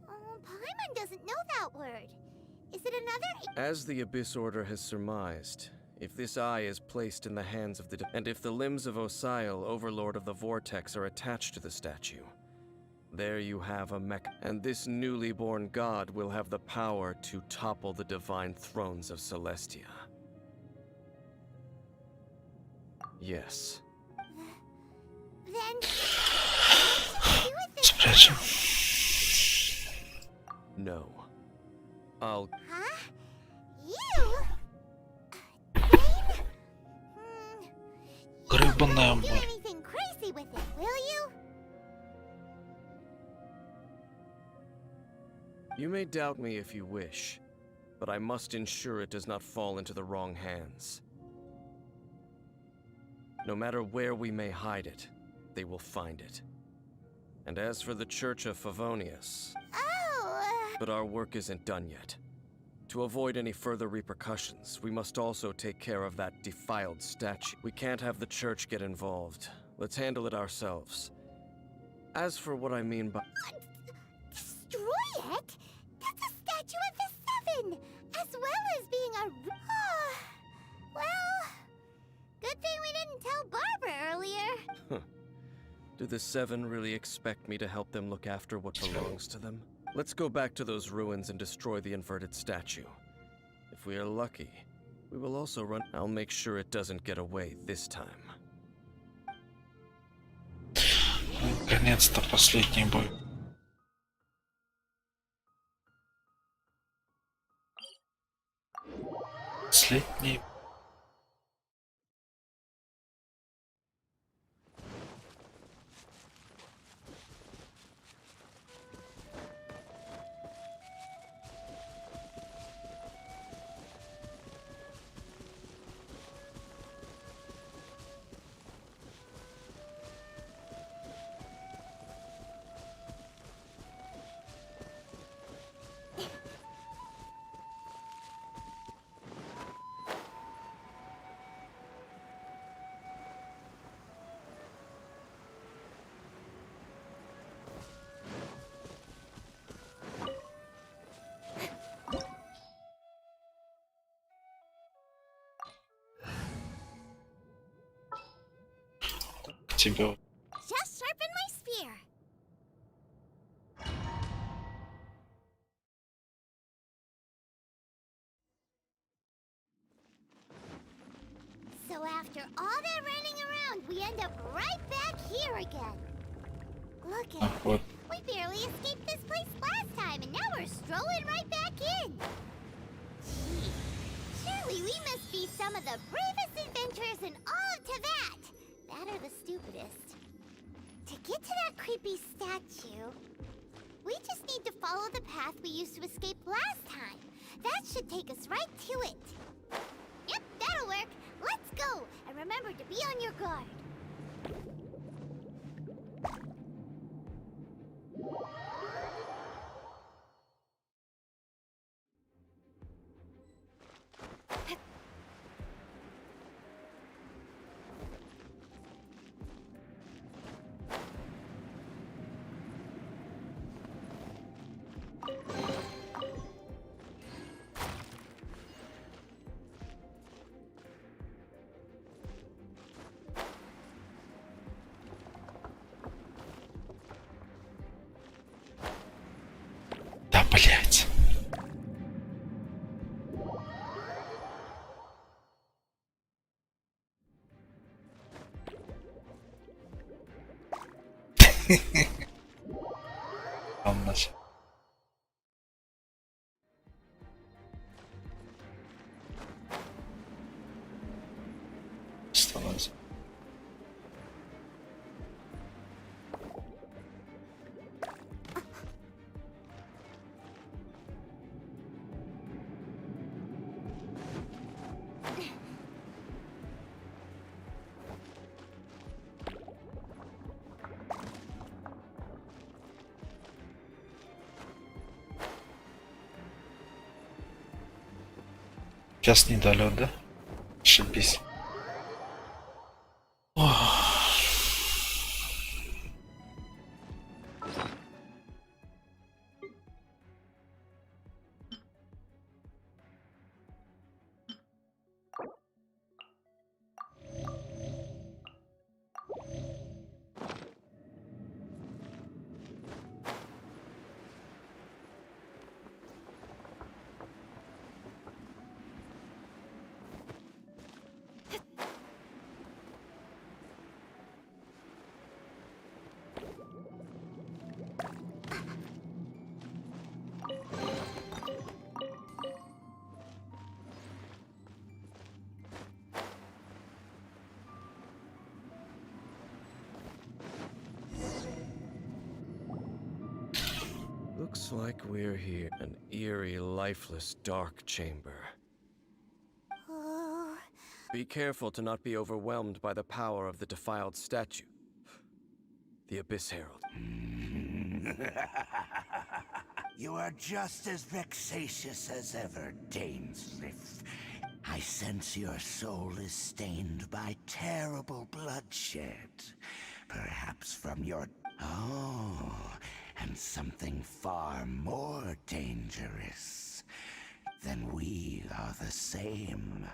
Oh, Paimon doesn't know that word. Is it another... As the Abyss Order has surmised, if this eye is placed in the hands of the... and if the limbs of Osiel, Overlord of the Vortex, are attached to the statue, there you have a mech... And this newly born god will have the power to topple the divine thrones of Celestia. Yes. Then... what should we do with this? No. I'll... Huh? You? Brain? Гребаная Do боль. anything crazy with it, will you? You may doubt me if you wish, but I must ensure it does not fall into the wrong hands. No matter where we may hide it, they will find it. And as for the Church of Favonius... Oh! But our work isn't done yet. To avoid any further repercussions, we must also take care of that defiled statue. We can't have the church get involved. Let's handle it ourselves. As for what I mean by... Destroy it? That's a statue of the Seven, as well as being a... well... Good thing we didn't tell Barbara earlier. Do the Seven really expect me to help them look after what belongs to them? Let's go back to those ruins and destroy the inverted statue. If we are lucky, we will also run... I'll make sure it doesn't get away this time. Наконец-то последний бой. Последний. Тебе. Just sharpen my spear. So after all that running around, we end up right back here again. Look at it. Вот. We barely escaped this place last time, and now we're strolling right back in. Gee, surely we must be some of the bravest adventurers in all of Teyvat. That or the stupidest. To get to that creepy statue, we just need to follow the path we used to escape last time. That should take us right to it. Yep, that'll work. Let's go, and remember to be on your guard. Да, блять. Алмаз. Становится. Сейчас недолет, да? Ошибись. Looks like we're here. An eerie, lifeless, dark chamber. Be careful to not be overwhelmed by the power of the defiled statue. The Abyss Herald. You are just as vexatious as ever, Dainsmith. I sense your soul is stained by terrible bloodshed. Perhaps from your... Oh, and something far more dangerous. Then we are the same.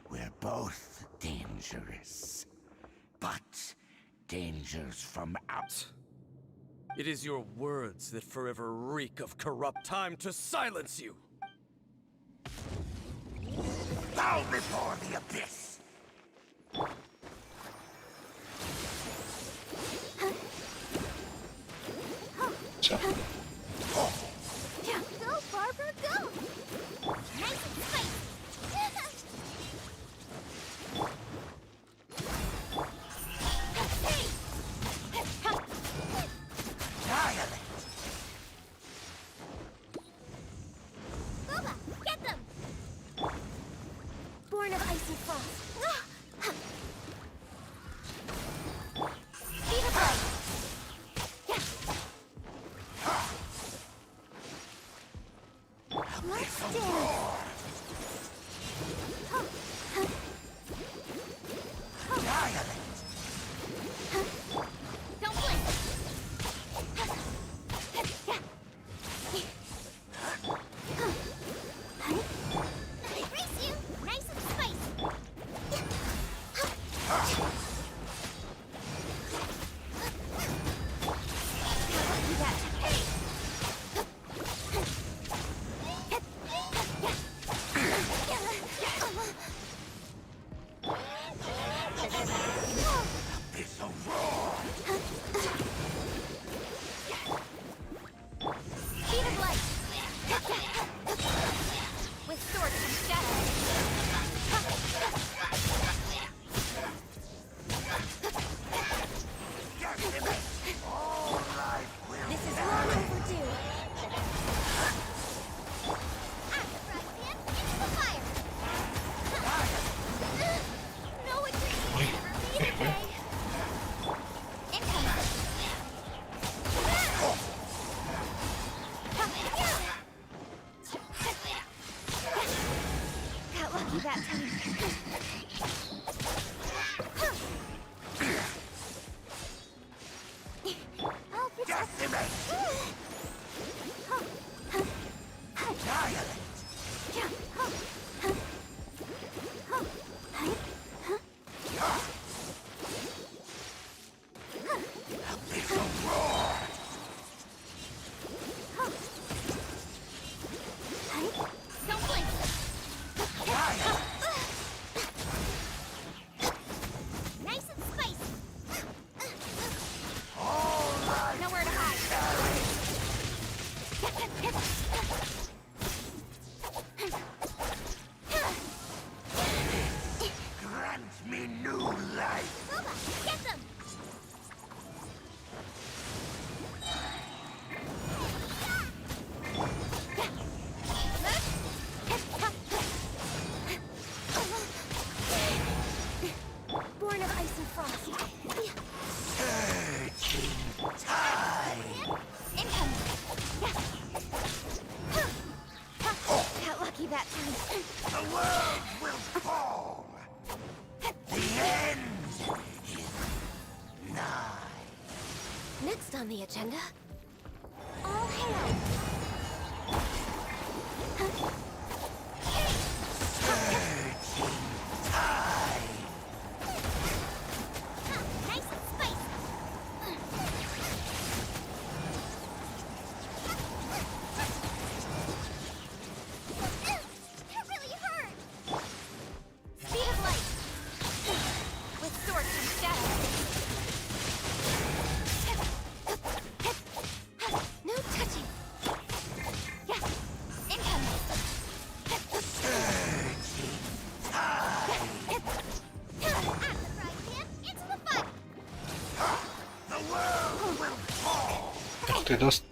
We're both dangerous. But dangers from out... It is your words that forever reek of corrupt. Time to silence you! Bow before the abyss! Go, Barbara, go! Nice and tight! Boba, get them! Born of icy frost. Speed of light. Let's dance. Don't blink. Race you, nice and spicy. Speed of light. With swords and shadows. This is long overdue. Into the fire. No retreat for me today. Incoming. Got lucky that time. I'll protect you. Don't blink. Nice and spicy. Nowhere to hide. Grant me new life! Boba, get them! Born of ice and frost. Surging tide! Incoming. Got lucky that time. The world will fall! The end is nigh! Next on the agenda, all hail. Surging tide! Nice and spicy. That really hurt. Speed of light. With swords and shadows. No touching. Yeah. Incoming. Surging tide! At the frying pan, into the fire. The world will fall! Ух ты, даст.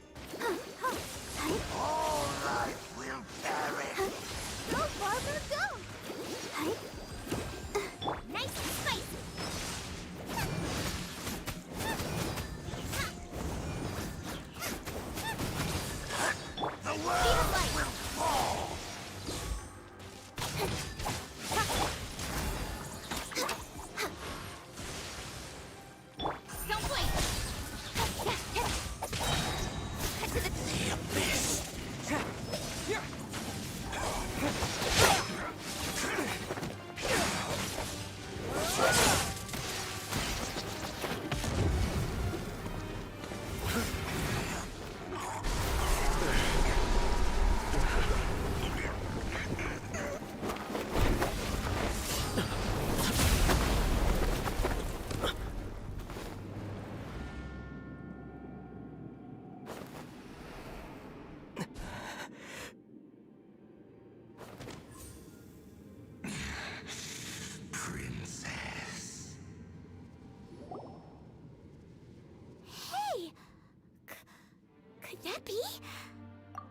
Could that be?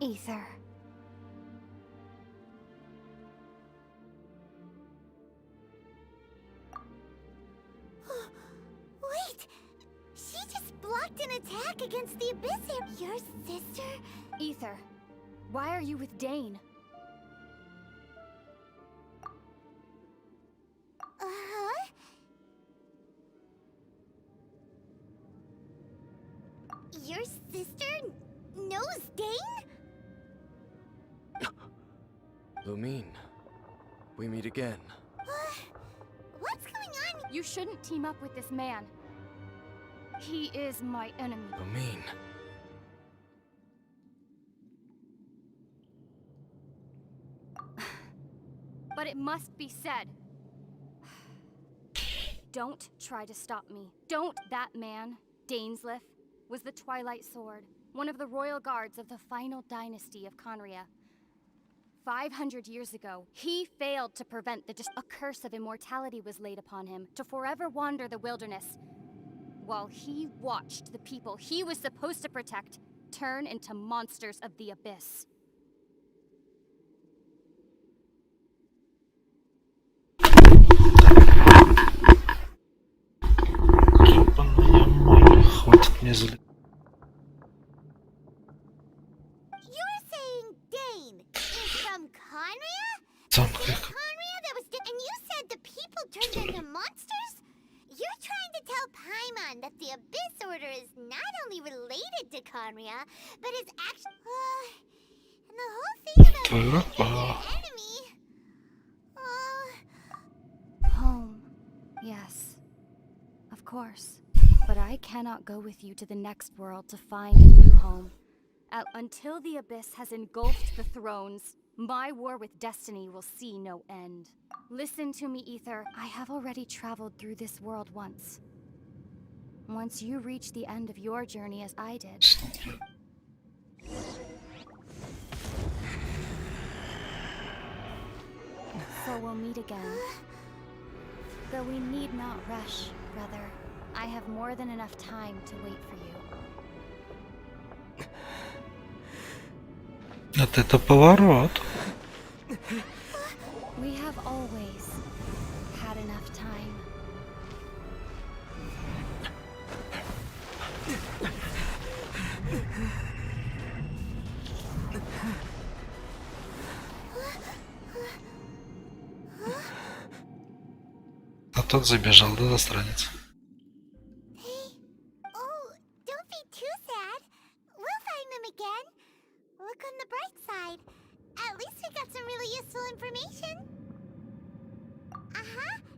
Ether. Wait! She just blocked an attack against the Abyss. Your sister? Ether, why are you with Dane? Uh-huh. Your sister knows Dane? Lumine, we meet again. What's going on? You shouldn't team up with this man. He is my enemy. Lumine. But it must be said. Don't try to stop me. Don't. That man, Dainsleif, was the Twilight Sword, one of the royal guards of the final dynasty of Conria. 500 years ago, he failed to prevent a curse of immortality was laid upon him to forever wander the wilderness, while he watched the people he was supposed to protect turn into monsters of the abyss. Хватит мне залить. You're saying Dane is from Conria? Там Conria that was and you said the people turned into monsters? You're trying to tell Paimon that the Abyss Order is not only related to Conria, but is actually and the whole thing about being an enemy. Home. Yes. Of course. But I cannot go with you to the next world to find a new home. Until the Abyss has engulfed the thrones, my war with destiny will see no end. Listen to me, Ether. I have already traveled through this world once. Once you reach the end of your journey as I did. So we'll meet again. Though we need not rush, brother. I have more than enough time to wait for you. Вот это поворот. We have always had enough time. А тот забежал, да, засранец. Oh, don't be too sad. We'll find them again. Look on the bright side. At least we got some really useful information.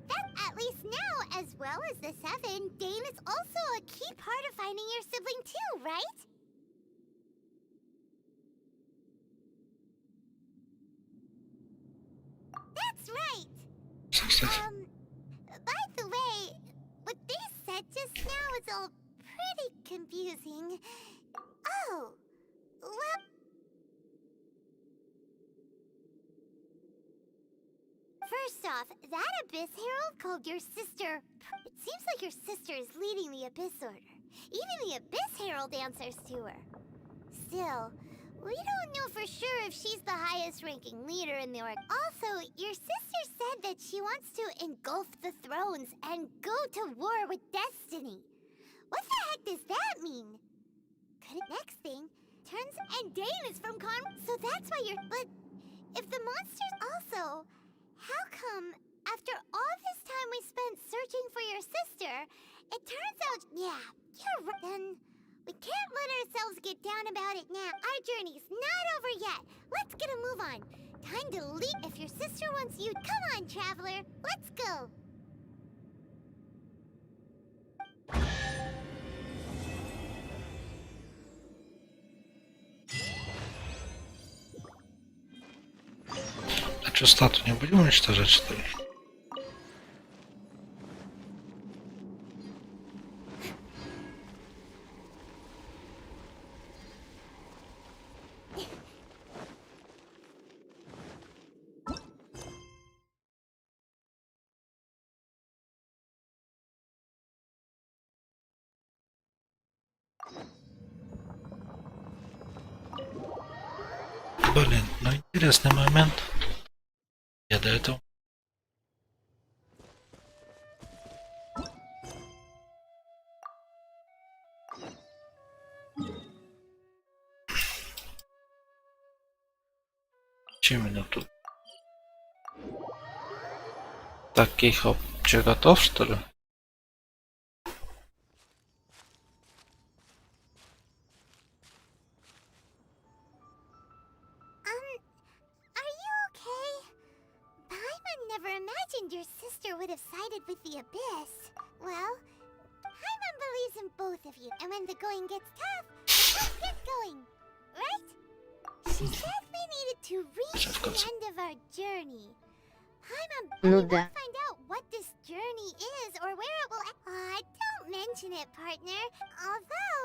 That at least now, as well as the 7, Dane is also a key part of finding your sibling too, right? That's right. By the way, what they said just now is all pretty confusing. Oh, well... First off, that Abyss Herald called your sister... It seems like your sister is leading the Abyss Order. Even the Abyss Herald answers to her. Still, we don't know for sure if she's the highest-ranking leader in the org. Also, your sister said that she wants to engulf the thrones and go to war with destiny. What the heck does that mean? Next thing, turns and Dane is from so that's why you're... But if the monsters also... our journey's not over yet. Let's get a move on. Time to leap if your sister wants you. Come on, traveler. Let's go. А что, статую не будем уничтожать, что ли? Блин, ну интересный момент. Я до этого. Чем именно тут? Так, Кейхоп, че, готов, что ли? Are you okay? Paimon never imagined your sister would have sided with the Abyss. Well, Paimon believes in both of you, and when the going gets tough, let's get going, right? She said we needed to reach the end of our journey. Paimon, Ну we да. won't find out what this journey is or where it will. Don't mention it, partner. Although,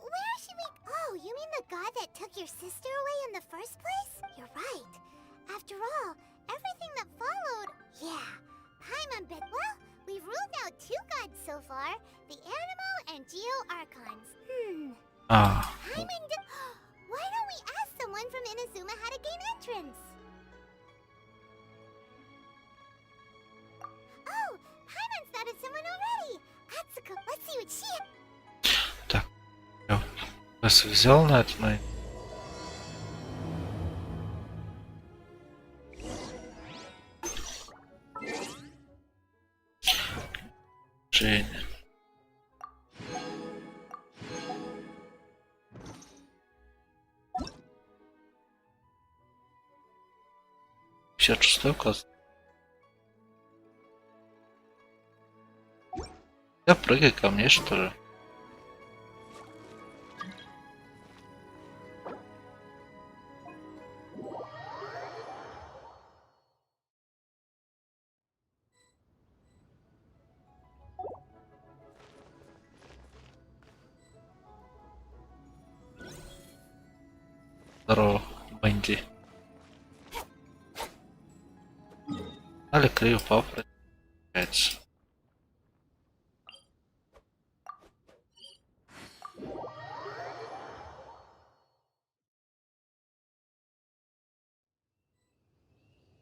where should we? Oh, you mean the god that took your sister away in the first place? You're right. After all, everything that followed. Yeah, Paimon bet. Well, we've ruled out 2 gods so far: the Animo and Geo Archons. А, Paimon. Why don't we ask someone from Inazuma how to gain entrance? Oh, Paimon's thought of someone already. Atsuko, let's see what she. так. Я вас взял на это мой. Женя. Все 56 класс. Я прыгай ко мне, что ли? Здорово, Бенди. Али криво папа.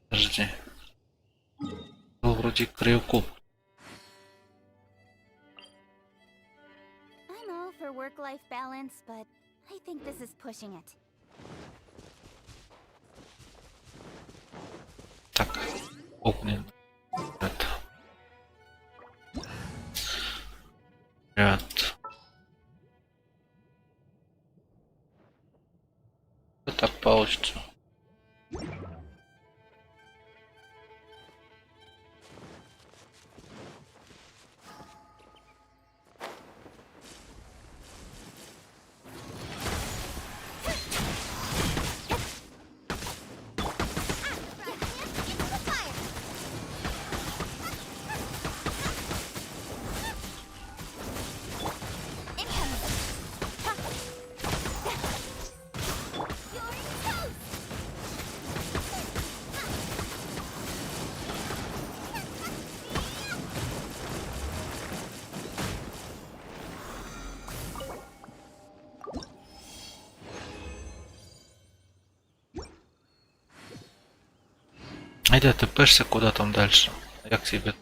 Подожди. Был вроде криокуб. I'm all for work-life balance, but I think this is pushing it. Так, огненный. Это. Ряд. Вот так получится. Айда, ты пешься куда там дальше. Я к тебе.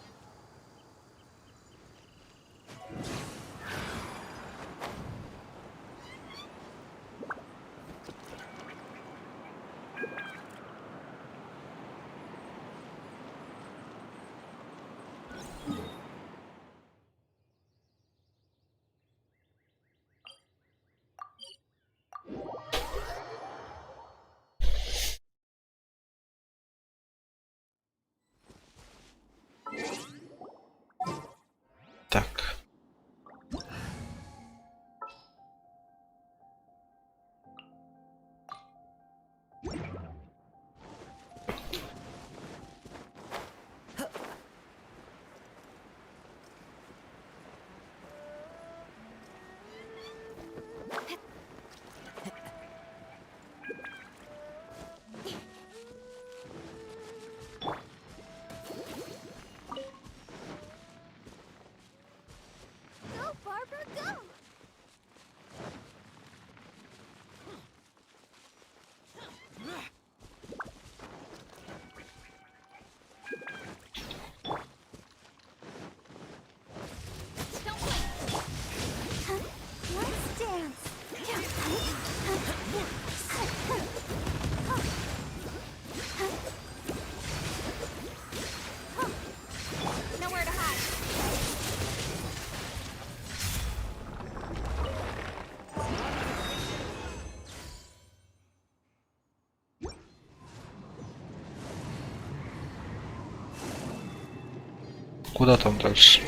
Куда там дальше?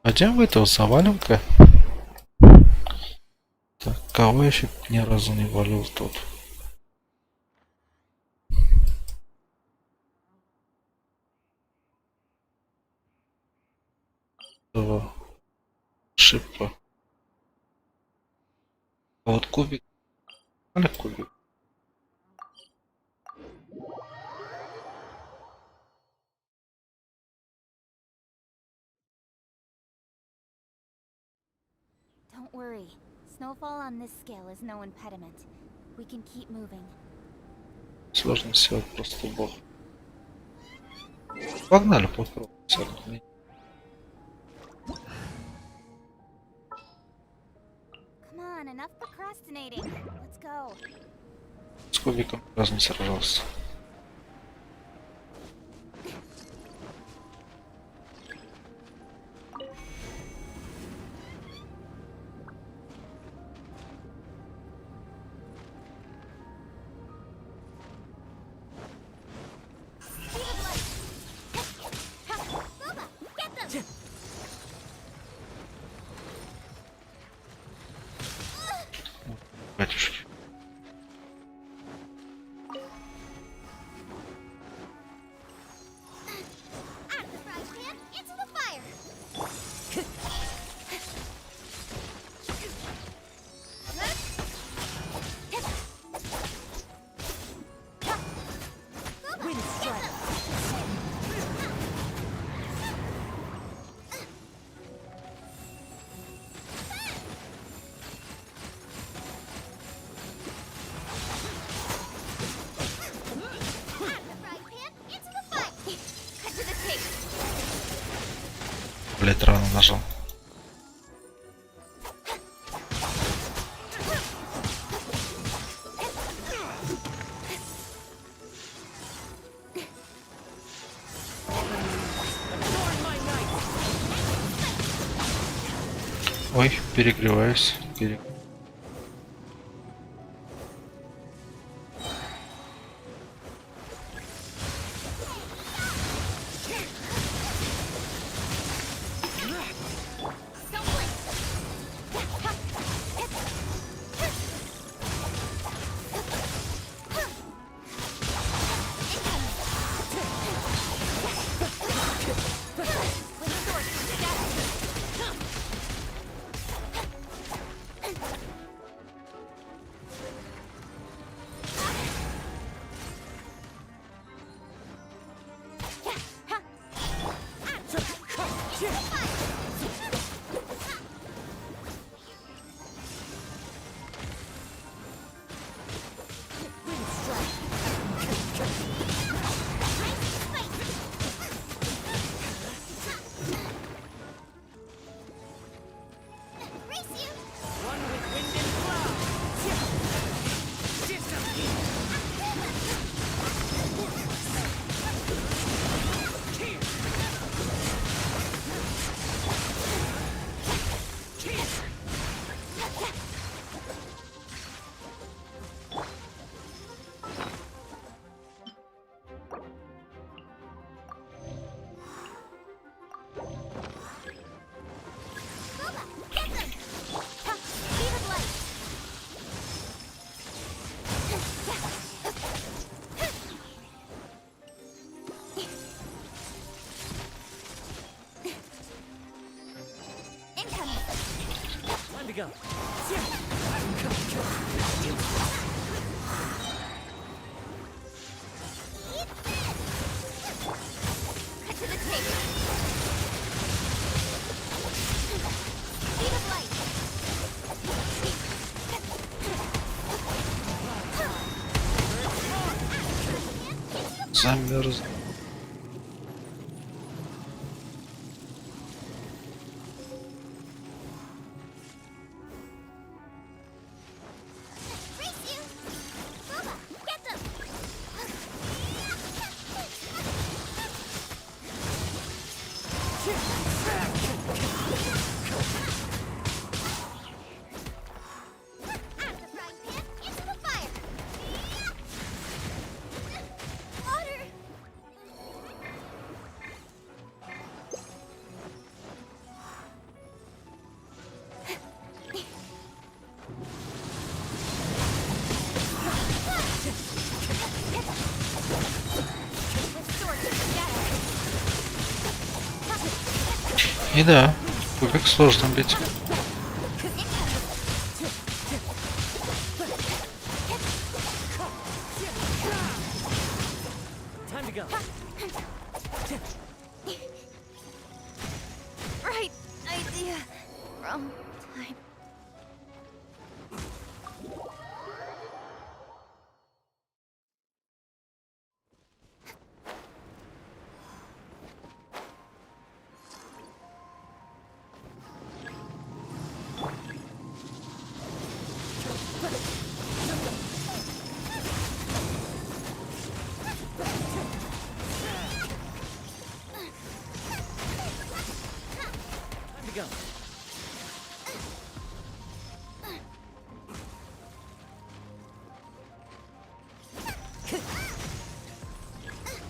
Пойдем в этого заваленка. Так, кого я еще ни разу не валил тут? Ошибка. А вот кубик. Или кубик? Don't worry. Snowfall on this scale is no impediment. We can keep moving. Сложно все, просто бог. Погнали, попробуем. Come on, enough procrastinating. Let's go. С кубиком раз не сражался. Батюшки. Блять, рано нажал. Ой, перегреваюсь. go. Замерз. И да, кубик сложно бить. Right idea. Wrong time.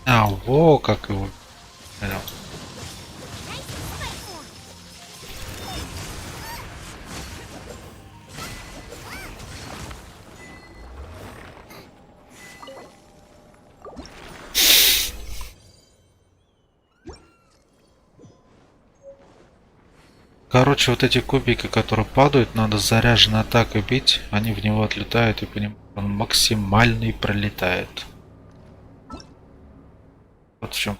А, во, как его. Понял. Короче, вот эти кубики, которые падают, надо заряженной атакой бить. Они в него отлетают, и по нему он максимальный пролетает. Вот в чем.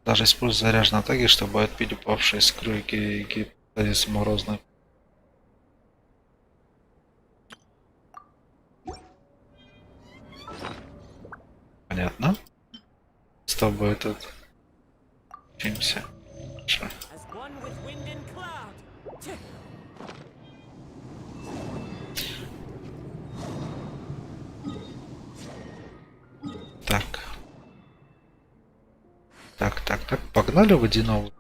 Даже используя заряженные атаки, чтобы отбить упавшие искры и позиции морозной. Понятно? С тобой тут учимся. Хорошо. Так, погнали водяного.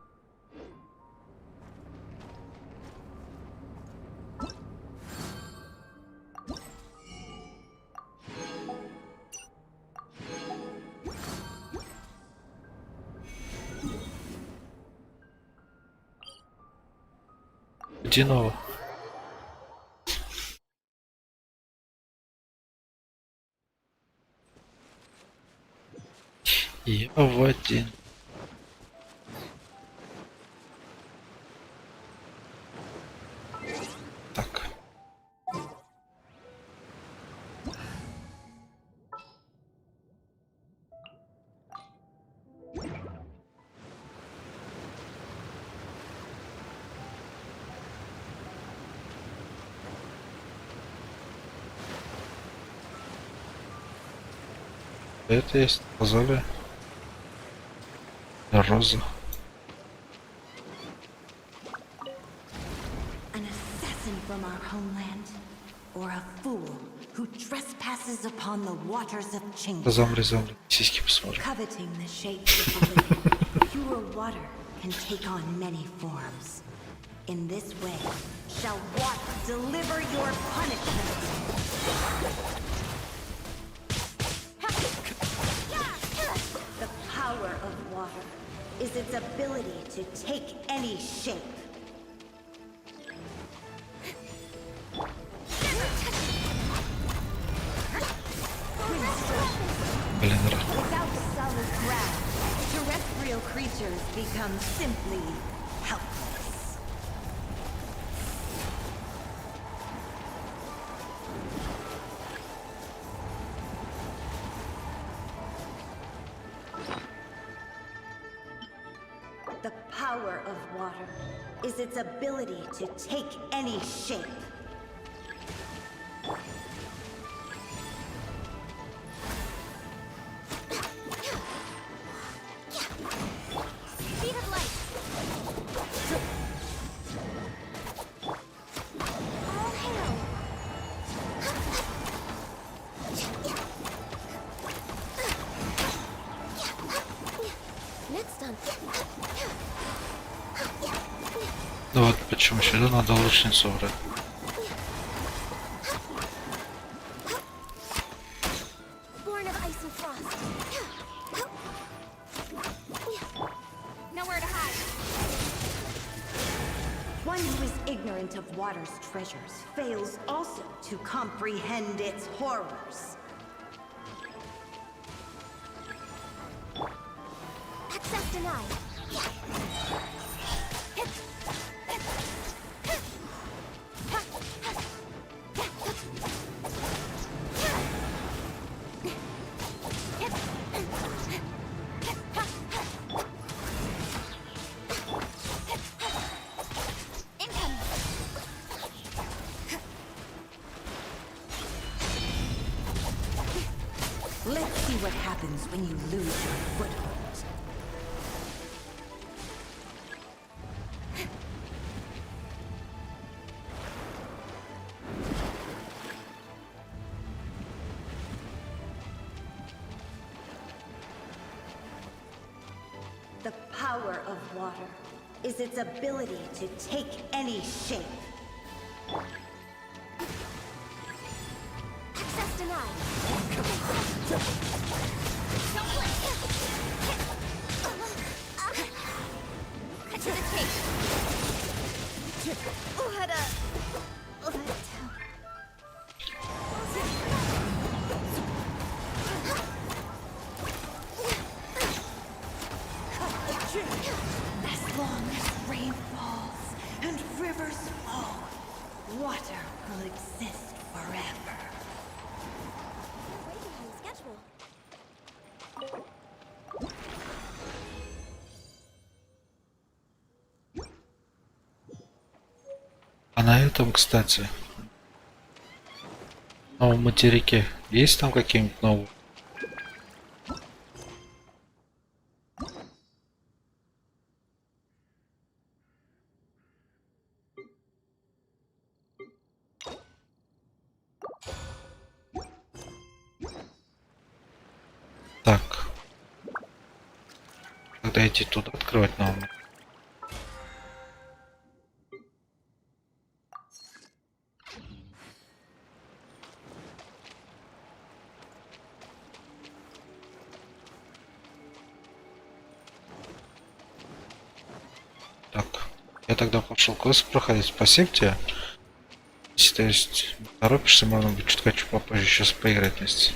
Водяного. Я в один. Так. Это есть позови. Роза. An assassin from our homeland, or a fool who trespasses upon the waters of Chingsa. Замри, сиськи посмотрим. Coveting the shapes of the living, pure water can take on many forms. In this way, shall water deliver your punishment. The power of water is its ability to take any shape. Without solid ground, terrestrial creatures become simply helpless. The power of water is its ability to take any shape. Speed of light. All hail. Next time. Ну вот почему сюда надо лучницу брать. Born of ice and frost. Nowhere to hide. One who is ignorant of water's treasures fails also to comprehend its horrors. Access denied. Let's see what happens when you lose your foothold. The power of water is its ability to take any shape. Access denied. Cut to the tape. As long as rain falls and rivers flow, water will exist forever. Way behind schedule. А на этом, кстати, новом материке есть там какие-нибудь новые? Так. Когда идти туда открывать новый? Так. Я тогда пошел квест проходить. Спасибо тебе. Если то есть торопишься, можно будет чуть попозже сейчас поиграть вместе.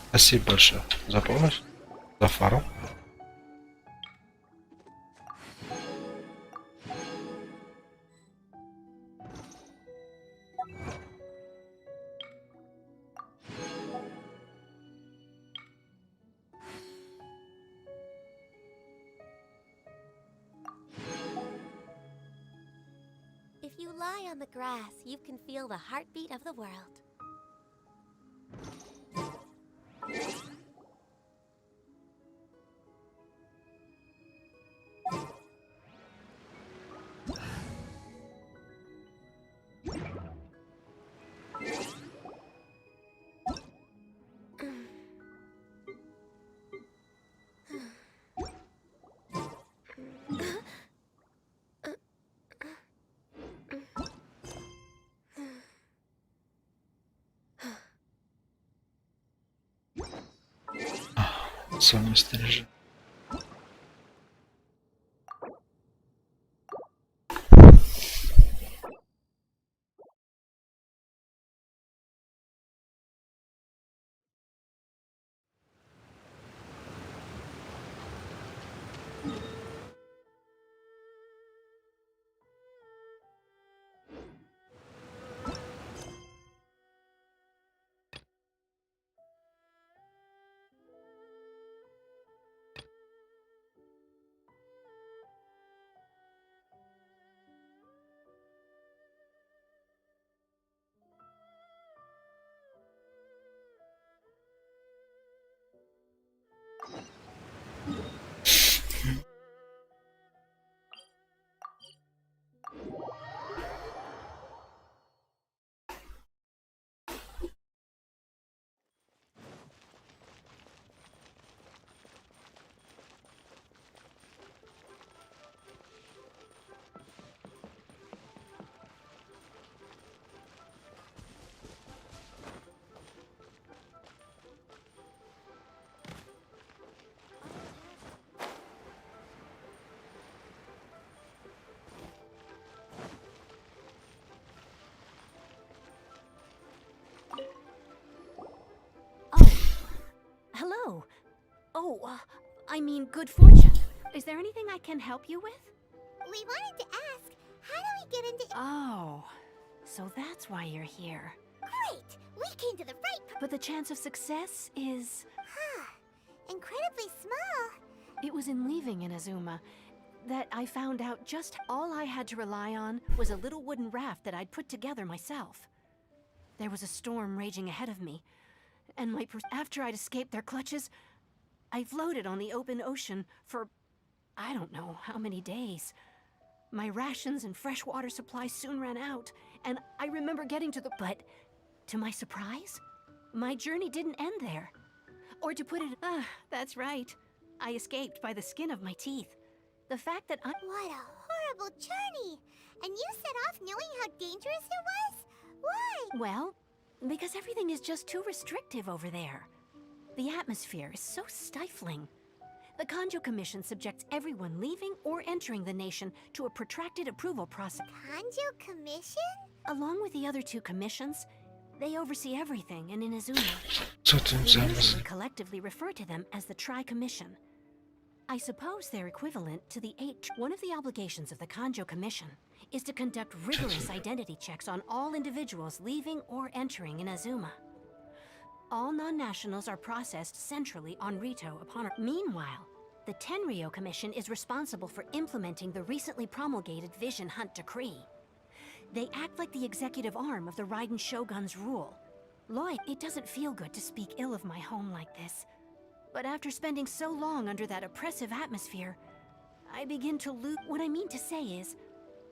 Спасибо большое за помощь, за фару. If you lie on the grass, you can feel the heartbeat of the world. Совместный режим. Oh, I mean good fortune. Is there anything I can help you with? We wanted to ask, how do we get into... Oh, so that's why you're here. Great! We came to the right... But the chance of success is... incredibly small. It was in leaving Inazuma that I found out just all I had to rely on was a little wooden raft that I'd put together myself. There was a storm raging ahead of me, and after I'd escaped their clutches, I floated on the open ocean for I don't know how many days. My rations and fresh water supply soon ran out, and I remember getting to the... But, to my surprise, my journey didn't end there. Or to put it... that's right. I escaped by the skin of my teeth. The fact that I... What a horrible journey! And you set off knowing how dangerous it was? Why? Well, because everything is just too restrictive over there. The atmosphere is so stifling. The Kanjo Commission subjects everyone leaving or entering the nation to a protracted approval process. Kanjo Commission? Along with the other two commissions, they oversee everything in Inazuma. We usually collectively refer to them as the Tri-Commission. I suppose they're equivalent to the 8. One of the obligations of the Kanjo Commission is to conduct rigorous identity checks on all individuals leaving or entering Inazuma. All non-nationals are processed centrally on Rito upon... Meanwhile, the Tenryo Commission is responsible for implementing the recently promulgated Vision Hunt Decree. They act like the executive arm of the Raiden Shogun's rule. Lloyd, it doesn't feel good to speak ill of my home like this. But after spending so long under that oppressive atmosphere, I begin to lose... What I mean to say is,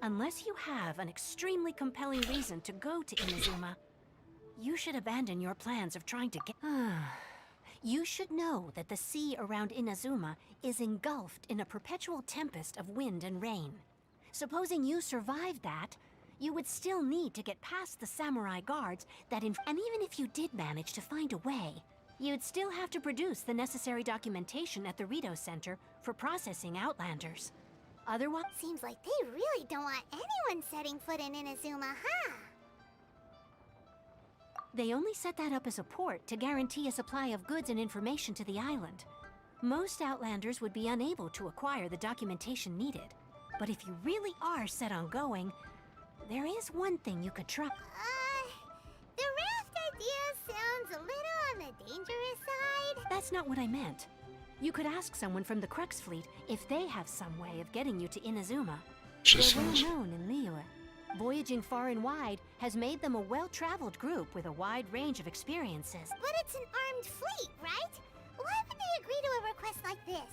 unless you have an extremely compelling reason to go to Inazuma, you should abandon your plans of trying to get... You should know that the sea around Inazuma is engulfed in a perpetual tempest of wind and rain. Supposing you survived that, you would still need to get past the samurai guards that and even if you did manage to find a way, you'd still have to produce the necessary documentation at the Rito Center for processing Outlanders. Otherwise... Seems like they really don't want anyone setting foot in Inazuma, huh? They only set that up as a port to guarantee a supply of goods and information to the island. Most Outlanders would be unable to acquire the documentation needed. But if you really are set on going, there is one thing you could try. The raft idea sounds a little on the dangerous side. That's not what I meant. You could ask someone from the Crux Fleet if they have some way of getting you to Inazuma. They're well known in Liyue. Voyaging far and wide has made them a well-traveled group with a wide range of experiences. But it's an armed fleet, right? Why would they agree to a request like this?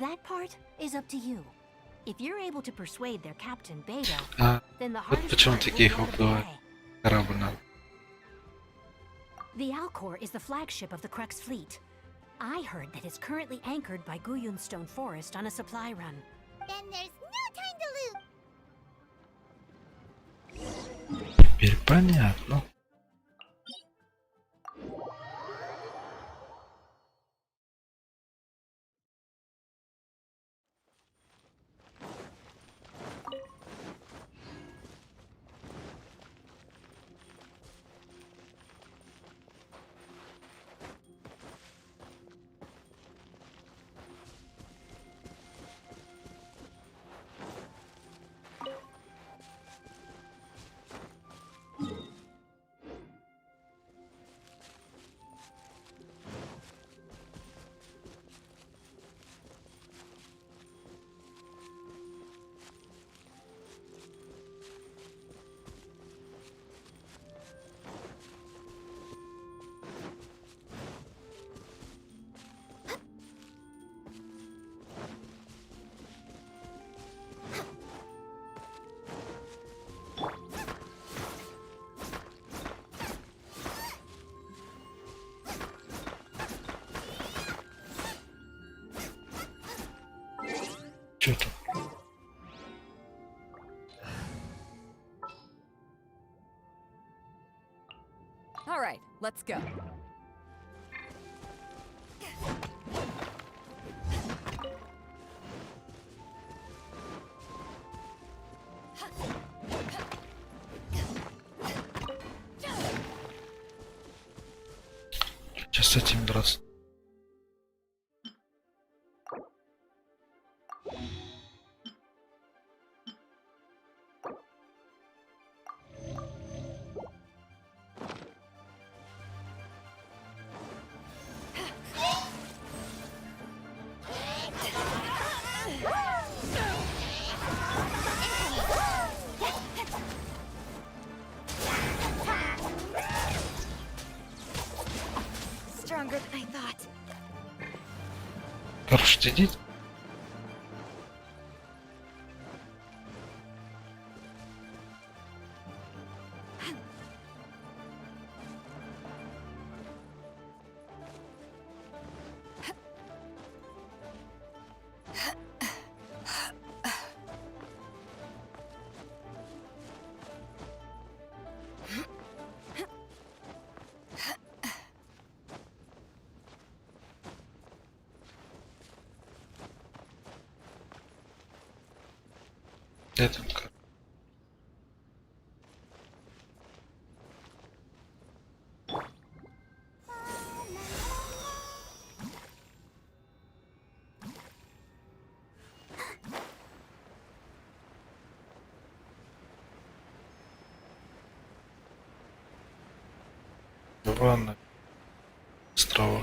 That part is up to you. If you're able to persuade their captain, Beto, then the hardest part will be out of the way. The Alcor is the flagship of the Crux Fleet. I heard that it's currently anchored by Guyunstone Forest on a supply run. Then there's no time to lose. Теперь понятно. Что-то. All right, let's go. Сейчас с этим драться. Может иди? Это как? Ванна. Острова.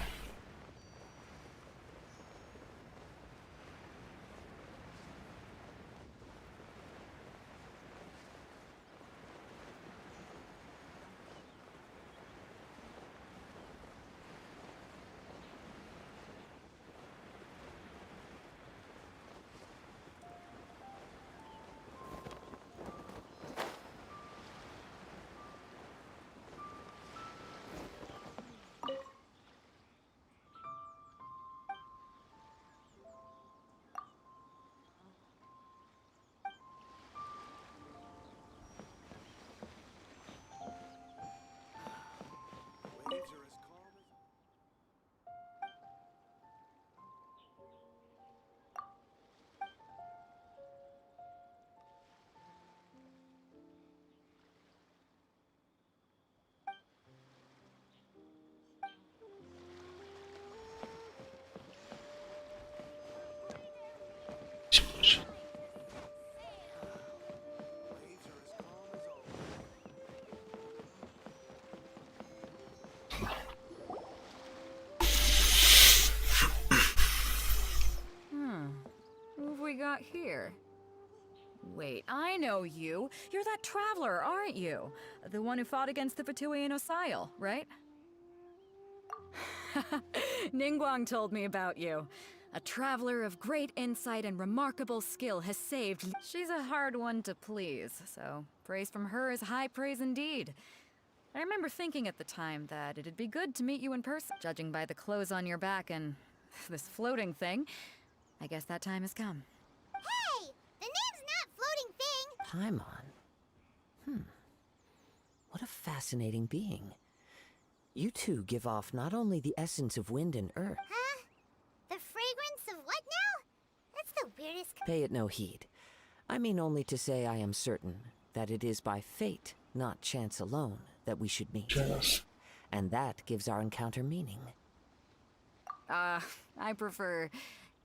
Who have we got here? Wait, I know you. You're that traveler, aren't you? The one who fought against the Fatui and Osile, right? Ningguang told me about you. A traveler of great insight and remarkable skill has saved. She's a hard one to please, so praise from her is high praise indeed. I remember thinking at the time that it'd be good to meet you in person. Judging by the clothes on your back and this floating thing, I guess that time has come. Hey! The name's not Floating Thing! Paimon. What a fascinating being. You two give off not only the essence of wind and earth. Huh? The fragrance of what now? That's the weirdest... Pay it no heed. I mean only to say I am certain that it is by fate, not chance alone, that we should meet. Yes. And that gives our encounter meaning. I prefer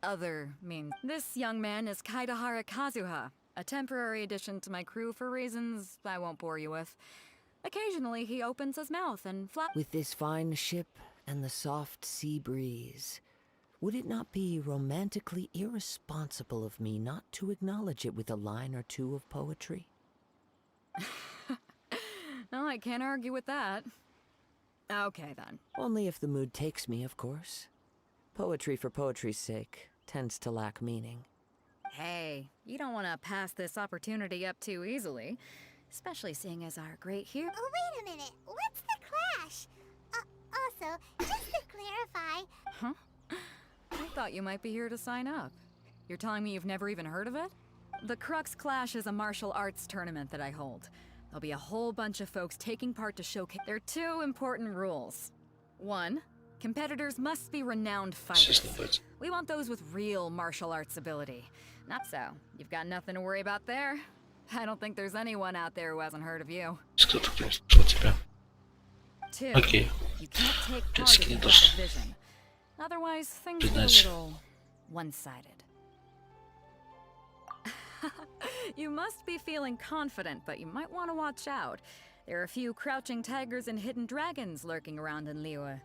other means. This young man is Kaidahara Kazuha, a temporary addition to my crew for reasons I won't bore you with. Occasionally he opens his mouth and With this fine ship and the soft sea breeze, would it not be romantically irresponsible of me not to acknowledge it with a line or two of poetry? No, I can't argue with that. Okay, then. Only if the mood takes me, of course. Poetry for poetry's sake tends to lack meaning. Hey, you don't want to pass this opportunity up too easily. Especially seeing as our great hero... Oh, wait a minute. What's the clash? Also, just to clarify... Huh? I thought you might be here to sign up. You're telling me you've never even heard of it? The Crux Clash is a martial arts tournament that I hold. There'll be a whole bunch of folks taking part to showcase... There are two important rules. One, competitors must be renowned fighters. We want those with real martial arts ability. Not so. You've got nothing to worry about there. I don't think there's anyone out there who hasn't heard of you. Two, Окей. you can't take part if you've got a vision. Otherwise, things get a little one-sided. You must be feeling confident, but you might want to watch out. There are a few crouching tigers and hidden dragons lurking around in Liyue.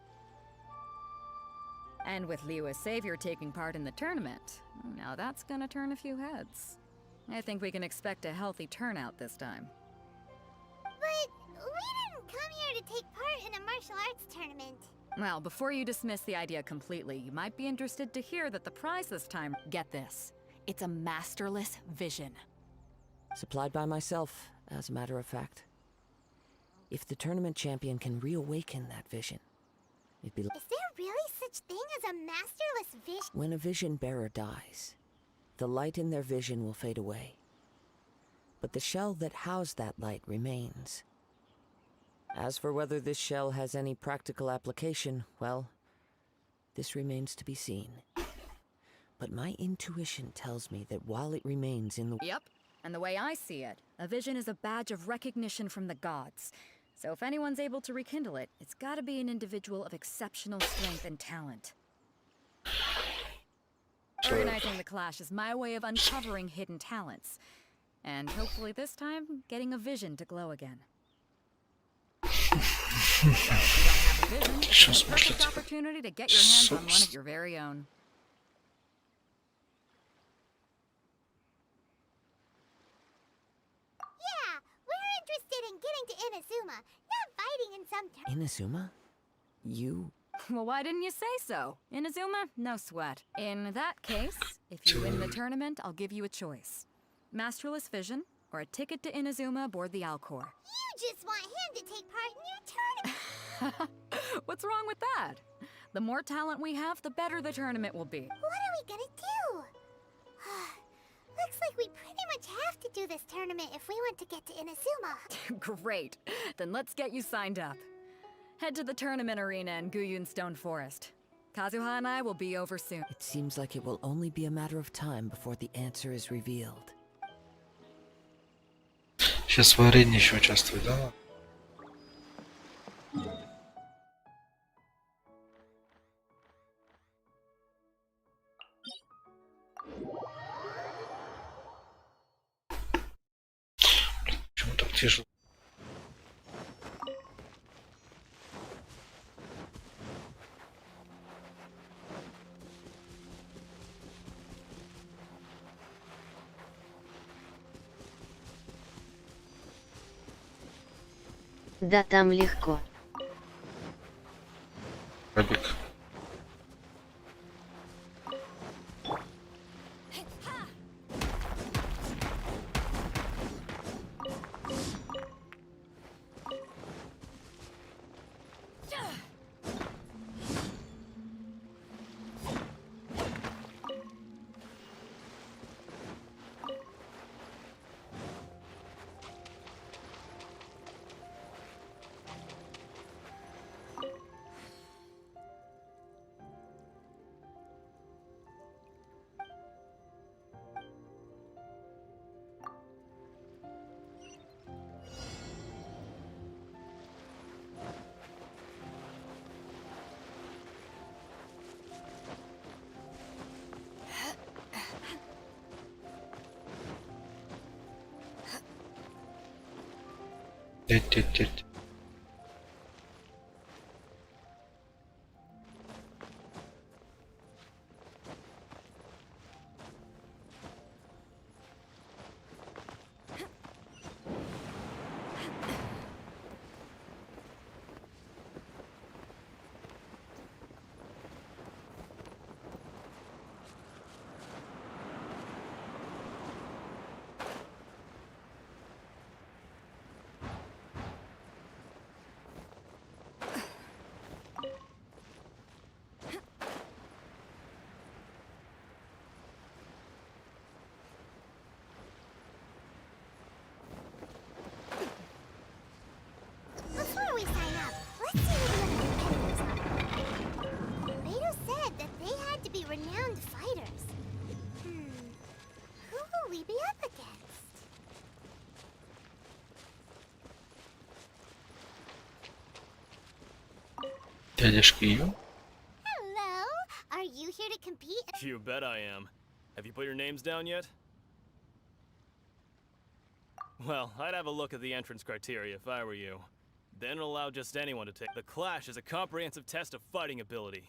And with Liyue's savior taking part in the tournament, now that's gonna turn a few heads. I think we can expect a healthy turnout this time. But we didn't come here to take part in a martial arts tournament. Well, before you dismiss the idea completely, you might be interested to hear that the prize this time, get this, it's a masterless vision. Supplied by myself, as a matter of fact. If the tournament champion can reawaken that vision, it'd be... Is there really such thing as a masterless vision? When a vision bearer dies, the light in their vision will fade away. But the shell that housed that light remains. As for whether this shell has any practical application, well, this remains to be seen. But my intuition tells me that while it remains in the... Yep, and the way I see it, a vision is a badge of recognition from the gods. So if anyone's able to rekindle it, it's gotta be an individual of exceptional strength and talent. Organizing the clash is my way of uncovering hidden talents. And hopefully this time, getting a vision to glow again. It's a perfect opportunity to get your hands on one of your very own. Yeah, we're interested in getting to Inazuma, not fighting in some Inazuma? You? Well, why didn't you say so? Inazuma? No sweat. In that case, if you win the tournament, I'll give you a choice. Masterless vision, or a ticket to Inazuma aboard the Alcor. You just want him to take part in your tournament. What's wrong with that? The more talent we have, the better the tournament will be. What are we gonna do? Looks like we pretty much have to do this tournament if we want to get to Inazuma. Great. Then let's get you signed up. Head to the tournament arena in Guyun Stone Forest. Kazuha and I will be over soon. It seems like it will only be a matter of time before the answer is revealed. Сейчас варенье еще участвует, да? Почему так тяжело? Да там легко. Пробег. Теть. Before we sign up, let's see who the other competitors are. Vedus said that they had to be renowned fighters. Who will we be up against? Дядюшка Ю? Hello, are you here to compete? You bet I am. Have you put your names down yet? Well, I'd have a look at the entrance criteria if I were you. Then allow just anyone to take. The Clash is a comprehensive test of fighting ability.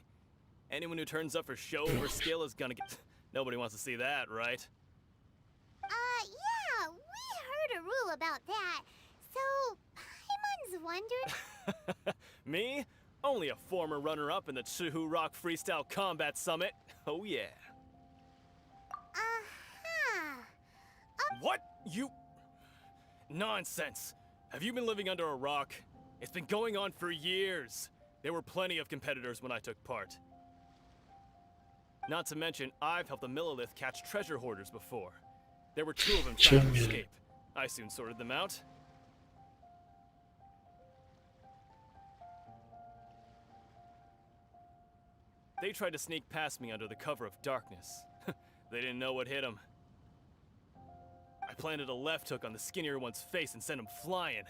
Anyone who turns up for show or skill is gonna get... Nobody wants to see that, right? Yeah, we heard a rule about that. So, Paimon's wondered... Me? Only a former runner-up in the Chihu Rock Freestyle Combat Summit. Oh yeah. What? You... Nonsense. Have you been living under a rock? It's been going on for years. There were plenty of competitors when I took part. Not to mention, I've helped the Millilith catch treasure hoarders before. There were 2 of them trying to escape. I soon sorted them out. They tried to sneak past me under the cover of darkness. They didn't know what hit them. I planted a left hook on the skinnier one's face and sent him flying.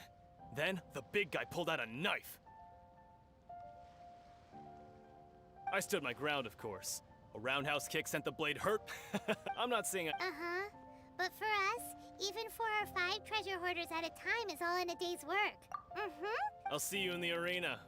Then, the big guy pulled out a knife. I stood my ground, of course. A roundhouse kick sent the blade hurt. I'm not saying But for us, even 4 or 5 treasure hoarders at a time is all in a day's work. I'll see you in the arena.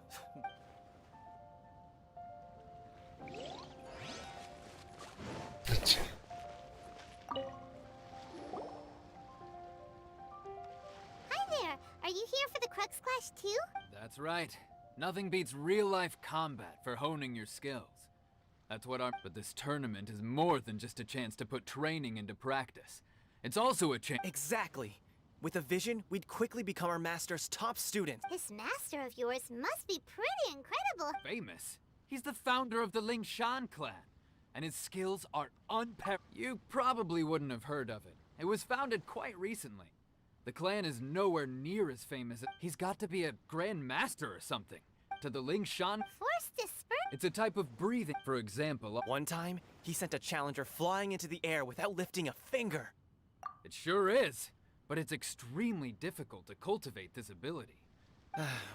Hi there! Are you here for the Crux Clash too? That's right. Nothing beats real-life combat for honing your skills. That's what our... But this tournament is more than just a chance to put training into practice. It's also a chance... Exactly. With a vision, we'd quickly become our master's top student. This master of yours must be pretty incredible. Famous? He's the founder of the Lingshan clan. And his skills are unparalleled. You probably wouldn't have heard of it. It was founded quite recently. The clan is nowhere near as famous. He's got to be a Grand Master or something. To the Lingshan... Force disperse? It's a type of breathing. For example... One time, he sent a challenger flying into the air without lifting a finger. It sure is. But it's extremely difficult to cultivate this ability.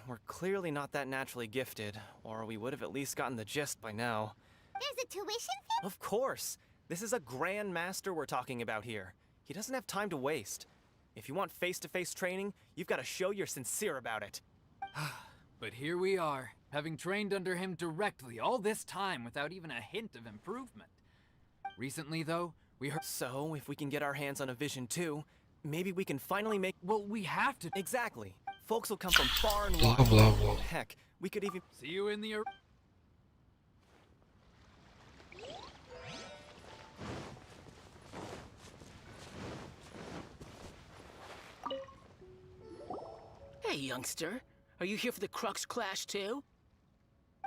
We're clearly not that naturally gifted, or we would have at least gotten the gist by now. There's a tuition fee? Of course! This is a Grand Master we're talking about here. He doesn't have time to waste. If you want face-to-face training, you've got to show you're sincere about it. But here we are, having trained under him directly all this time without even a hint of improvement. Recently, though, we heard... So, if we can get our hands on a vision too, maybe we can finally make... Well, we have to... Exactly. Folks will come from far and Blah, wide. blah, blah. Heck, we could even... See you in the... Hey, youngster. Are you here for the Crux Clash too?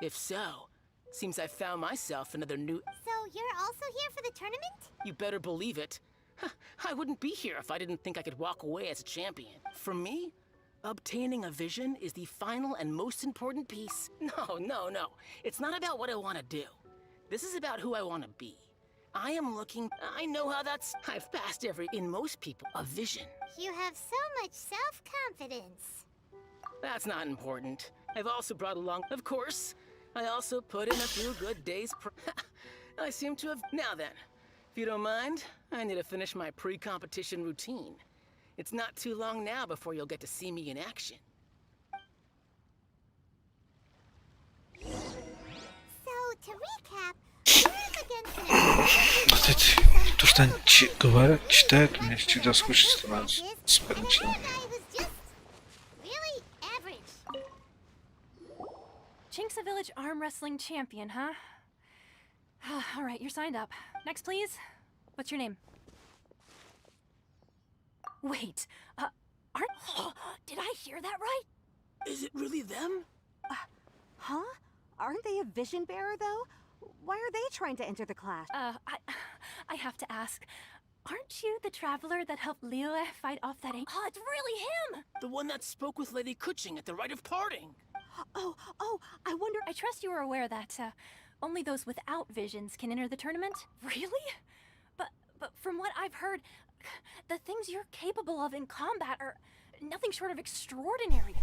If so, seems I found myself another new... So you're also here for the tournament? You better believe it. I wouldn't be here if I didn't think I could walk away as a champion. For me, obtaining a vision is the final and most important piece. No. It's not about what I want to do. This is about who I want to be. I am looking... I know how that's... I've passed in most people, a vision. You have so much self-confidence. That's not important. I've also brought along... Of course, I also put in a few good days... I seem to have... Now then, if you don't mind, I need to finish my pre-competition routine. It's not too long now before you'll get to see me in action. So, to recap, you're Вот эти, то, что они говорят, читают, мне всегда скучно становится. Chinksa Village arm wrestling champion, huh? All right, you're signed up. Next, please. What's your name? Wait, aren't... Did I hear that right? Is it really them? Huh? Aren't they a vision bearer, though? Why are they trying to enter the clash? I have to ask. Aren't you the traveler that helped Liyue fight off that angel? Oh, it's really him! The one that spoke with Lady Kuching at the rite of parting. Oh, I wonder... I trust you are aware that, only those without visions can enter the tournament? Really? But from what I've heard, the things you're capable of in combat are nothing short of extraordinary.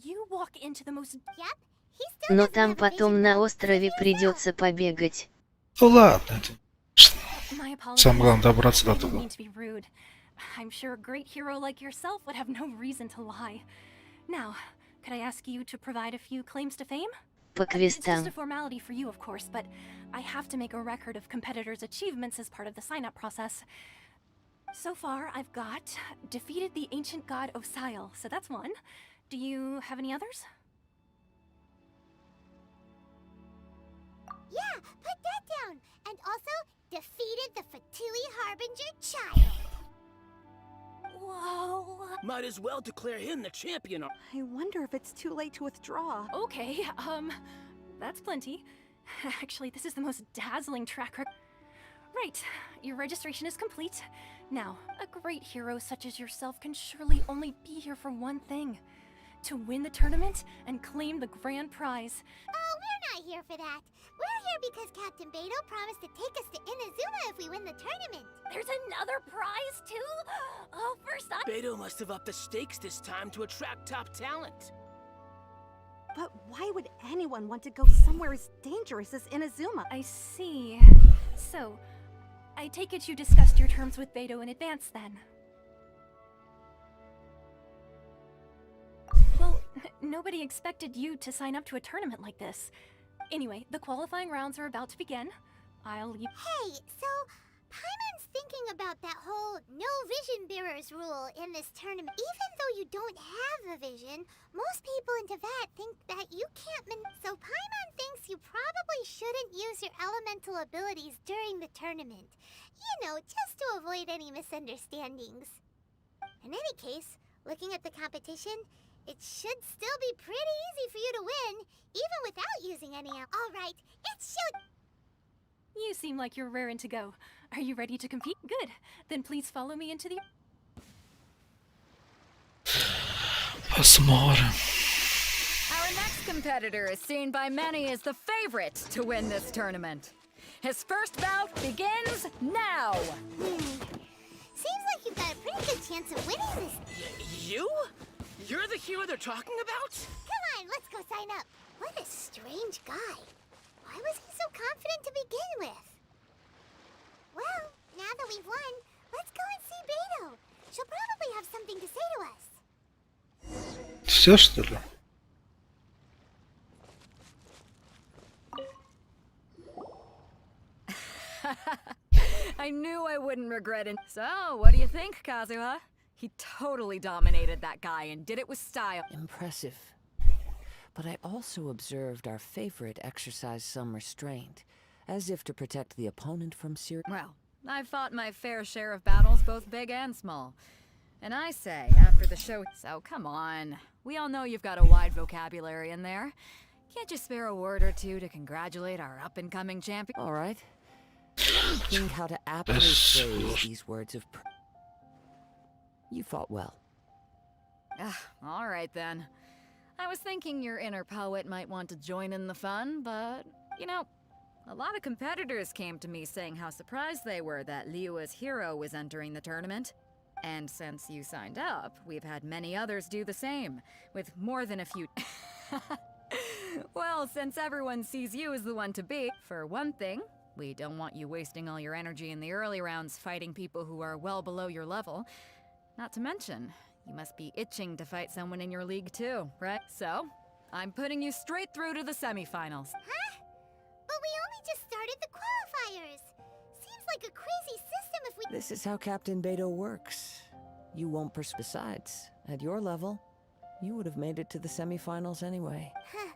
You walk into the most... Yep. Но там потом на острове придется побегать. Ну ладно, это... Самое главное добраться до туда. I'm sure a great hero like yourself would have no reason to lie. Now, could I ask you to provide a few claims to fame? По It's квестам. just a formality for you, of course, but I have to make a record of competitors' achievements as part of the sign-up process. So far, I've got defeated the ancient god Osail, so that's one. Do you have any others? Yeah, put that down. And also, defeated the Fatui Harbinger child. Whoa. Might as well declare him the champion. I wonder if it's too late to withdraw. Okay, that's plenty. Actually, this is the most dazzling track record. Right, your registration is complete. Now, a great hero such as yourself can surely only be here for one thing. To win the tournament and claim the grand prize. Oh, we're not here for that. We're here because Captain Beto promised to take us to Inazuma if we win the tournament. There's another prize, too? Oh, first I... Beto must have upped the stakes this time to attract top talent. But why would anyone want to go somewhere as dangerous as Inazuma? I see. So, I take it you discussed your terms with Beto in advance, then? Well, nobody expected you to sign up to a tournament like this. Anyway, the qualifying rounds are about to begin. I'll leave... Hey, so Paimon's thinking about that whole no vision bearers rule in this tournament. Even though you don't have a vision, most people in Teyvat think that you can't so Paimon thinks you probably shouldn't use your elemental abilities during the tournament. You know, just to avoid any misunderstandings. In any case, looking at the competition, it should still be pretty easy for you to win, even without using any Alright, it's show... You seem like you're raring to go. Are you ready to compete? Good. Then please follow me into the... Посмотрим. Our next competitor is seen by many as the favorite to win this tournament. His first bout begins now. Seems like you've got a pretty good chance of winning this. You? You're the hero they're talking about? Come on, let's go sign up. What a strange guy. Why was he so confident to begin with? Well, now that we've won, let's go and see Beto. She'll probably have something to say to us. Все, что ли? I knew I wouldn't regret it. So, what do you think, Kazuha? He totally dominated that guy and did it with style. Impressive. But I also observed our favorite exercise some restraint, as if to protect the opponent from serious... Well, I've fought my fair share of battles, both big and small. And I say, after the show... So, come on. We all know you've got a wide vocabulary in there. Can't you spare a word or two to congratulate our up-and-coming champion? All right. Think how to aptly phrase these words of... You fought well. All right, then. I was thinking your inner poet might want to join in the fun, but, you know, a lot of competitors came to me saying how surprised they were that Liyue's hero was entering the tournament. And since you signed up, we've had many others do the same, with more than a few... Well, since everyone sees you as the one to beat, for one thing, we don't want you wasting all your energy in the early rounds fighting people who are well below your level. Not to mention, you must be itching to fight someone in your league too, right? So, I'm putting you straight through to the semifinals. Huh? But we only just started the qualifiers. Seems like a crazy system if we... This is how Captain Beto works. You won't Besides, at your level, you would have made it to the semifinals anyway. Huh.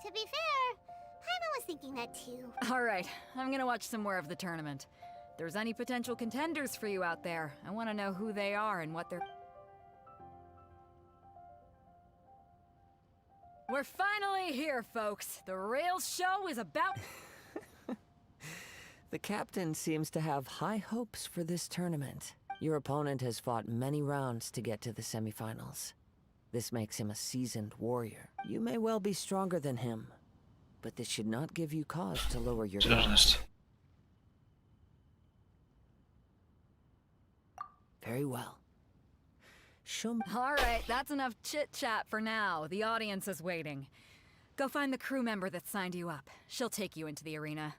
To be fair, Paimon was thinking that too. Alright, I'm gonna watch some more of the tournament. If there's any potential contenders for you out there, I want to know who they are and what they're... We're finally here, folks. The real show is about... The captain seems to have high hopes for this tournament. Your opponent has fought many rounds to get to the semifinals. This makes him a seasoned warrior. You may well be stronger than him, but this should not give you cause to lower your guard. Very well. Show me. Alright, that's enough chit-chat for now. The audience is waiting. Go find the crew member that signed you up. She'll take you into the arena.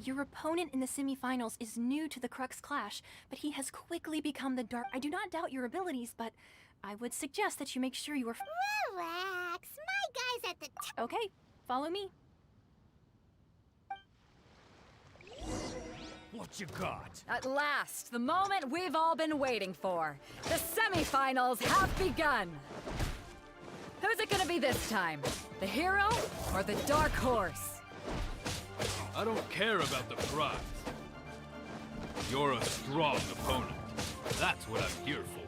Your opponent in the semifinals is new to the Crux Clash, but he has quickly become the dark... I do not doubt your abilities, but I would suggest that you make sure you are... Relax, my guy's at the... Okay, follow me. What you got? At last, the moment we've all been waiting for. The semifinals have begun. Who's it gonna be this time? The hero or the dark horse? I don't care about the prize. You're a strong opponent. That's what I'm here for.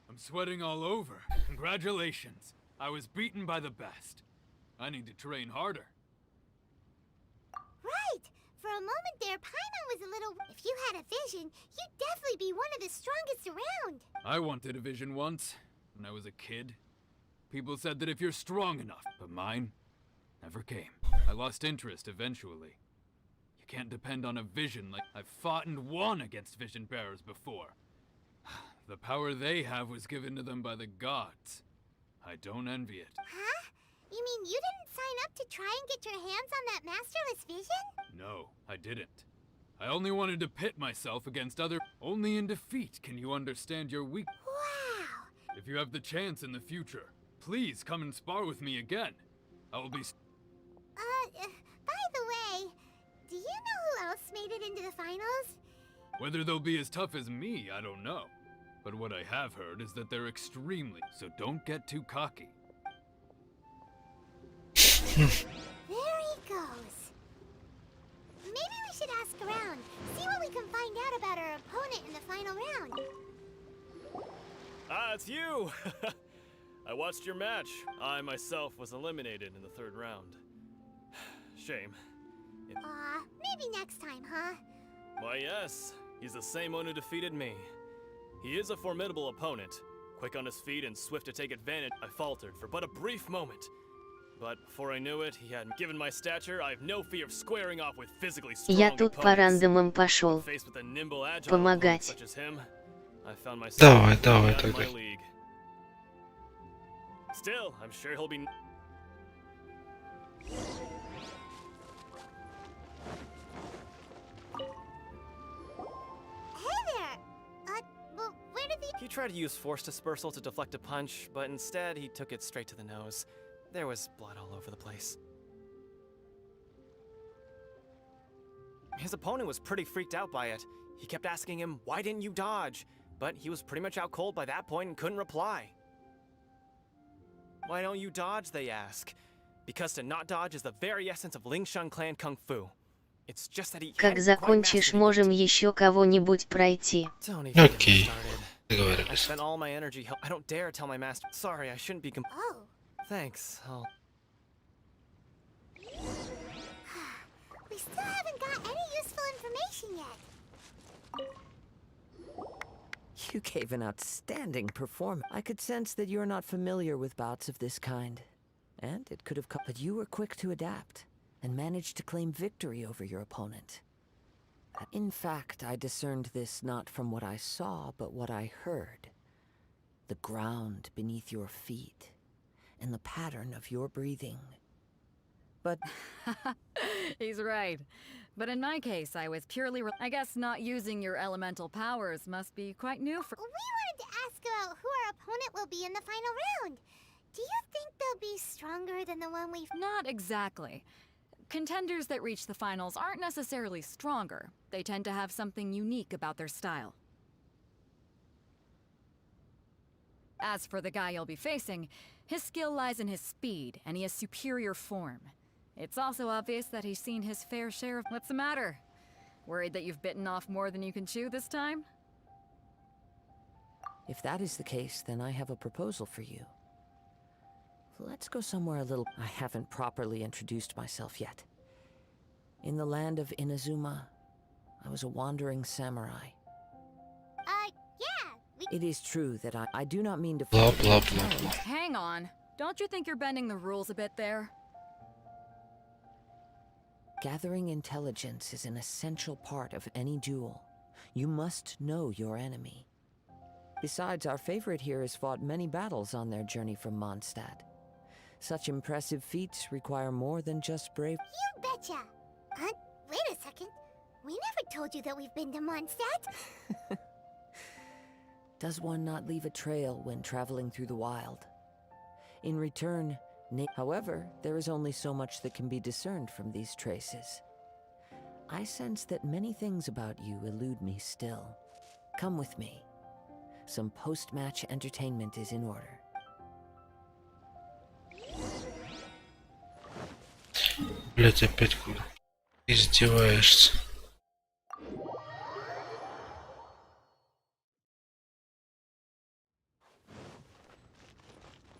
I'm sweating all over. Congratulations. I was beaten by the best. I need to train harder. Right! For a moment there, Paimon was a little... If you had a vision, you'd definitely be one of the strongest around. I wanted a vision once, when I was a kid. People said that if you're strong enough, but mine never came. I lost interest eventually. You can't depend on a vision like I've fought and won against vision bearers before. The power they have was given to them by the gods. I don't envy it. Huh? You mean you didn't sign up to try and get your hands on that masterless vision? No, I didn't. I only wanted to pit myself against other... Only in defeat can you understand your weak... Wow! If you have the chance in the future, please come and spar with me again. I will be... By the way, do you know who else made it into the finals? Whether they'll be as tough as me, I don't know. But what I have heard is that they're extremely... So don't get too cocky. There he goes. Maybe we should ask around, see what we can find out about our opponent in the final round. Ah, it's you! I watched your match. I myself was eliminated in the third round. Shame. Maybe next time, huh? Why, yes. He's the same one who defeated me. He is a formidable opponent. Quick on his feet and swift to take advantage. I faltered for but a brief moment. But before I knew it, he hadn't. Given my stature, I have no fear of squaring off with physically strong Я тут по рандомам пошел Faced with a nimble, agile помогать. such as him, I found myself Давай, out давай of my тогда. league. Still, I'm sure he'll be. He tried to use force dispersal to deflect a punch, but instead he took it straight to the nose. There was blood all over the place. His opponent was pretty freaked out by it. He kept asking him, "Why didn't you dodge?" But he was pretty much out cold by that point and couldn't reply. "Why don't you dodge?" they ask. Because to not dodge is the very essence of Lingshan clan kung fu. It's just that he Как закончишь, можем еще кого-нибудь пройти. Окей. I Договорились. spent all my energy. I don't dare tell my master. Sorry, I shouldn't be. Oh. Thanks. I'll. We still haven't got any useful information yet. You gave an outstanding performance. I could sense that you're not familiar with bouts of this kind. And it could have come, but you were quick to adapt and managed to claim victory over your opponent. In fact, I discerned this not from what I saw, but what I heard. The ground beneath your feet and the pattern of your breathing. But... He's right. But in my case, I was purely... I guess not using your elemental powers must be quite new for... We wanted to ask about who our opponent will be in the final round. Do you think they'll be stronger than the one we've... Not exactly. Contenders that reach the finals aren't necessarily stronger. They tend to have something unique about their style. As for the guy you'll be facing, his skill lies in his speed, and he has superior form. It's also obvious that he's seen his fair share of... What's the matter? Worried that you've bitten off more than you can chew this time? if that is the case, then I have a proposal for you. Let's go somewhere a little... I haven't properly introduced myself yet. In the land of Inazuma, I was a wandering samurai. Yeah. It is true that I do not mean to... Blah, blah, blah, blah. Hang on. Don't you think you're bending the rules a bit there? Gathering intelligence is an essential part of any duel. You must know your enemy. Besides, our favorite here has fought many battles on their journey from Mondstadt. Such impressive feats require more than just brave... You betcha! Wait a second. We never told you that we've been to Mondstadt. Does one not leave a trail when traveling through the wild? In return, however, there is only so much that can be discerned from these traces. I sense that many things about you elude me still. Come with me. Some post-match entertainment is in order. Блять, опять куда? Издеваешься.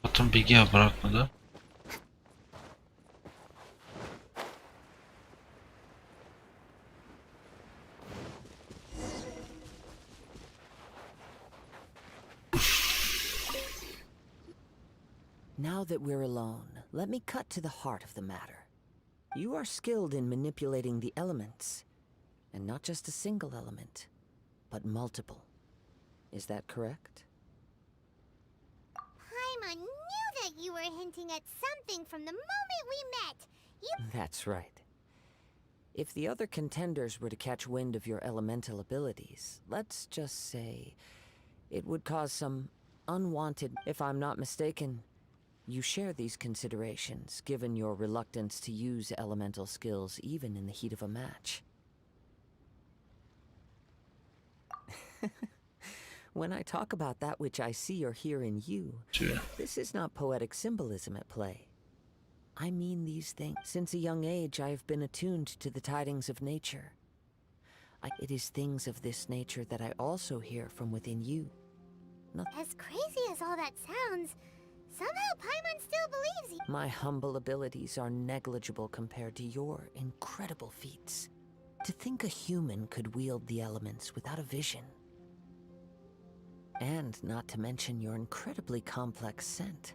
Потом беги обратно, да? Now that we're alone, let me cut to the heart of the matter. You are skilled in manipulating the elements, and not just a single element, but multiple. Is that correct? Paimon knew that you were hinting at something from the moment we met. That's right. If the other contenders were to catch wind of your elemental abilities, let's just say it would cause some unwanted... If I'm not mistaken, you share these considerations, given your reluctance to use elemental skills even in the heat of a match. When I talk about that which I see or hear in you, this is not poetic symbolism at play. I mean these things. Since a young age, I have been attuned to the tidings of nature. It is things of this nature that I also hear from within you. As crazy as all that sounds, somehow Paimon still believes you. My humble abilities are negligible compared to your incredible feats. To think a human could wield the elements without a vision. And not to mention your incredibly complex scent,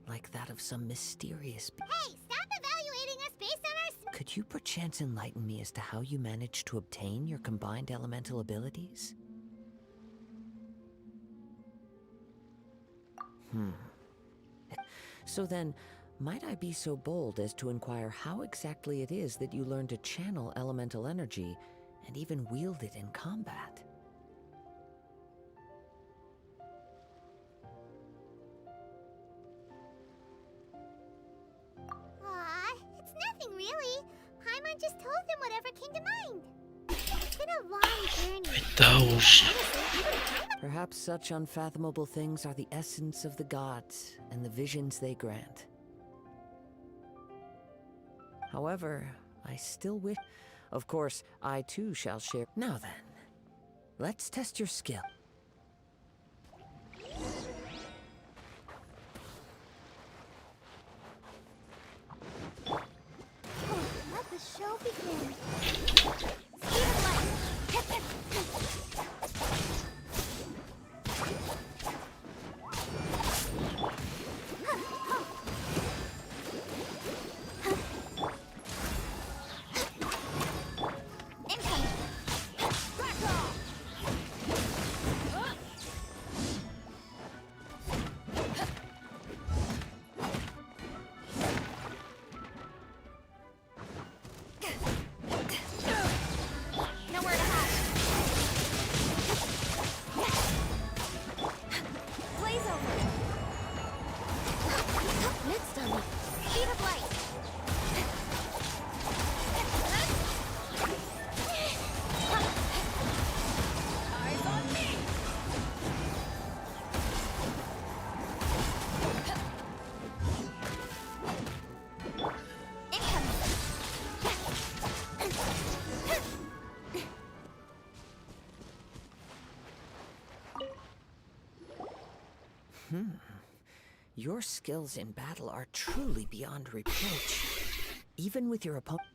like that of some mysterious... Hey, stop evaluating us based on our... Could you perchance enlighten me as to how you managed to obtain your combined elemental abilities? So then, might I be so bold as to inquire how exactly it is that you learned to channel elemental energy and even wield it in combat? Aw, it's nothing really. Paimon just told them whatever came to mind. It's been a long journey. Да уж. Perhaps such unfathomable things are the essence of the gods and the visions they grant. However, I still wish... Of course, I too shall share... Now then, let's test your skill. Let the show begin. Your skills in battle are truly beyond reproach. Even with your opponent...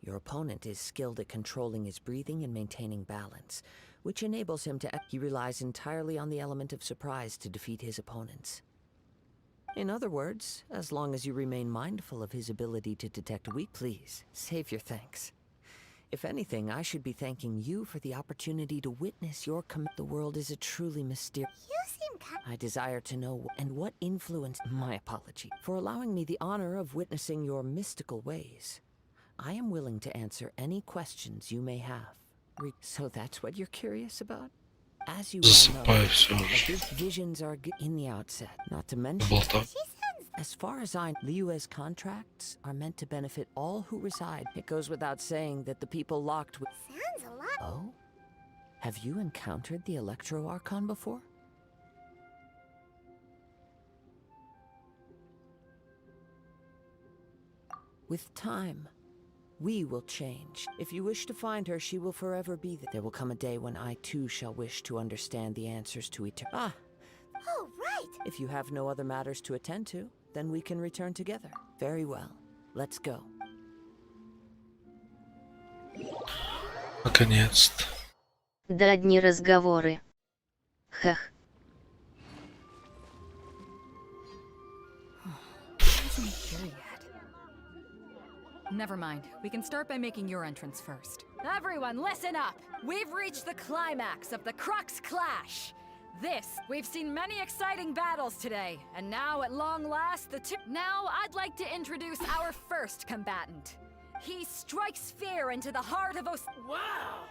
Your opponent is skilled at controlling his breathing and maintaining balance, which enables him to... He relies entirely on the element of surprise to defeat his opponents. In other words, as long as you remain mindful of his ability to detect weak... Please, save your thanks. If anything, I should be thanking you for the opportunity to witness your The world is a truly mysterious... You seem kind... I desire to know and what influenced... My apology for allowing me the honor of witnessing your mystical ways. I am willing to answer any questions you may have. So that's what you're curious about? As you Засыпаю well все know, уже. his visions are in the outset. Not to mention, Болтал. as far as I know, Liu's contracts are meant to benefit all who reside. It goes without saying that the people locked with... Sounds a lot. Oh? Have you encountered the Electro Archon before? With time, we will change. If you wish to find her, she will forever be there. There will come a day when I too shall wish to understand the answers to eternity. Ah! Oh, right! If you have no other matters to attend to, then we can return together. Very well. Let's go. Наконец-то. Да одни разговоры. Хах. Isn't here yet? Never mind. We can start by making your entrance first. Everyone, listen up! We've reached the climax of the Crux Clash! We've seen many exciting battles today, and now at long last, Now, I'd like to introduce our first combatant. He strikes fear into the heart of Wow!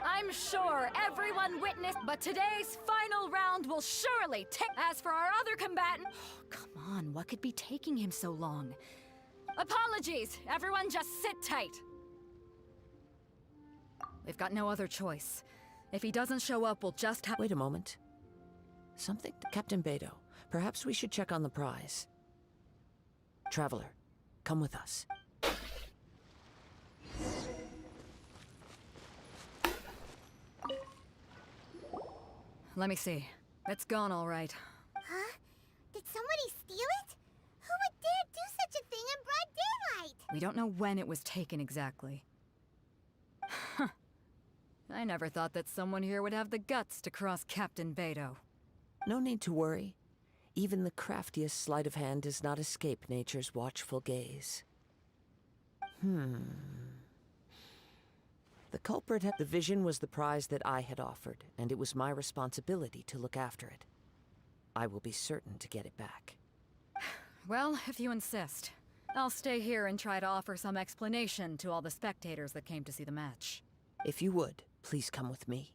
I'm sure everyone witnessed, but today's final round will surely take. As for our other combatant, come on, what could be taking him so long? Apologies, everyone just sit tight. We've got no other choice. If he doesn't show up, we'll just have. Wait a moment. Something, Captain Beto. Perhaps we should check on the prize. Traveler, come with us. Let me see. It's gone all right. Huh? Did somebody steal it? Who would dare do such a thing in broad daylight? We don't know when it was taken exactly. I never thought that someone here would have the guts to cross Captain Beto. No need to worry. Even the craftiest sleight of hand does not escape nature's watchful gaze. The culprit the vision was the prize that I had offered, and it was my responsibility to look after it. I will be certain to get it back. Well, if you insist. I'll stay here and try to offer some explanation to all the spectators that came to see the match. If you would, please come with me.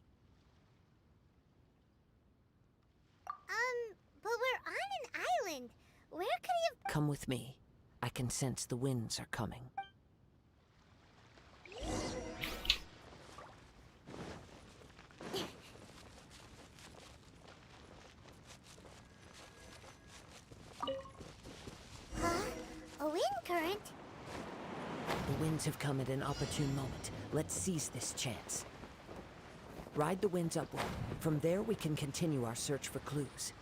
But we're on an island. Where could he have... Come with me. I can sense the winds are coming. A wind current? The winds have come at an opportune moment. Let's seize this chance. Ride the winds upward. From there, we can continue our search for clues.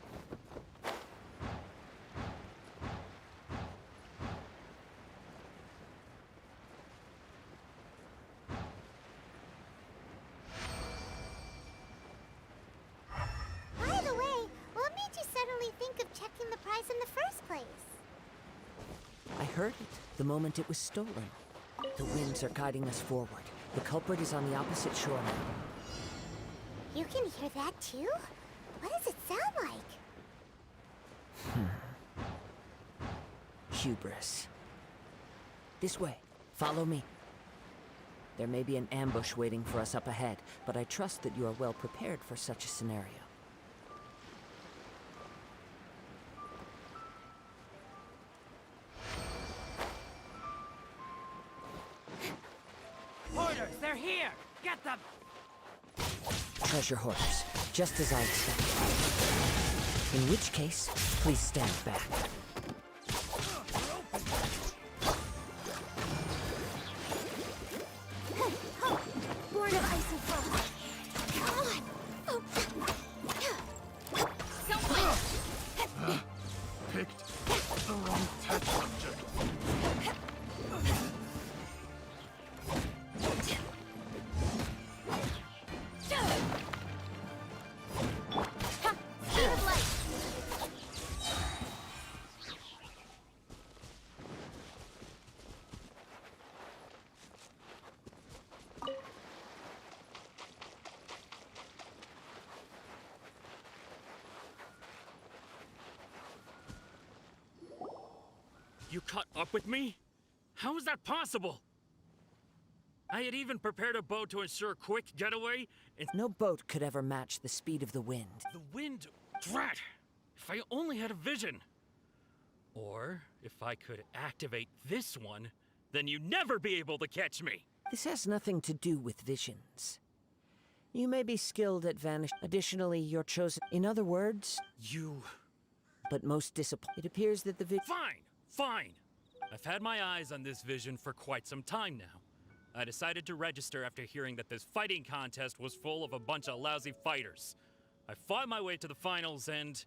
By the way, what made you suddenly think of checking the prize in the first place? I heard it the moment it was stolen. The winds are guiding us forward. The culprit is on the opposite shore now. You can hear that too? What does it sound like? Hubris. This way. Follow me. There may be an ambush waiting for us up ahead, but I trust that you are well prepared for such a scenario. Hoarders, they're here! Get them! Treasure hoarders, just as I expected. In which case, please stand back. Born of ice and frost. Come on! Picked the wrong test subject. Speed of light. You caught up with me? How is that possible? I had even prepared a boat to ensure a quick getaway. No boat could ever match the speed of the wind. The wind, drat! If I only had a vision. Or if I could activate this one, then you'd never be able to catch me. This has nothing to do with visions. You may be skilled at vanish. Additionally, you're chosen. In other words, you. But most disappointed. It appears that the Fine. I've had my eyes on this vision for quite some time now. I decided to register after hearing that this fighting contest was full of a bunch of lousy fighters. I fought my way to the finals and...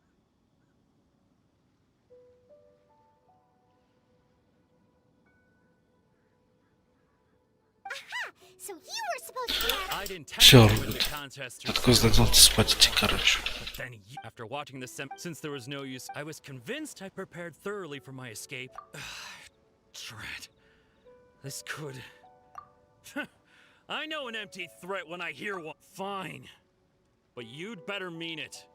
So you were supposed to have... I didn't Всё, win the contest откуда догнался, спать идти, короче. But then, after watching the since there was no use, I was convinced I prepared thoroughly for my escape. Drat. This could... I know an empty threat when I hear one. Fine. But you'd better mean it.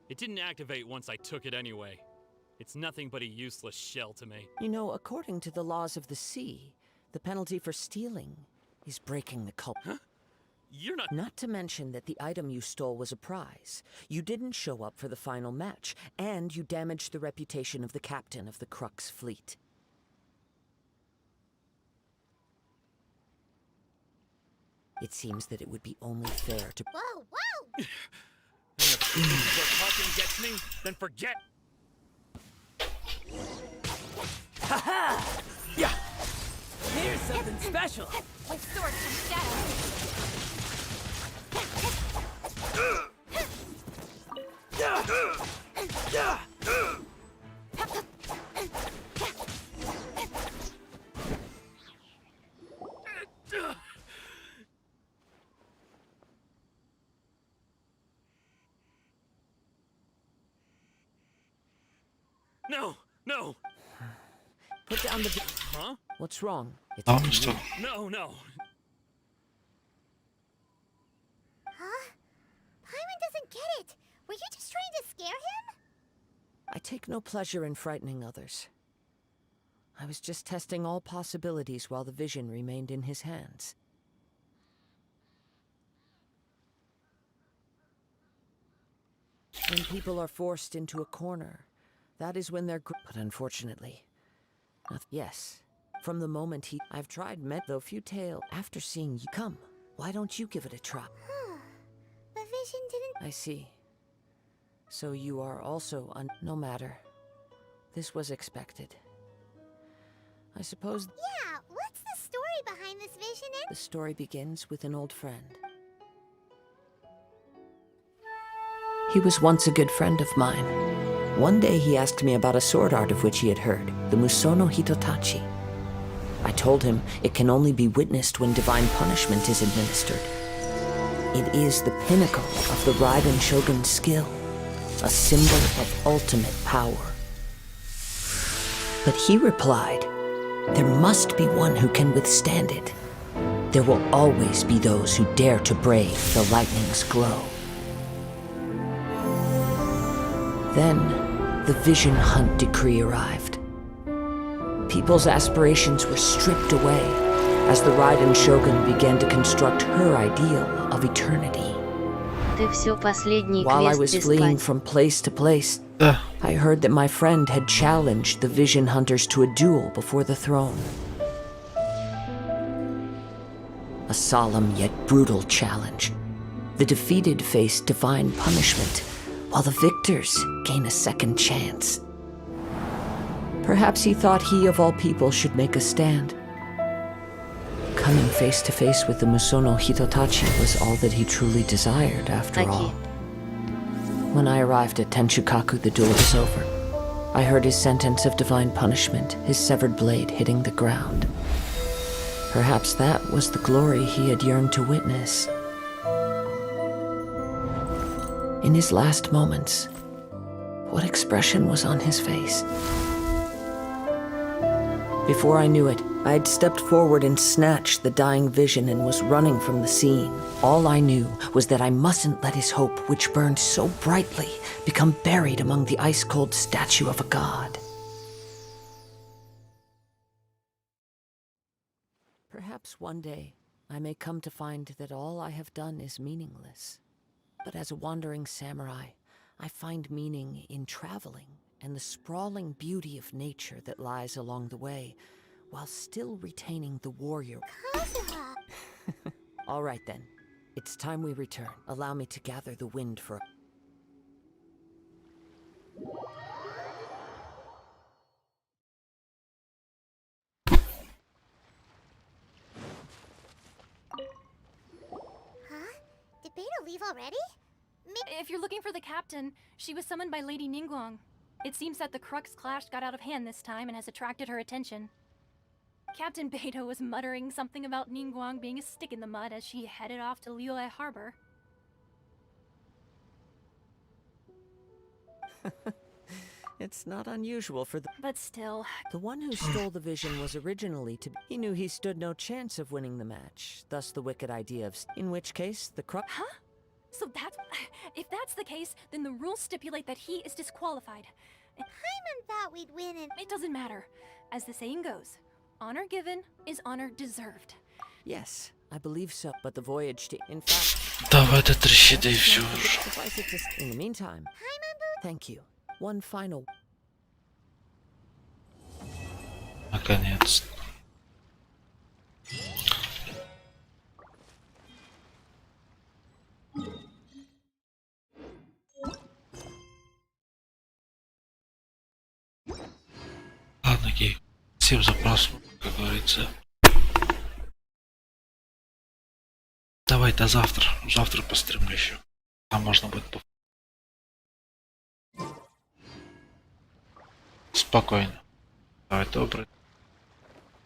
It didn't activate once I took it anyway. It's nothing but a useless shell to me. You know, according to the laws of the sea, the penalty for stealing is breaking the cult. Huh? You're not... Not to mention that the item you stole was a prize. You didn't show up for the final match, and you damaged the reputation of the captain of the Crux fleet. It seems that it would be only fair to... Whoa, whoa! And if what talking gets me, then forget... Ha-ha! Yeah! Here's something special! With swords from No! Put down the... Huh? What's wrong? It's А он что? No! Huh? Paimon doesn't get it. Were you just trying to scare him? I take no pleasure in frightening others. I was just testing all possibilities while the vision remained in his hands. When people are forced into a corner, that is when they're... But unfortunately... Yes. From the moment I've tried though futile. After seeing you come, why don't you give it a try? The vision didn't... I see. So you are also no matter. This was expected. I suppose... Yeah, what's the story behind this vision and... The story begins with an old friend. He was once a good friend of mine. One day he asked me about a sword art of which he had heard, the Musono Hitotachi. I told him it can only be witnessed when divine punishment is administered. It is the pinnacle of the Raiden Shogun's skill, a symbol of ultimate power. But he replied, there must be one who can withstand it. There will always be those who dare to brave the lightning's glow. Then, the Vision Hunt decree arrived. People's aspirations were stripped away as the Raiden Shogun began to construct her ideal of eternity. While I was fleeing from place to place, I heard that my friend had challenged the Vision Hunters to a duel before the throne. A solemn yet brutal challenge. The defeated face divine punishment, while the victors gain a second chance. Perhaps he thought he of all people should make a stand. Coming face to face with the Musono Hitotachi was all that he truly desired, after all. When I arrived at Tenshukaku, the duel was over. I heard his sentence of divine punishment, his severed blade hitting the ground. Perhaps that was the glory he had yearned to witness. In his last moments, what expression was on his face? Before I knew it, I had stepped forward and snatched the dying vision and was running from the scene. All I knew was that I mustn't let his hope, which burned so brightly, become buried among the ice-cold statue of a god. Perhaps one day I may come to find that all I have done is meaningless. But as a wandering samurai, I find meaning in traveling and the sprawling beauty of nature that lies along the way, while still retaining the warrior. All right then, it's time we return. Allow me to gather the wind for Did Beta leave already? If you're looking for the captain, she was summoned by Lady Ningguang. It seems that the Crux clash got out of hand this time and has attracted her attention. Captain Beta was muttering something about Ningguang being a stick in the mud as she headed off to Liyue Harbor. It's not unusual for the... But still... The one who stole the vision was originally to... He knew he stood no chance of winning the match, thus the wicked idea of... In which case, the Crux... Huh? So that's... If that's the case, then the rules stipulate that he is disqualified. Paimon thought we'd win and... It doesn't matter. As the saying goes, honor given is honor deserved. Yes, I believe so, but the voyage to... In fact... Давайте трещи, да и всё уже. In the meantime... Thank you. One final... Наконец-то. Ладно, Гей. Всем за просмотр, как говорится. Давай до завтра. Завтра постримлю еще. Там можно будет спокойно. Давай, добрый.